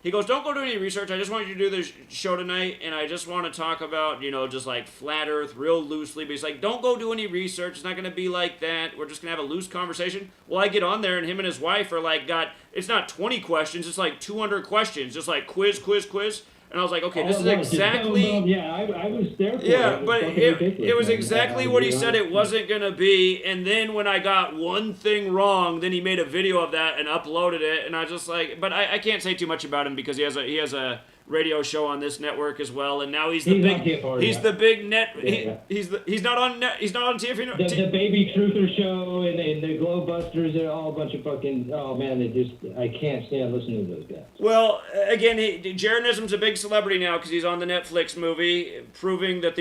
He goes, don't go do any research. I just want you to do this show tonight, and I just want to talk about, you know, just like flat Earth real loosely. But he's like, don't go do any research. It's not going to be like that. We're just going to have a loose conversation. Well, I get on there, and him and his wife are like, it's not 20 questions. It's like 200 questions. Just like quiz. And I was like, okay, this is exactly... Yeah, I was there for it. Yeah, It was but fucking it ridiculous, was man. exactly what he said it wasn't going to be. And then when I got one thing wrong, then he made a video of that and uploaded it. And I just like... But I can't say too much about him because he has a radio show on this network as well, and now he's the big net. He's not on TFR. The Baby Truther show and the Glowbusters are all a bunch of fucking. Oh man, I can't stand listening to those guys. Well, again, Jeranism's a big celebrity now because he's on the Netflix movie, proving that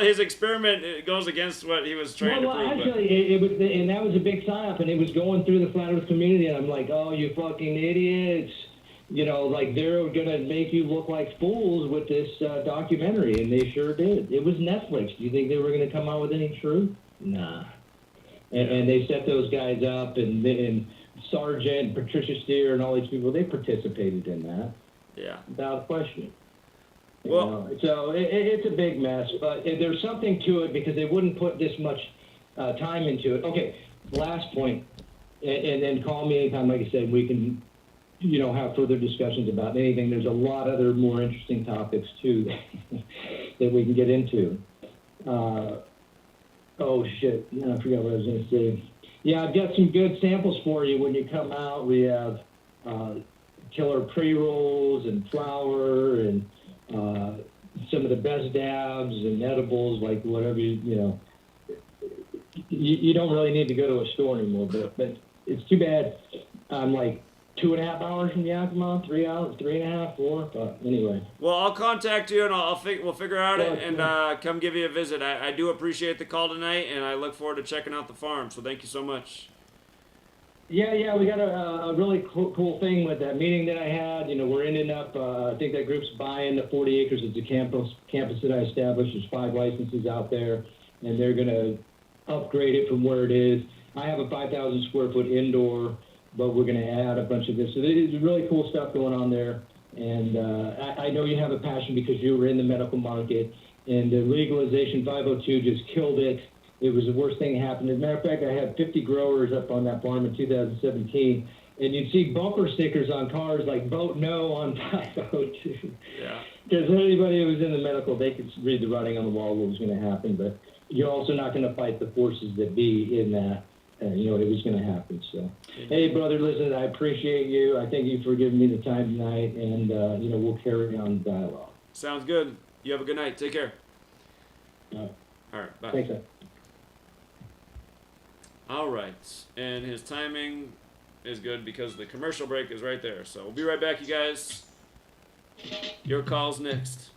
his experiment goes against what he was trying to prove. Actually, it was, and that was a big psyop, and it was going through the flat Earth community, and I'm like, oh, you fucking idiots. You know, like they're going to make you look like fools with this documentary, and they sure did. It was Netflix. Do you think they were going to come out with any truth? Nah. And they set those guys up, and Sargent, Patricia Steer, and all these people, they participated in that. Yeah. Without question. Well, so it's a big mess, but there's something to it because they wouldn't put this much time into it. Okay, last point, and then call me anytime, like I said, we can... have further discussions about anything. There's a lot other more interesting topics, too, that we can get into. Oh, shit. No, I forgot what I was going to say. Yeah, I've got some good samples for you when you come out. We have killer pre-rolls and flour and some of the best dabs and edibles, like whatever, you don't really need to go to a store anymore, but it's too bad. I'm like 2.5 hours from Yakima, 3 hours, 3.5, 4. But anyway. Well, I'll contact you and we'll figure out it and come give you a visit. I do appreciate the call tonight, and I look forward to checking out the farm. So thank you so much. Yeah, we got a really cool thing with that meeting that I had. We're ending up. I think that group's buying the 40 acres. It's a campus that I established. There's 5 licenses out there, and they're going to upgrade it from where it is. I have a 5,000 square foot indoor, but we're going to add a bunch of this. So there's really cool stuff going on there. And I know you have a passion because you were in the medical market. And the legalization 502 just killed it. It was the worst thing that happened. As a matter of fact, I had 50 growers up on that farm in 2017. And you'd see bumper stickers on cars like vote no on 502. Yeah. Because anybody who was in the medical, they could read the writing on the wall what was going to happen. But you're also not going to fight the forces that be in that. It was going to happen. So, hey, brother, listen, I appreciate you. I thank you for giving me the time tonight, and, we'll carry on the dialogue. Sounds good. You have a good night. Take care. All right, bye. Thanks, sir. All right, and his timing is good because the commercial break is right there. So we'll be right back, you guys. Your call's next.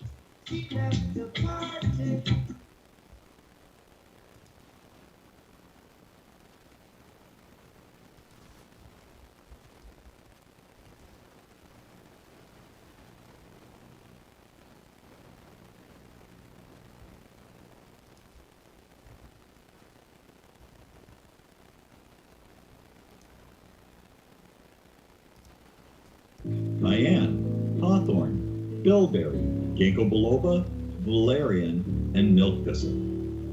cayenne, hawthorn, bilberry, ginkgo biloba, valerian, and milk thistle.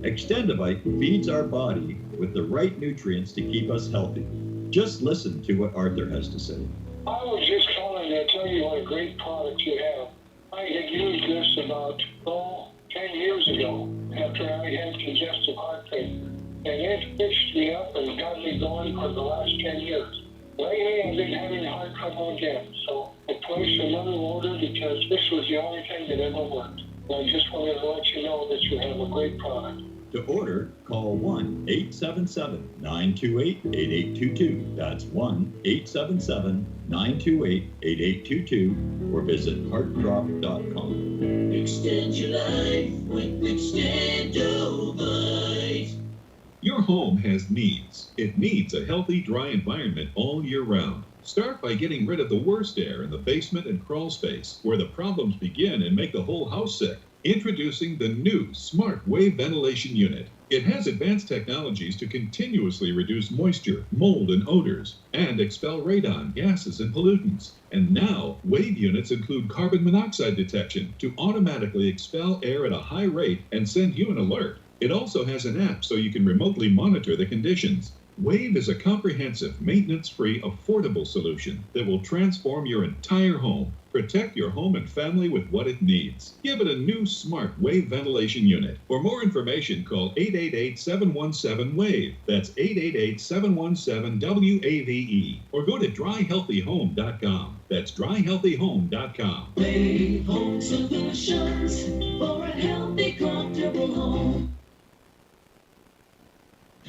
Extendivite feeds our body with the right nutrients to keep us healthy. Just listen to what Arthur has to say. I was just calling to tell you what a great product you have. I had used this about 10 years ago after I had congestive heart failure. And it fixed me up and got me going for the last 10 years. Lately, I've been having heart trouble again, so I placed another order because this was the only thing that ever worked. And I just wanted to let you know that you have a great product. To order, call 1-877-928-8822. That's 1-877-928-8822 or visit heartdrop.com. Extend your life with Extendovite. Your home has needs. It needs a healthy, dry environment all year round. Start by getting rid of the worst air in the basement and crawl space, where the problems begin and make the whole house sick. Introducing the new Smart Wave Ventilation Unit. It has advanced technologies to continuously reduce moisture, mold, and odors, and expel radon, gases, and pollutants. And now, Wave units include carbon monoxide detection to automatically expel air at a high rate and send you an alert. It also has an app so you can remotely monitor the conditions. Wave is a comprehensive, maintenance-free, affordable solution that will transform your entire home. Protect your home and family with what it needs. Give it a new Smart Wave Ventilation Unit. For more information, call 888-717-WAVE. That's 888-717-WAVE. Or go to dryhealthyhome.com. That's dryhealthyhome.com. Wave Home Solutions for a healthy, comfortable home.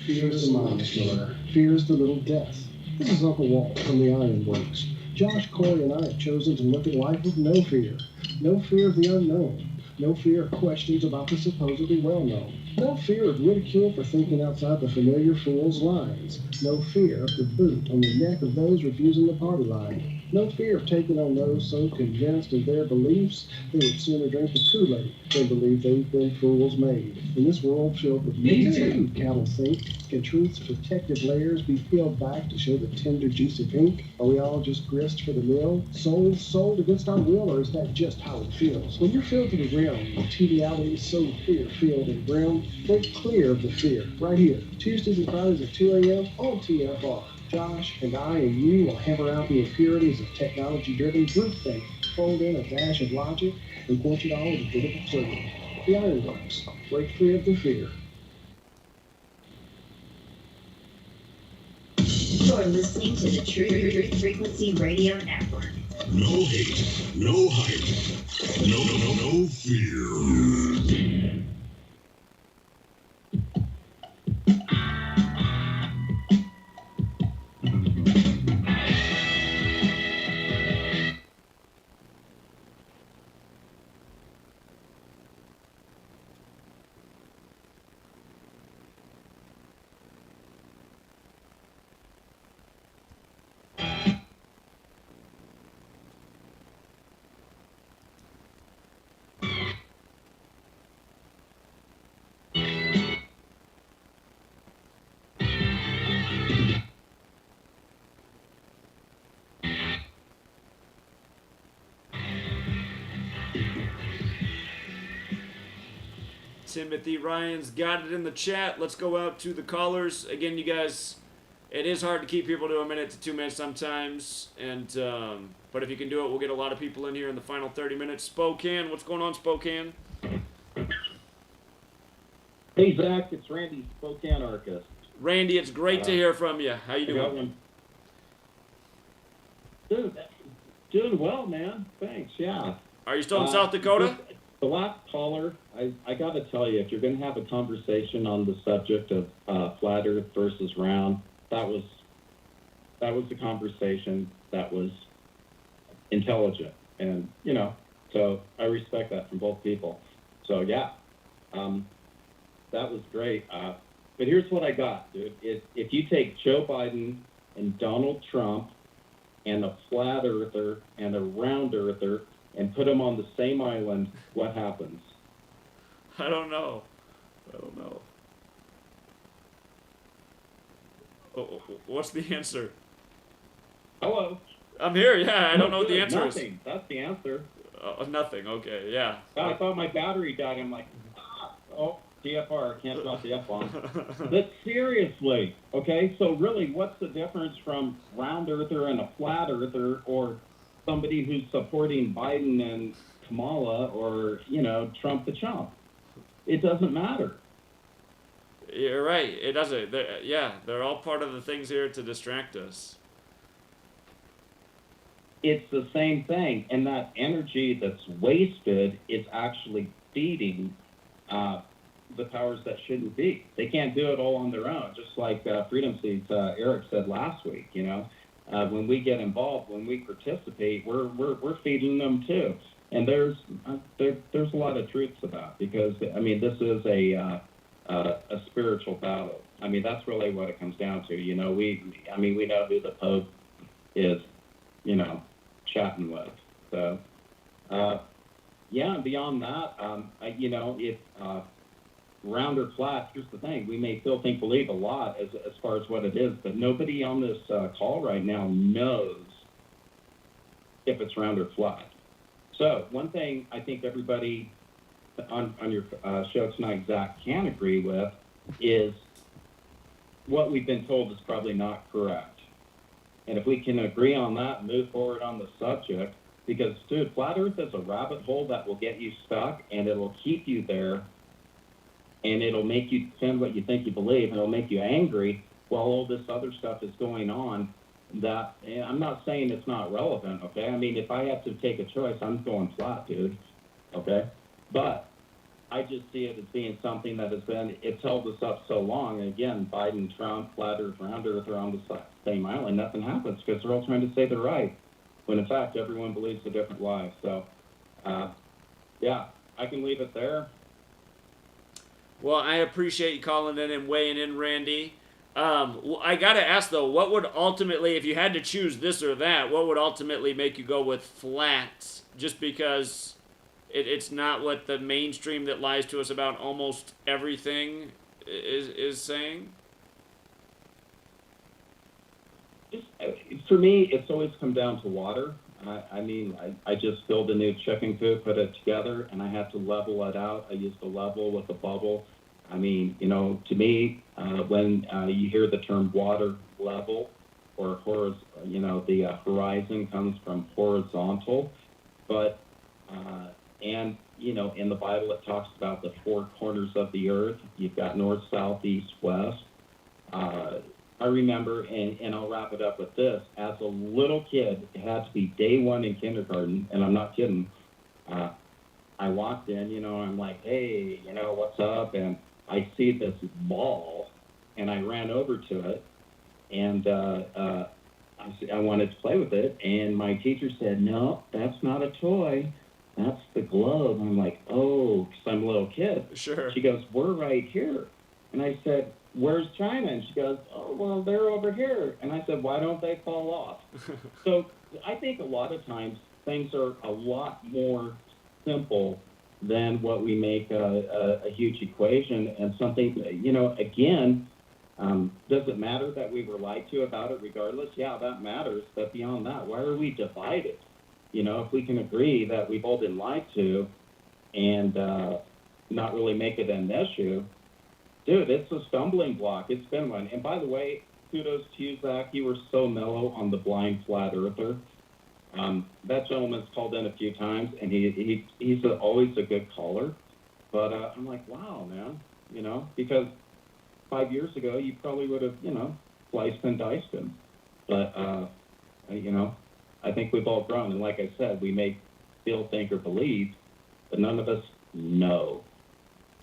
Fear is the mind killer. Fear is the little death. This is Uncle Walt from the Ironworks. Josh, Corey, and I have chosen to look at life with no fear. No fear of the unknown. No fear of questions about the supposedly well-known. No fear of ridicule for thinking outside the familiar fool's lines. No fear of the boot on the neck of those refusing the party line. No fear of taking on those so convinced of their beliefs they would sooner drink the Kool-Aid than believe they've been fools made. In this world filled with food cattle think, can truth's protective layers be peeled back to show the tender, juicy pink? Are we all just grist for the mill? Souls sold against our will, or is that just how it feels? When you're filled to the rim, with triviality so fear-filled and grim, break clear of the fear, right here. Tuesdays and Fridays at 2 a.m. on TFR. Josh and I and you will hammer out the impurities of technology-driven groupthink, fold in a dash of logic, and point it all with a bit of a flavor. The Ironworks. Break free of the fear. You're listening to the True Frequency Radio Network. No hate, no hype, no fear. Timothy Ryan's got it in the chat. Let's go out to the callers. Again, you guys, it is hard to keep people to a minute to 2 minutes sometimes. And but if you can do it, we'll get a lot of people in here in the final 30 minutes. Spokane, what's going on, Spokane? Hey, Zach, it's Randy, Spokane Arcus. Randy, it's great to hear from you. How you doing? Doing well, man. Thanks, yeah. Are you still in South Dakota? The last caller, I got to tell you, if you're going to have a conversation on the subject of flat Earth versus round, that was the conversation that was intelligent, and so I respect that from both people. So yeah, that was great. But here's what I got, dude. If you take Joe Biden and Donald Trump and a flat earther and a round earther and put them on the same island, what happens? I don't know. Oh, what's the answer? Hello? I'm here, yeah. I don't know what the answer Nothing. is. That's the answer. Nothing, okay, yeah. I thought my battery died. I'm like, TFR, can't drop the F-bomb. But seriously, okay, so really, what's the difference from round earther and a flat earther, or somebody who's supporting Biden and Kamala, or, Trump the chump? It doesn't matter. You're right, it doesn't. They're all part of the things here to distract us. It's the same thing, and that energy that's wasted is actually feeding the powers that shouldn't be. They can't do it all on their own, just like Freedom Seeds, Eric said last week, when we get involved, when we participate, we're feeding them too. And there's a lot of truths about, because this is a spiritual battle. That's really what it comes down to. We know who the Pope is, chatting with. So yeah, and beyond that, if round or flat, here's the thing: we may still believe a lot as far as what it is, but nobody on this call right now knows if it's round or flat. So one thing I think everybody on your show tonight, Zach, can agree with is what we've been told is probably not correct. And if we can agree on that, move forward on the subject, because, dude, flat Earth is a rabbit hole that will get you stuck, and it'll keep you there, and it'll make you defend what you think you believe, and it'll make you angry while all this other stuff is going on. That, and I'm not saying it's not relevant, okay? I mean, if I have to take a choice, I'm going flat, dude, okay? But I just see it as being something that it's held us up so long. And again, Biden, Trump, flat Earth, round Earth are on the same island. Nothing happens because they're all trying to say they're right, when in fact everyone believes a different lie. So, yeah, I can leave it there. Well, I appreciate you calling in and weighing in, Randy. I got to ask, though, what would ultimately, if you had to choose this or that, what would ultimately make you go with flat? Just because it's not what the mainstream that lies to us about almost everything is saying? For me, it's always come down to water. I just filled a new chicken coop, put it together, and I had to level it out. I used a level with a bubble. To me, when you hear the term water level or the horizon comes from horizontal, but in the Bible it talks about the four corners of the earth. You've got north, south, east, west. I remember, and I'll wrap it up with this, as a little kid, it had to be day one in kindergarten, and I'm not kidding. I walked in, I'm like, hey, what's up? And I see this ball, and I ran over to it, and I wanted to play with it, and my teacher said, no, that's not a toy. That's the globe. I'm like, oh, because I'm a little kid. Sure. She goes, we're right here. And I said, where's China? And she goes, oh, well, they're over here. And I said, why don't they fall off? So I think a lot of times things are a lot more simple than what we make a huge equation and something, again, does it matter that we were lied to about it regardless? Yeah, that matters. But beyond that, why are we divided? If we can agree that we've all been lied to and not really make it an issue, dude, it's a stumbling block. It's been one. And by the way, kudos to you, Zach. You were so mellow on the blind flat earther. That gentleman's called in a few times, and he's always a good caller. But I'm like, wow, man, because 5 years ago, you probably would have, sliced and diced him. But, I think we've all grown. And like I said, we may feel, think, or believe, but none of us know.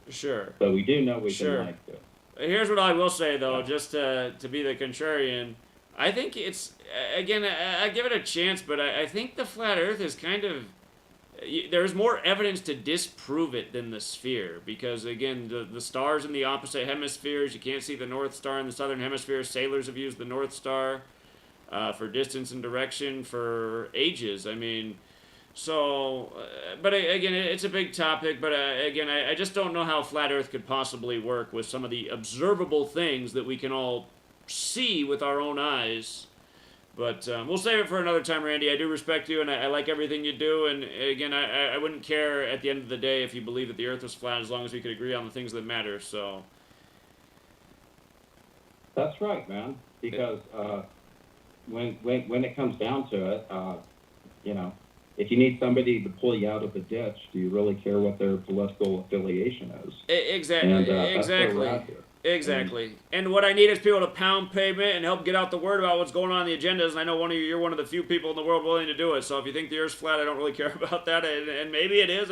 Sure. But we do know we've been lied to. Here's what I will say, though, just to be the contrarian. I think it's, again, I give it a chance, but I think the flat Earth is kind of, there's more evidence to disprove it than the sphere, because, again, the stars in the opposite hemispheres, you can't see the North Star in the southern hemisphere. Sailors have used the North Star for distance and direction for ages. So, but again, it's a big topic, but again, I just don't know how flat Earth could possibly work with some of the observable things that we can all see with our own eyes. But we'll save it for another time, Randy. I do respect you, and I like everything you do, and again, I wouldn't care at the end of the day if you believe that the Earth was flat, as long as we could agree on the things that matter, so. That's right, man, because when it comes down to it, if you need somebody to pull you out of the ditch, do you really care what their political affiliation is? Exactly. Exactly. And what I need is people to pound pavement and help get out the word about what's going on in the agendas. And I know you're one of the few people in the world willing to do it. So if you think the Earth's flat, I don't really care about that. And maybe it is.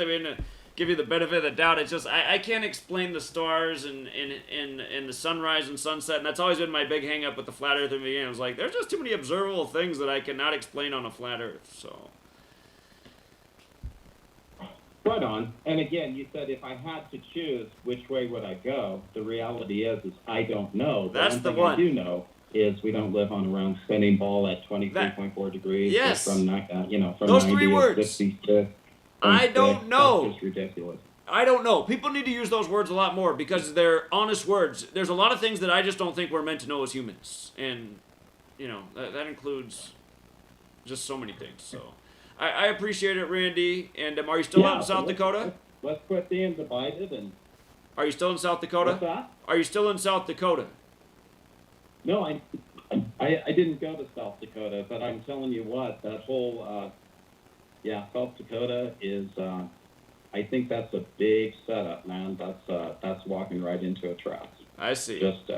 Give you the benefit of the doubt. It's just I can't explain the stars and the sunrise and sunset. And that's always been my big hang up with the flat Earth in the beginning. I was like, there's just too many observable things that I cannot explain on a flat Earth. So. Right on. And again, you said if I had to choose, which way would I go? The reality is I don't know. That's the one one. I do know is we don't live on a round spinning ball at 23.4 degrees. Yes. From Those 90 three to words. 66. I don't know. That's just ridiculous. I don't know. People need to use those words a lot more because they're honest words. There's a lot of things that I just don't think we're meant to know as humans. And, you know, that includes just so many things. So I appreciate it, Randy. And are you still out in South Dakota? Let's quit being divided. And are you still in South Dakota? What's that? Are you still in South Dakota? No, I didn't go to South Dakota, but I'm telling you what, that whole, South Dakota is, I think that's a big setup, man. That's walking right into a trap. I see. Just,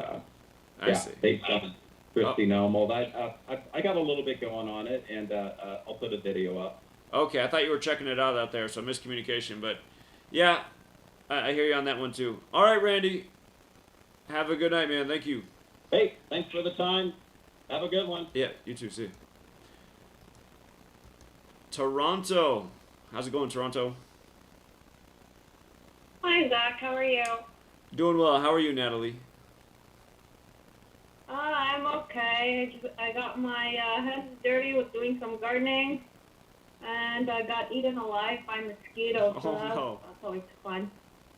I see. Based on Christy Nomold. I got a little bit going on it, and I'll put a video up. Okay, I thought you were checking it out there, so miscommunication. But, yeah, I hear you on that one, too. All right, Randy. Have a good night, man. Thank you. Hey, thanks for the time. Have a good one. Yeah, you too. See you. Toronto. How's it going, Toronto? Hi, Zach. How are you? Doing well. How are you, Natalie? I'm okay. I got my hands dirty with doing some gardening, and I got eaten alive by mosquitoes. So no. That's always fun.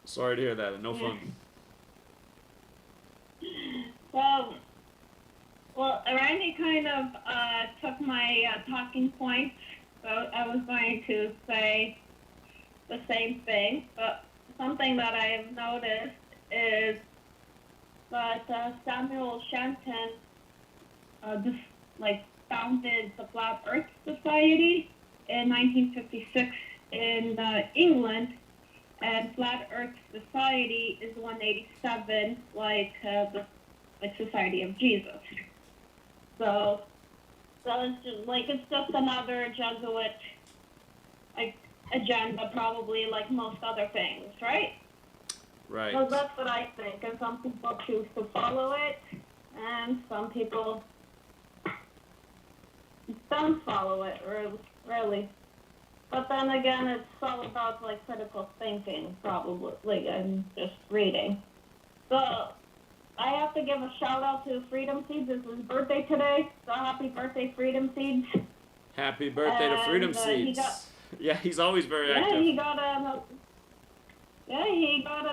Sorry to hear that. No fun. Well, Randy kind of took my talking points, so I was going to say the same thing, but something that I have noticed is that Samuel Shenton founded the Flat Earth Society in 1956 in England, and Flat Earth Society is 187, the Society of Jesus. So it's just another Jesuit agenda, probably, like most other things, right? Right. So that's what I think, and some people choose to follow it, and some people don't follow it, really. But then again, it's all about critical thinking, probably, and just reading. So I have to give a shout out to Freedom Seeds. It's his birthday today, so happy birthday, Freedom Seeds. Happy birthday to Freedom Seeds. He's always very active. He got a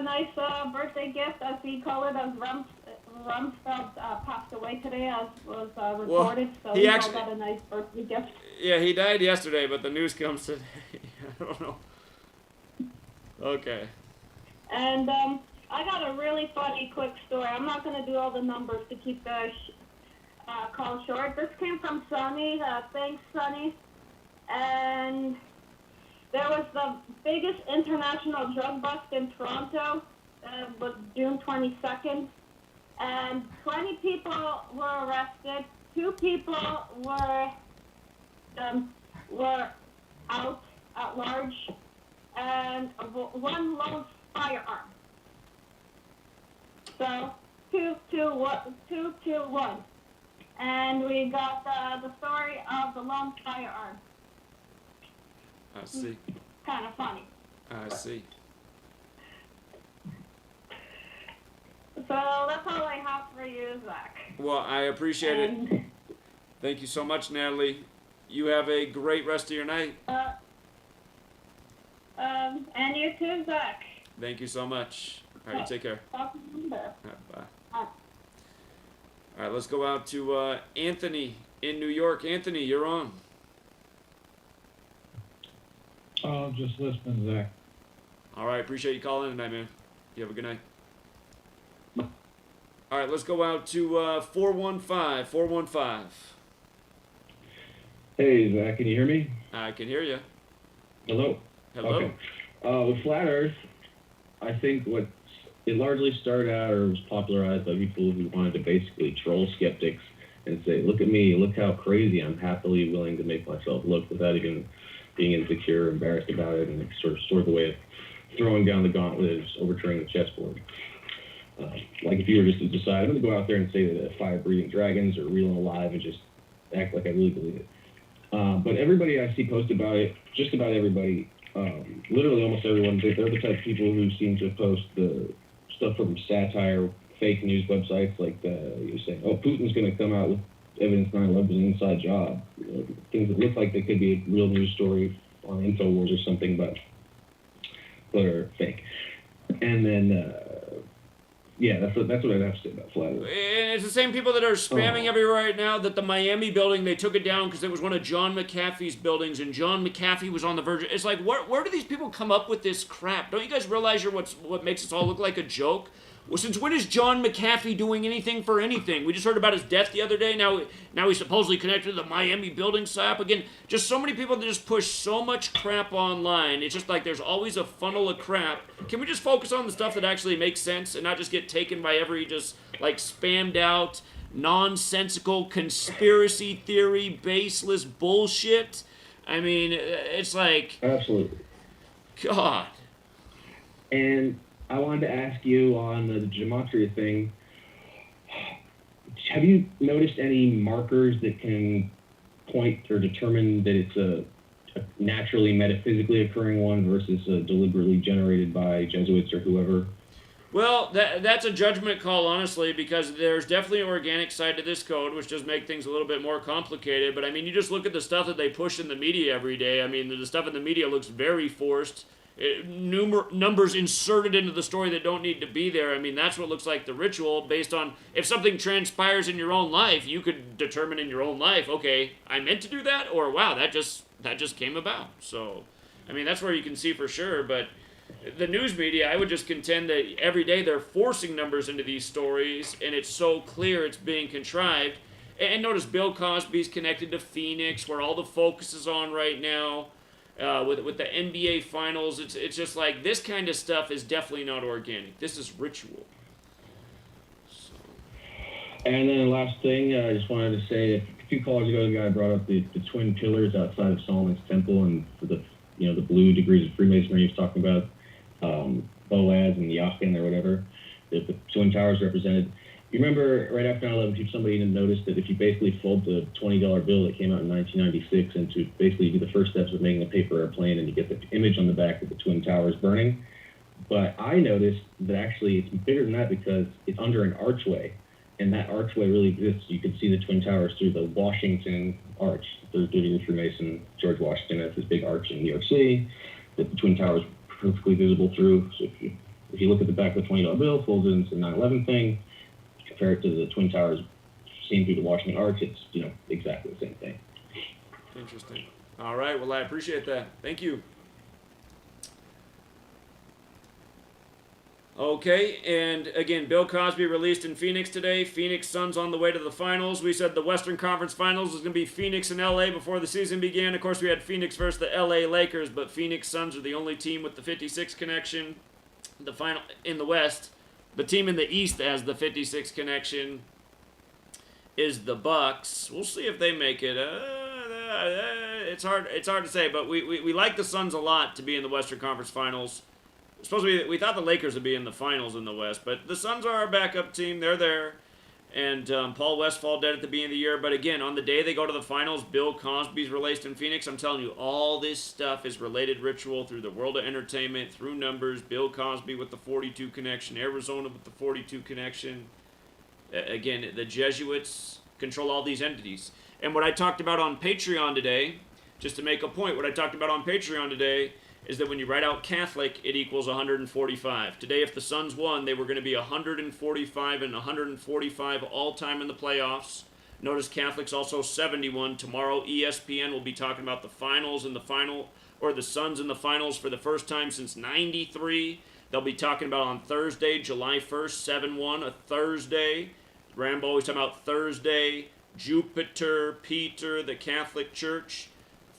nice birthday gift, as he called it, as Rumsfeld passed away today, as was reported. So he actually got a nice birthday gift. Yeah, he died yesterday, but the news comes today. I don't know. Okay. And I got a really funny quick story. I'm not going to do all the numbers to keep the call short. This came from Sonny. Thanks, Sonny. And there was the biggest international drug bust in Toronto. Was June 22nd. And 20 people were arrested. 2 people were out at large. And 1 loaned firearm. So 2-2-1. And we got the story of the lone firearm. I see. Kind of funny. I see. So that's all I have for you, Zach. Well, I appreciate it. Thank you so much, Natalie. You have a great rest of your night. And you too, Zach. Thank you so much. All right, take care. Talk to you later. All right, bye. All right, let's go out to Anthony in New York. Anthony, you're on. Oh, just listening, Zach. All right, appreciate you calling tonight, man. You have a good night. All right, let's go out to 415. 415. Hey, Zach, can you hear me? I can hear you. Hello. Hello. Okay. With Flat Earth, I think what it largely started out or was popularized by people who wanted to basically troll skeptics and say, look at me, look how crazy I'm happily willing to make myself look without even being insecure or embarrassed about it, and it's sort of the way of throwing down the gauntlet is overturning the chessboard. Like if you were just to decide, I'm going to go out there and say that fire-breathing dragons are real and alive and just act like I really believe it. But everybody I see post about it, just about everybody, literally almost everyone, they're the type of people who seem to post the stuff from satire, fake news websites, like you're saying, oh, Putin's going to come out with evidence 9/11 was an inside job. Things that look like they could be a real news story on Infowars or something, but are fake. And then, yeah, that's what I'd have to say about flat Earth. And it's the same people that are spamming everywhere right now that the Miami building, they took it down because it was one of John McAfee's buildings, and John McAfee was on the verge. It's like, where do these people come up with this crap? Don't you guys realize what makes us all look like a joke? Well, since when is John McAfee doing anything for anything? We just heard about his death the other day. Now he's supposedly connected to the Miami building slap. Again, just so many people that just push so much crap online. It's just like there's always a funnel of crap. Can we just focus on the stuff that actually makes sense and not just get taken by every just like spammed out, nonsensical conspiracy theory, baseless bullshit? I mean, it's like... Absolutely. God. And I wanted to ask you on the Gematria thing, have you noticed any markers that can point or determine that it's a naturally metaphysically occurring one versus a deliberately generated by Jesuits or whoever? Well, that's a judgment call, honestly, because there's definitely an organic side to this code, which does make things a little bit more complicated. But, I mean, you just look at the stuff that they push in the media every day. I mean, the stuff in the media looks very forced. Numbers inserted into the story that don't need to be there. I mean, that's what looks like the ritual based on if something transpires in your own life, you could determine in your own life, okay, I meant to do that, or wow, that just came about. So, I mean, that's where you can see for sure. But the news media, I would just contend that every day they're forcing numbers into these stories, and it's so clear it's being contrived. And notice Bill Cosby's connected to Phoenix, where all the focus is on right now. With the NBA finals, it's just like this kind of stuff is definitely not organic. This is ritual. So. And then the last thing, I just wanted to say, a few callers ago, the guy brought up the twin pillars outside of Solomon's Temple, and for the blue degrees of Freemasonry he was talking about, Boaz and Yakima or whatever, the twin towers represented. You remember right after 9/11, somebody noticed that if you basically fold the $20 bill that came out in 1996 into basically do the first steps of making a paper airplane, and you get the image on the back of the Twin Towers burning. But I noticed that actually it's bigger than that because it's under an archway, and that archway really exists. You can see the Twin Towers through the Washington Arch. The duty Freemason George Washington has this big arch in New York City that the Twin Towers perfectly visible through. So if you look at the back of the $20 bill, folds it into the 9/11 thing, compare it to the Twin Towers seen through the Washington Arch, it's, exactly the same thing. Interesting. All right, well, I appreciate that. Thank you. Okay, and again, Bill Cosby released in Phoenix today. Phoenix Suns on the way to the finals. We said the Western Conference Finals was going to be Phoenix and LA before the season began. Of course, we had Phoenix versus the LA Lakers, but Phoenix Suns are the only team with the 56 connection. The final in the West. The team in the East that has the 56 connection is the Bucks. We'll see if they make it. It's hard to say, but we like the Suns a lot to be in the Western Conference Finals. Supposedly, we thought the Lakers would be in the finals in the West, but the Suns are our backup team. They're there. And Paul Westphal dead at the beginning of the year. But again, on the day they go to the finals, Bill Cosby's released in Phoenix. I'm telling you, all this stuff is related ritual through the world of entertainment, through numbers. Bill Cosby with the 42 connection, Arizona with the 42 connection. Again, the Jesuits control all these entities. And what I talked about on Patreon today, just to make a point, what I talked about on Patreon today is that when you write out Catholic, it equals 145. Today, if the Suns won, they were going to be 145 and 145 all-time in the playoffs. Notice Catholic's also 71. Tomorrow, ESPN will be talking about the finals and the Suns in the finals for the first time since 93. They'll be talking about on Thursday, July 1st, 7-1, a Thursday. Rambo always talking about Thursday, Jupiter, Peter, the Catholic Church.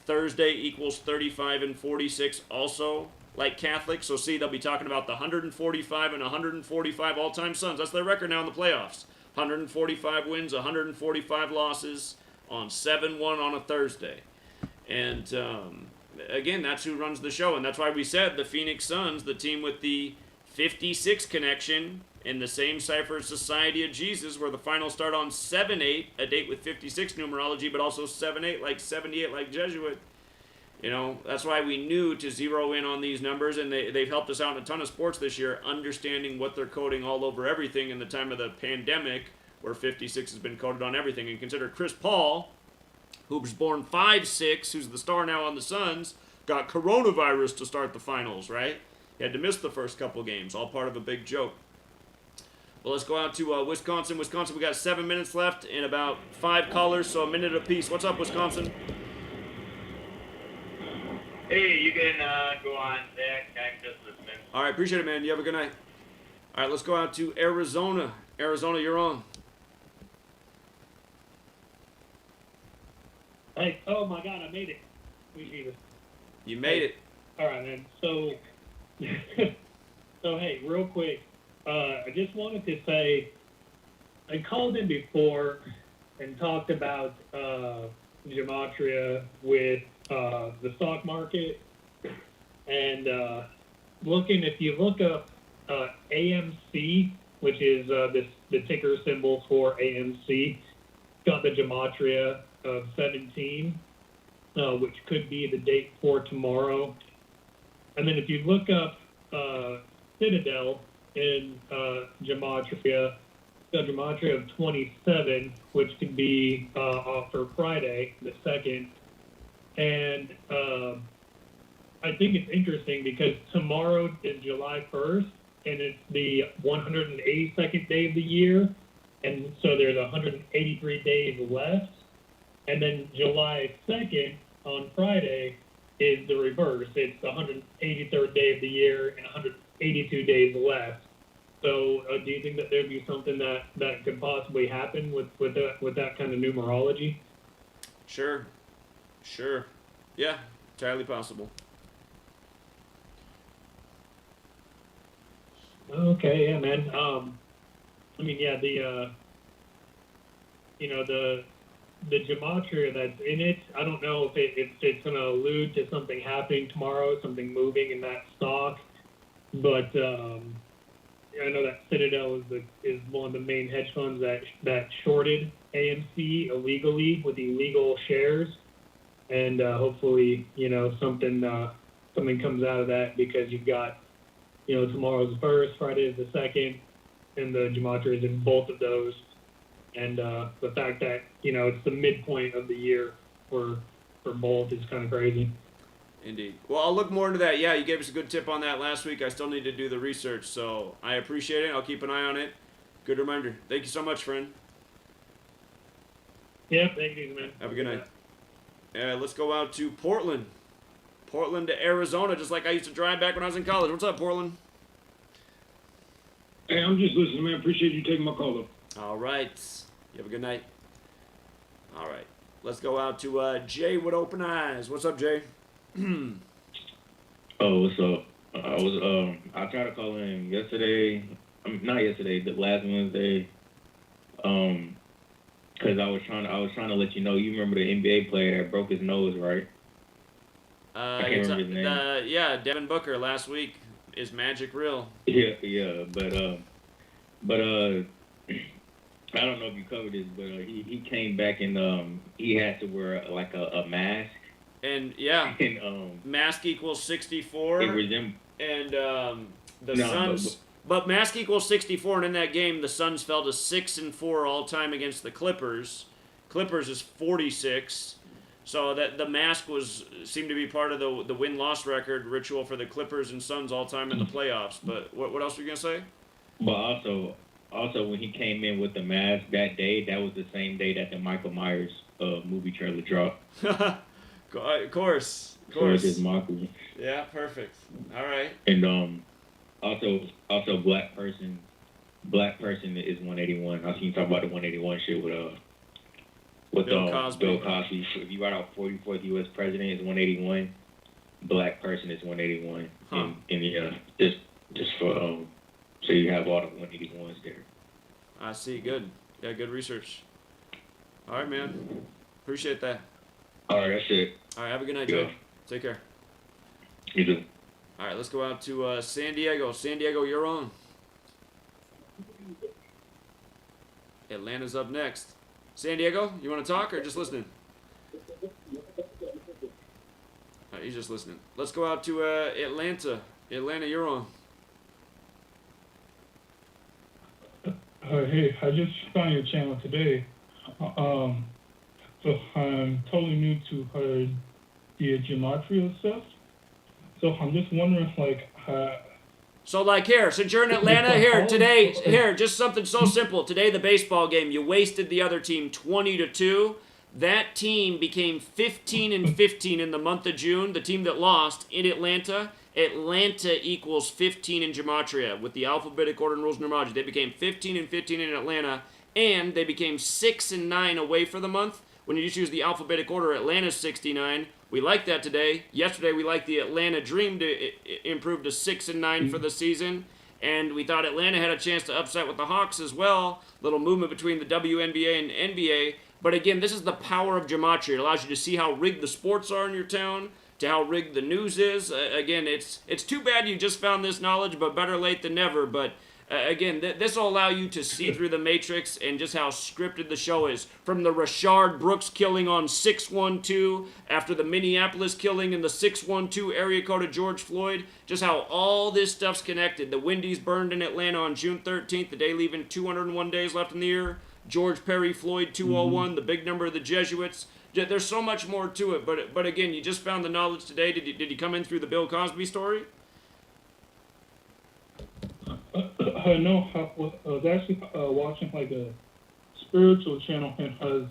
Thursday equals 35 and 46 also, like Catholic. So see, they'll be talking about the 145 and 145 all-time Suns. That's their record now in the playoffs. 145 wins, 145 losses on 7-1 on a Thursday. And again, that's who runs the show. And that's why we said the Phoenix Suns, the team with the 56 connection, in the same cipher as Society of Jesus, where the finals start on 7-8, a date with 56 numerology, but also 7-8 like 78 like Jesuit. That's why we knew to zero in on these numbers, and they've helped us out in a ton of sports this year, understanding what they're coding all over everything in the time of the pandemic, where 56 has been coded on everything. And consider Chris Paul, who was born 5-6, who's the star now on the Suns, got coronavirus to start the finals, right? He had to miss the first couple games, all part of a big joke. Well, let's go out to Wisconsin. Wisconsin, we got 7 minutes left and about 5 callers, so a minute apiece. What's up, Wisconsin? Hey, you can go on, Zach. I'm just listening. All right, appreciate it, man. You have a good night. All right, let's go out to Arizona. Arizona, you're on. Hey, oh my God, I made it. Appreciate it. You made it. All right, man. So, hey, real quick, I just wanted to say, I called in before and talked about Gematria with the stock market, and if you look up AMC, which is the ticker symbol for AMC, got the Gematria of 17, which could be the date for tomorrow. And then if you look up Citadel in Gematria, the Gematria of 27, which could be for Friday, the 2nd. And I think it's interesting because tomorrow is July 1st, and it's the 182nd day of the year, and so there's 183 days left. And then July 2nd, on Friday, is the reverse. It's the 183rd day of the year and 182 days left. So do you think that there'd be something that could possibly happen with that kind of numerology? Sure. Yeah, entirely possible. Okay, yeah, man. I mean, yeah, the Gematria that's in it, I don't know if it's going to allude to something happening tomorrow, something moving in that stock, but I know that Citadel is one of the main hedge funds that shorted AMC illegally with illegal shares, and hopefully, something comes out of that, because you've got, tomorrow's the 1st, Friday is the 2nd, and the Gematria is in both of those. And the fact that, it's the midpoint of the year for both is kind of crazy. Indeed. Well, I'll look more into that. Yeah, you gave us a good tip on that last week. I still need to do the research, so I appreciate it. I'll keep an eye on it. Good reminder. Thank you so much, friend. Yeah, thank you, man. Have a good night. Let's go out to Portland. Portland to Arizona, just like I used to drive back when I was in college. What's up, Portland? Hey, I'm just listening, man. Appreciate you taking my call, though. All right. You have a good night. All right. Let's go out to Jay with open eyes. What's up, Jay? Oh, what's up? I tried to call in yesterday. Not yesterday, but last Wednesday. Because I was trying to let you know. You remember the NBA player that broke his nose, right? I can't remember his name. Yeah, Devin Booker last week. Is magic real? Yeah, but I don't know if you covered this, but he came back and he had to wear like a mask. And yeah, and mask equals 64. And the Suns. But mask equals 64, and in that game, the Suns fell to 6-4 all time against the Clippers. Clippers is 46. So that the mask seemed to be part of the win-loss record ritual for the Clippers and Suns all time in the playoffs. But what else were you gonna say? But also when he came in with the mask that day, that was the same day that the Michael Myers movie trailer dropped. Of course. So it's just mockery. Yeah, perfect. All right. And also black person is 181. I seen you talk about the 181 shit with Bill Cosby. Bill Cosby. So if you write out 44th U.S. president is 181, black person is 181. Huh. And yeah, just for so you have all the 181s there. I see. Good. Yeah, good research. All right, man. Appreciate that. All right, that's it. All right, have a good night, Yeah. Jay. Take care. You too. All right, let's go out to San Diego. San Diego, you're on. Atlanta's up next. San Diego, you want to talk or just listening? He's just listening. Let's go out to Atlanta. Atlanta, you're on. Hey, I just found your channel today. So I'm totally new to the Gematria stuff. So I'm just wondering, like, So, like, here, since you're in Atlanta, just something so simple. Today, the baseball game, you wasted the other team 20-2. That team became 15-15 in the month of June. The team that lost in Atlanta, Atlanta equals 15 in Gematria with the alphabetic order and rules of numerology. They became 15-15 in Atlanta, and they became 6-9 away for the month. When you just use the alphabetic order, Atlanta's 69. We like that today. Yesterday, we liked the Atlanta Dream to improve to 6-9 for the season. And we thought Atlanta had a chance to upset with the Hawks as well. Little movement between the WNBA and NBA. But again, this is the power of Gematria. It allows you to see how rigged the sports are in your town, to how rigged the news is. Again, it's too bad you just found this knowledge, but better late than never. But again, this will allow you to see through the matrix and just how scripted the show is. From the Rashard Brooks killing on 6/12, after the Minneapolis killing in the 6/12 area code of George Floyd, just how all this stuff's connected. The Wendy's burned in Atlanta on June 13th, the day leaving 201 days left in the year. George Perry Floyd 201, the big number of the Jesuits. There's so much more to it, but again, you just found the knowledge today. Did you come in through the Bill Cosby story? no, I was actually watching like a spiritual channel, and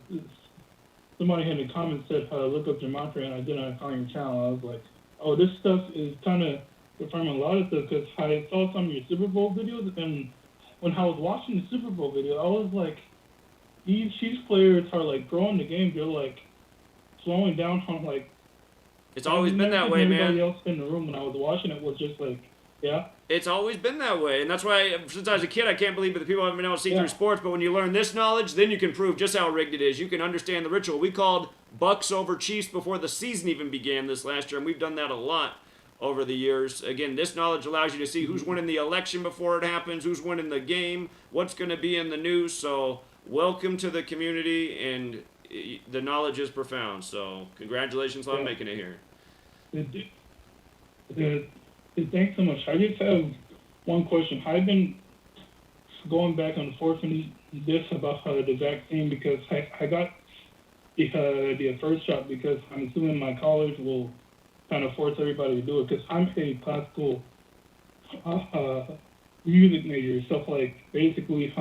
somebody in the comments said, look up Gematria, and I did on your channel. I was like, oh, this stuff is kind of confirming a lot of stuff, because I saw some of your Super Bowl videos, and when I was watching the Super Bowl video, I was like, these Chiefs players are like growing the game. They're like slowing down on like. It's always been that way, man. Everybody else in the room when I was watching it was just like, yeah. It's always been that way, and that's why since I was a kid, I can't believe that the people haven't been able to see through sports. But when you learn this knowledge, then you can prove just how rigged it is. You can understand the ritual. We called Bucks over Chiefs before the season even began this last year, and we've done that a lot over the years. Again, this knowledge allows you to see who's winning the election before it happens, who's winning the game, what's going to be in the news. So welcome to the community, and the knowledge is profound. So congratulations on making it here. Thanks so much. I just have one question. I've been going back and forth on this about the vaccine, because I got the first shot, because I'm assuming my college will kind of force everybody to do it, because I'm a classical music major, stuff like basically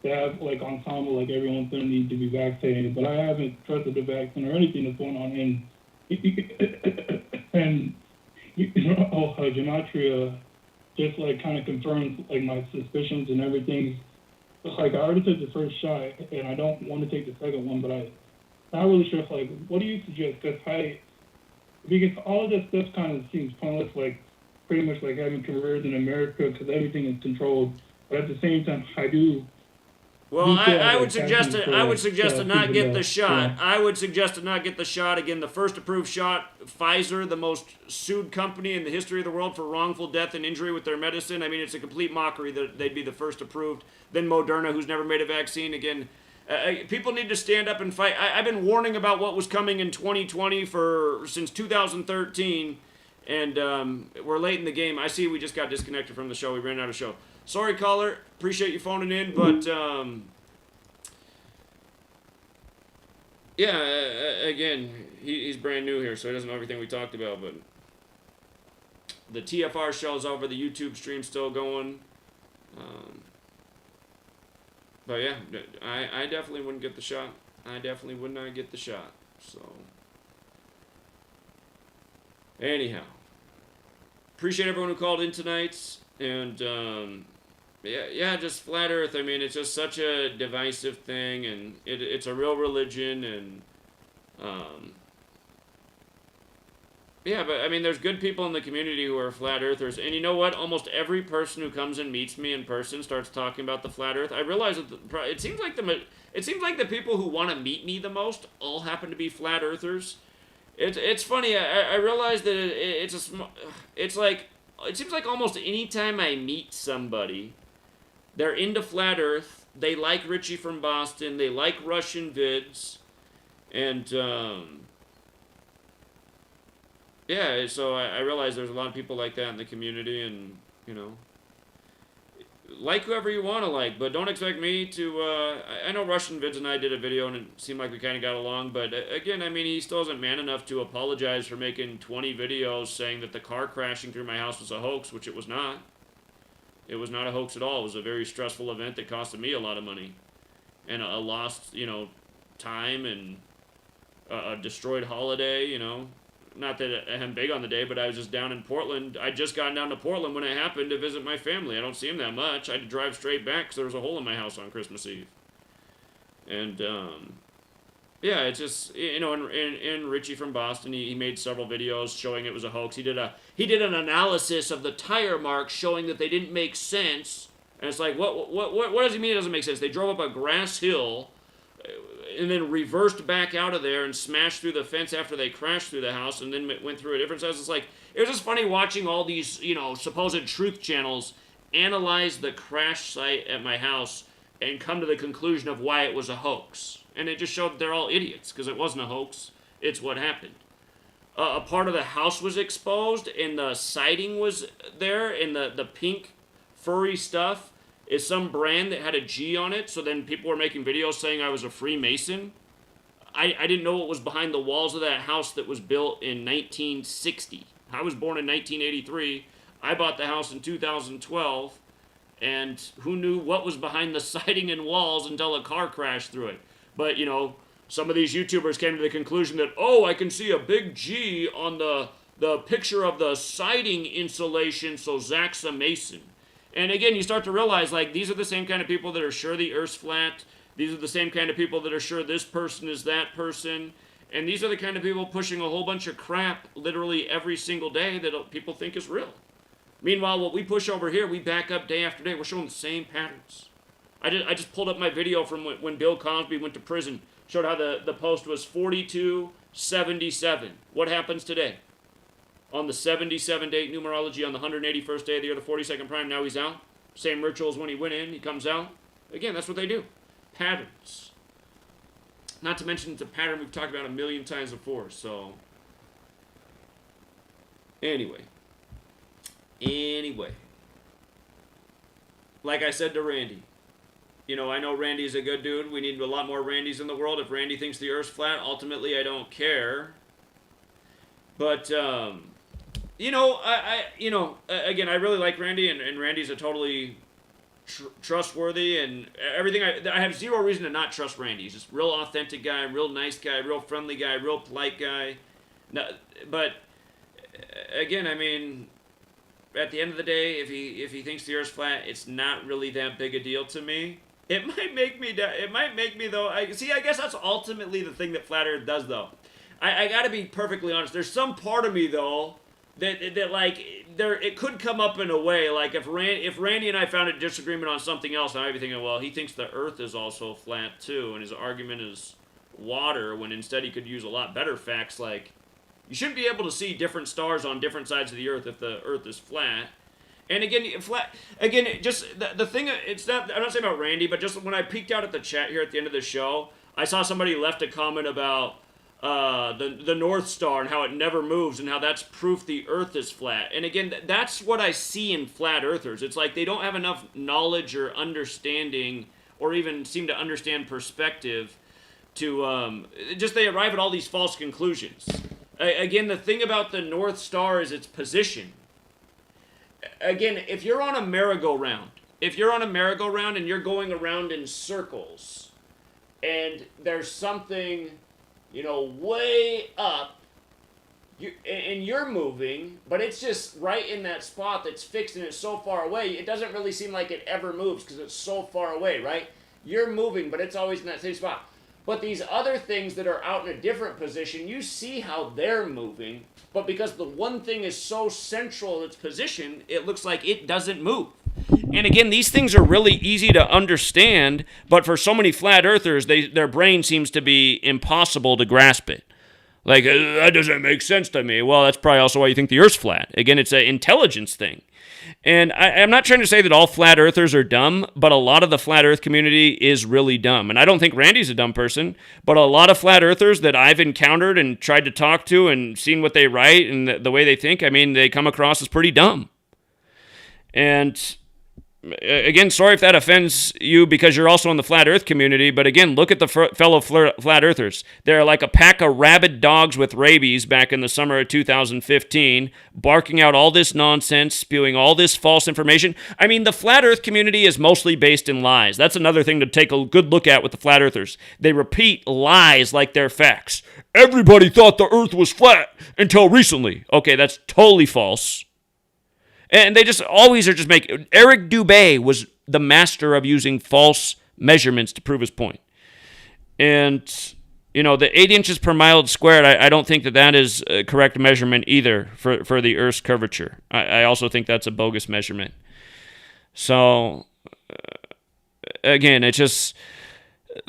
they have like ensemble, like everyone's gonna need to be vaccinated, but I haven't trusted the vaccine or anything that's going on, and Gematria just like kind of confirms like my suspicions and everything. Like I already took the first shot, and I don't want to take the second one, but I'm not really sure. Like, what do you suggest? Because all of this stuff kind of seems pointless, like pretty much like having careers in America, because everything is controlled. But at the same time, I do. Well, I would suggest to not get the shot. Yeah. I would suggest to not get the shot. Again, the first approved shot, Pfizer, the most sued company in the history of the world for wrongful death and injury with their medicine. I mean, it's a complete mockery that they'd be the first approved. Then Moderna, who's never made a vaccine. Again, people need to stand up and fight. I've been warning about what was coming in 2020 since 2013, and we're late in the game. I see we just got disconnected from the show. We ran out of show. Sorry, caller. Appreciate you phoning in, but yeah, again, he's brand new here, so he doesn't know everything we talked about, but the TFR show's over, the YouTube stream's still going. But yeah, I definitely wouldn't get the shot. I definitely would not get the shot. So, anyhow, appreciate everyone who called in tonight, and yeah, just flat Earth. I mean, it's just such a divisive thing, and it's a real religion, and yeah, but I mean, there's good people in the community who are flat earthers, and you know what? Almost every person who comes and meets me in person starts talking about the flat Earth. I realize that it seems like the people who want to meet me the most all happen to be flat earthers. It's funny. I realize that it seems like almost any time I meet somebody, they're into flat Earth. They like Richie from Boston. They like Russian vids, and yeah. So I realize there's a lot of people like that in the community, and you know, like whoever you want to like, but don't expect me to, I know Russian Vids and I did a video and it seemed like we kind of got along, but again, I mean, he still isn't man enough to apologize for making 20 videos saying that the car crashing through my house was a hoax, which it was not. It was not a hoax at all. It was a very stressful event that costed me a lot of money. And a lost, time and a destroyed holiday, Not that I'm big on the day, but I was just down in Portland. I'd just gotten down to Portland when it happened to visit my family. I don't see them that much. I had to drive straight back because there was a hole in my house on Christmas Eve. And, yeah, it's just, and Richie from Boston, he made several videos showing it was a hoax. He did an analysis of the tire marks showing that they didn't make sense. And it's like, what does he mean it doesn't make sense? They drove up a grass hill and then reversed back out of there and smashed through the fence after they crashed through the house and then went through a different house. It's like, it was just funny watching all these, supposed truth channels analyze the crash site at my house and come to the conclusion of why it was a hoax. And it just showed they're all idiots because it wasn't a hoax. It's what happened. A part of the house was exposed and the siding was there and the pink furry stuff is some brand that had a G on it, so then people were making videos saying I was a Freemason. I didn't know what was behind the walls of that house that was built in 1960. I was born in 1983. I bought the house in 2012, and who knew what was behind the siding and walls until a car crashed through it. But, some of these YouTubers came to the conclusion that, I can see a big G on the picture of the siding insulation, so Zach's a Mason. And again, you start to realize, these are the same kind of people that are sure the Earth's flat. These are the same kind of people that are sure this person is that person. And these are the kind of people pushing a whole bunch of crap literally every single day that people think is real. Meanwhile, what we push over here, we back up day after day. We're showing the same patterns. I just pulled up my video from when Bill Cosby went to prison. Showed how the post was 4277. What happens today? On the 77 date numerology, on the 181st day of the year, the 42nd prime, now he's out. Same rituals when he went in, he comes out. Again, that's what they do. Patterns. Not to mention it's a pattern we've talked about a million times before, so. Anyway. Like I said to Randy, I know Randy's a good dude. We need a lot more Randys in the world. If Randy thinks the Earth's flat, ultimately I don't care. But, again, I really like Randy, and Randy's a totally trustworthy and everything. I have zero reason to not trust Randy. He's just a real authentic guy, real nice guy, real friendly guy, real polite guy. No, but, again, I mean, at the end of the day, if he thinks the Earth's flat, it's not really that big a deal to me. It might make me, though, I guess that's ultimately the thing that Flat Earth does, though. I gotta be perfectly honest. There's some part of me, though, that it could come up in a way, like if Randy and I found a disagreement on something else, I might be thinking, well, he thinks the Earth is also flat, too, and his argument is water, when instead he could use a lot better facts, like, you shouldn't be able to see different stars on different sides of the Earth if the Earth is flat. And again, just the thing, it's not, I'm not saying about Randy, but just when I peeked out at the chat here at the end of the show, I saw somebody left a comment about the North Star and how it never moves and how that's proof the Earth is flat. And again, that's what I see in flat earthers. It's like they don't have enough knowledge or understanding or even seem to understand perspective to, they arrive at all these false conclusions. Again, the thing about the North Star is its position. Again, if you're on a merry-go-round and you're going around in circles and there's something, way up, and you're moving, but it's just right in that spot that's fixed and it's so far away, it doesn't really seem like it ever moves because it's so far away, right? You're moving, but it's always in that same spot. But these other things that are out in a different position, you see how they're moving, but because the one thing is so central in its position, it looks like it doesn't move. And again, these things are really easy to understand, but for so many flat earthers, their brain seems to be impossible to grasp it. Like, that doesn't make sense to me. Well, that's probably also why you think the Earth's flat. Again, it's an intelligence thing. And I'm not trying to say that all flat earthers are dumb, but a lot of the flat earth community is really dumb. And I don't think Randy's a dumb person, but a lot of flat earthers that I've encountered and tried to talk to and seen what they write and the way they think, I mean, they come across as pretty dumb. And again, sorry if that offends you because you're also in the flat earth community, but again, look at the fellow flat earthers. They're like a pack of rabid dogs with rabies back in the summer of 2015, barking out all this nonsense, spewing all this false information. I mean, the flat earth community is mostly based in lies. That's another thing to take a good look at with the flat earthers. They repeat lies like they're facts. Everybody thought the earth was flat until recently. Okay, that's totally false. And they just always are just making... Eric Dubé was the master of using false measurements to prove his point. And, the 8 inches per mile squared, I don't think that is a correct measurement either for the Earth's curvature. I also think that's a bogus measurement. So, again, it's just...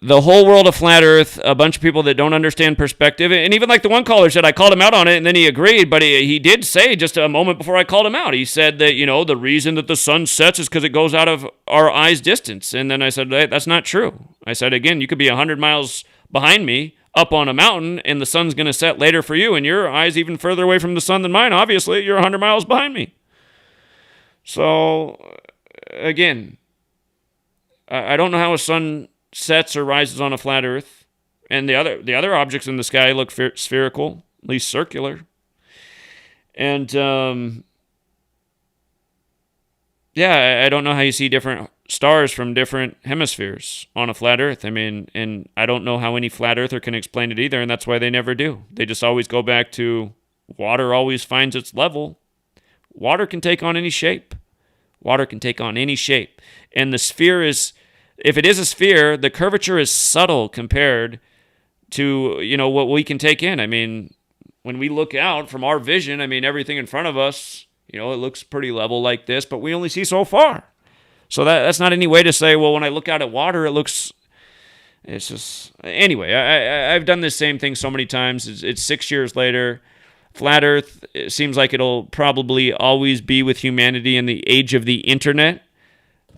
The whole world of flat earth, a bunch of people that don't understand perspective, and even like the one caller said, I called him out on it, and then he agreed, but he did say just a moment before I called him out, he said that, the reason that the sun sets is because it goes out of our eye's distance. And then I said, hey, that's not true. I said, again, you could be 100 miles behind me up on a mountain, and the sun's going to set later for you, and your eye's even further away from the sun than mine. Obviously, you're 100 miles behind me. So, again, I don't know how a sun sets or rises on a flat earth, and the other objects in the sky look spherical, at least circular. And I don't know how you see different stars from different hemispheres on a flat earth. I mean, and I don't know how any flat earther can explain it either, and that's why they never do. They just always go back to water always finds its level. Water can take on any shape. Water can take on any shape. And the sphere is... If it is a sphere, the curvature is subtle compared to, what we can take in. I mean, when we look out from our vision, I mean, everything in front of us, it looks pretty level like this, but we only see so far. So that's not any way to say, well, when I look out at water, it's just... Anyway, I've done this same thing so many times. It's 6 years later. Flat Earth, it seems like it'll probably always be with humanity in the age of the internet.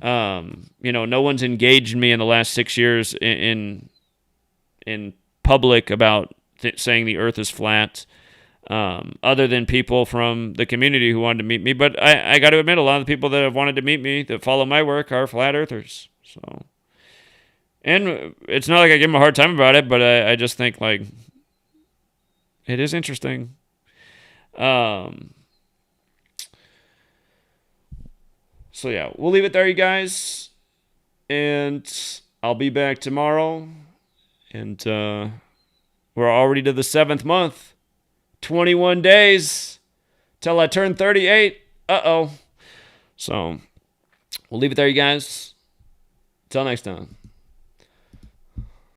No one's engaged me in the last 6 years in public about saying the earth is flat, other than people from the community who wanted to meet me. But I got to admit, a lot of the people that have wanted to meet me, that follow my work, are flat earthers. So, and it's not like I give them a hard time about it, but I just think, like, it is interesting. So yeah, we'll leave it there, you guys. And I'll be back tomorrow. And we're already to the 7th month. 21 days till I turn 38. Uh-oh. So we'll leave it there, you guys. Till next time.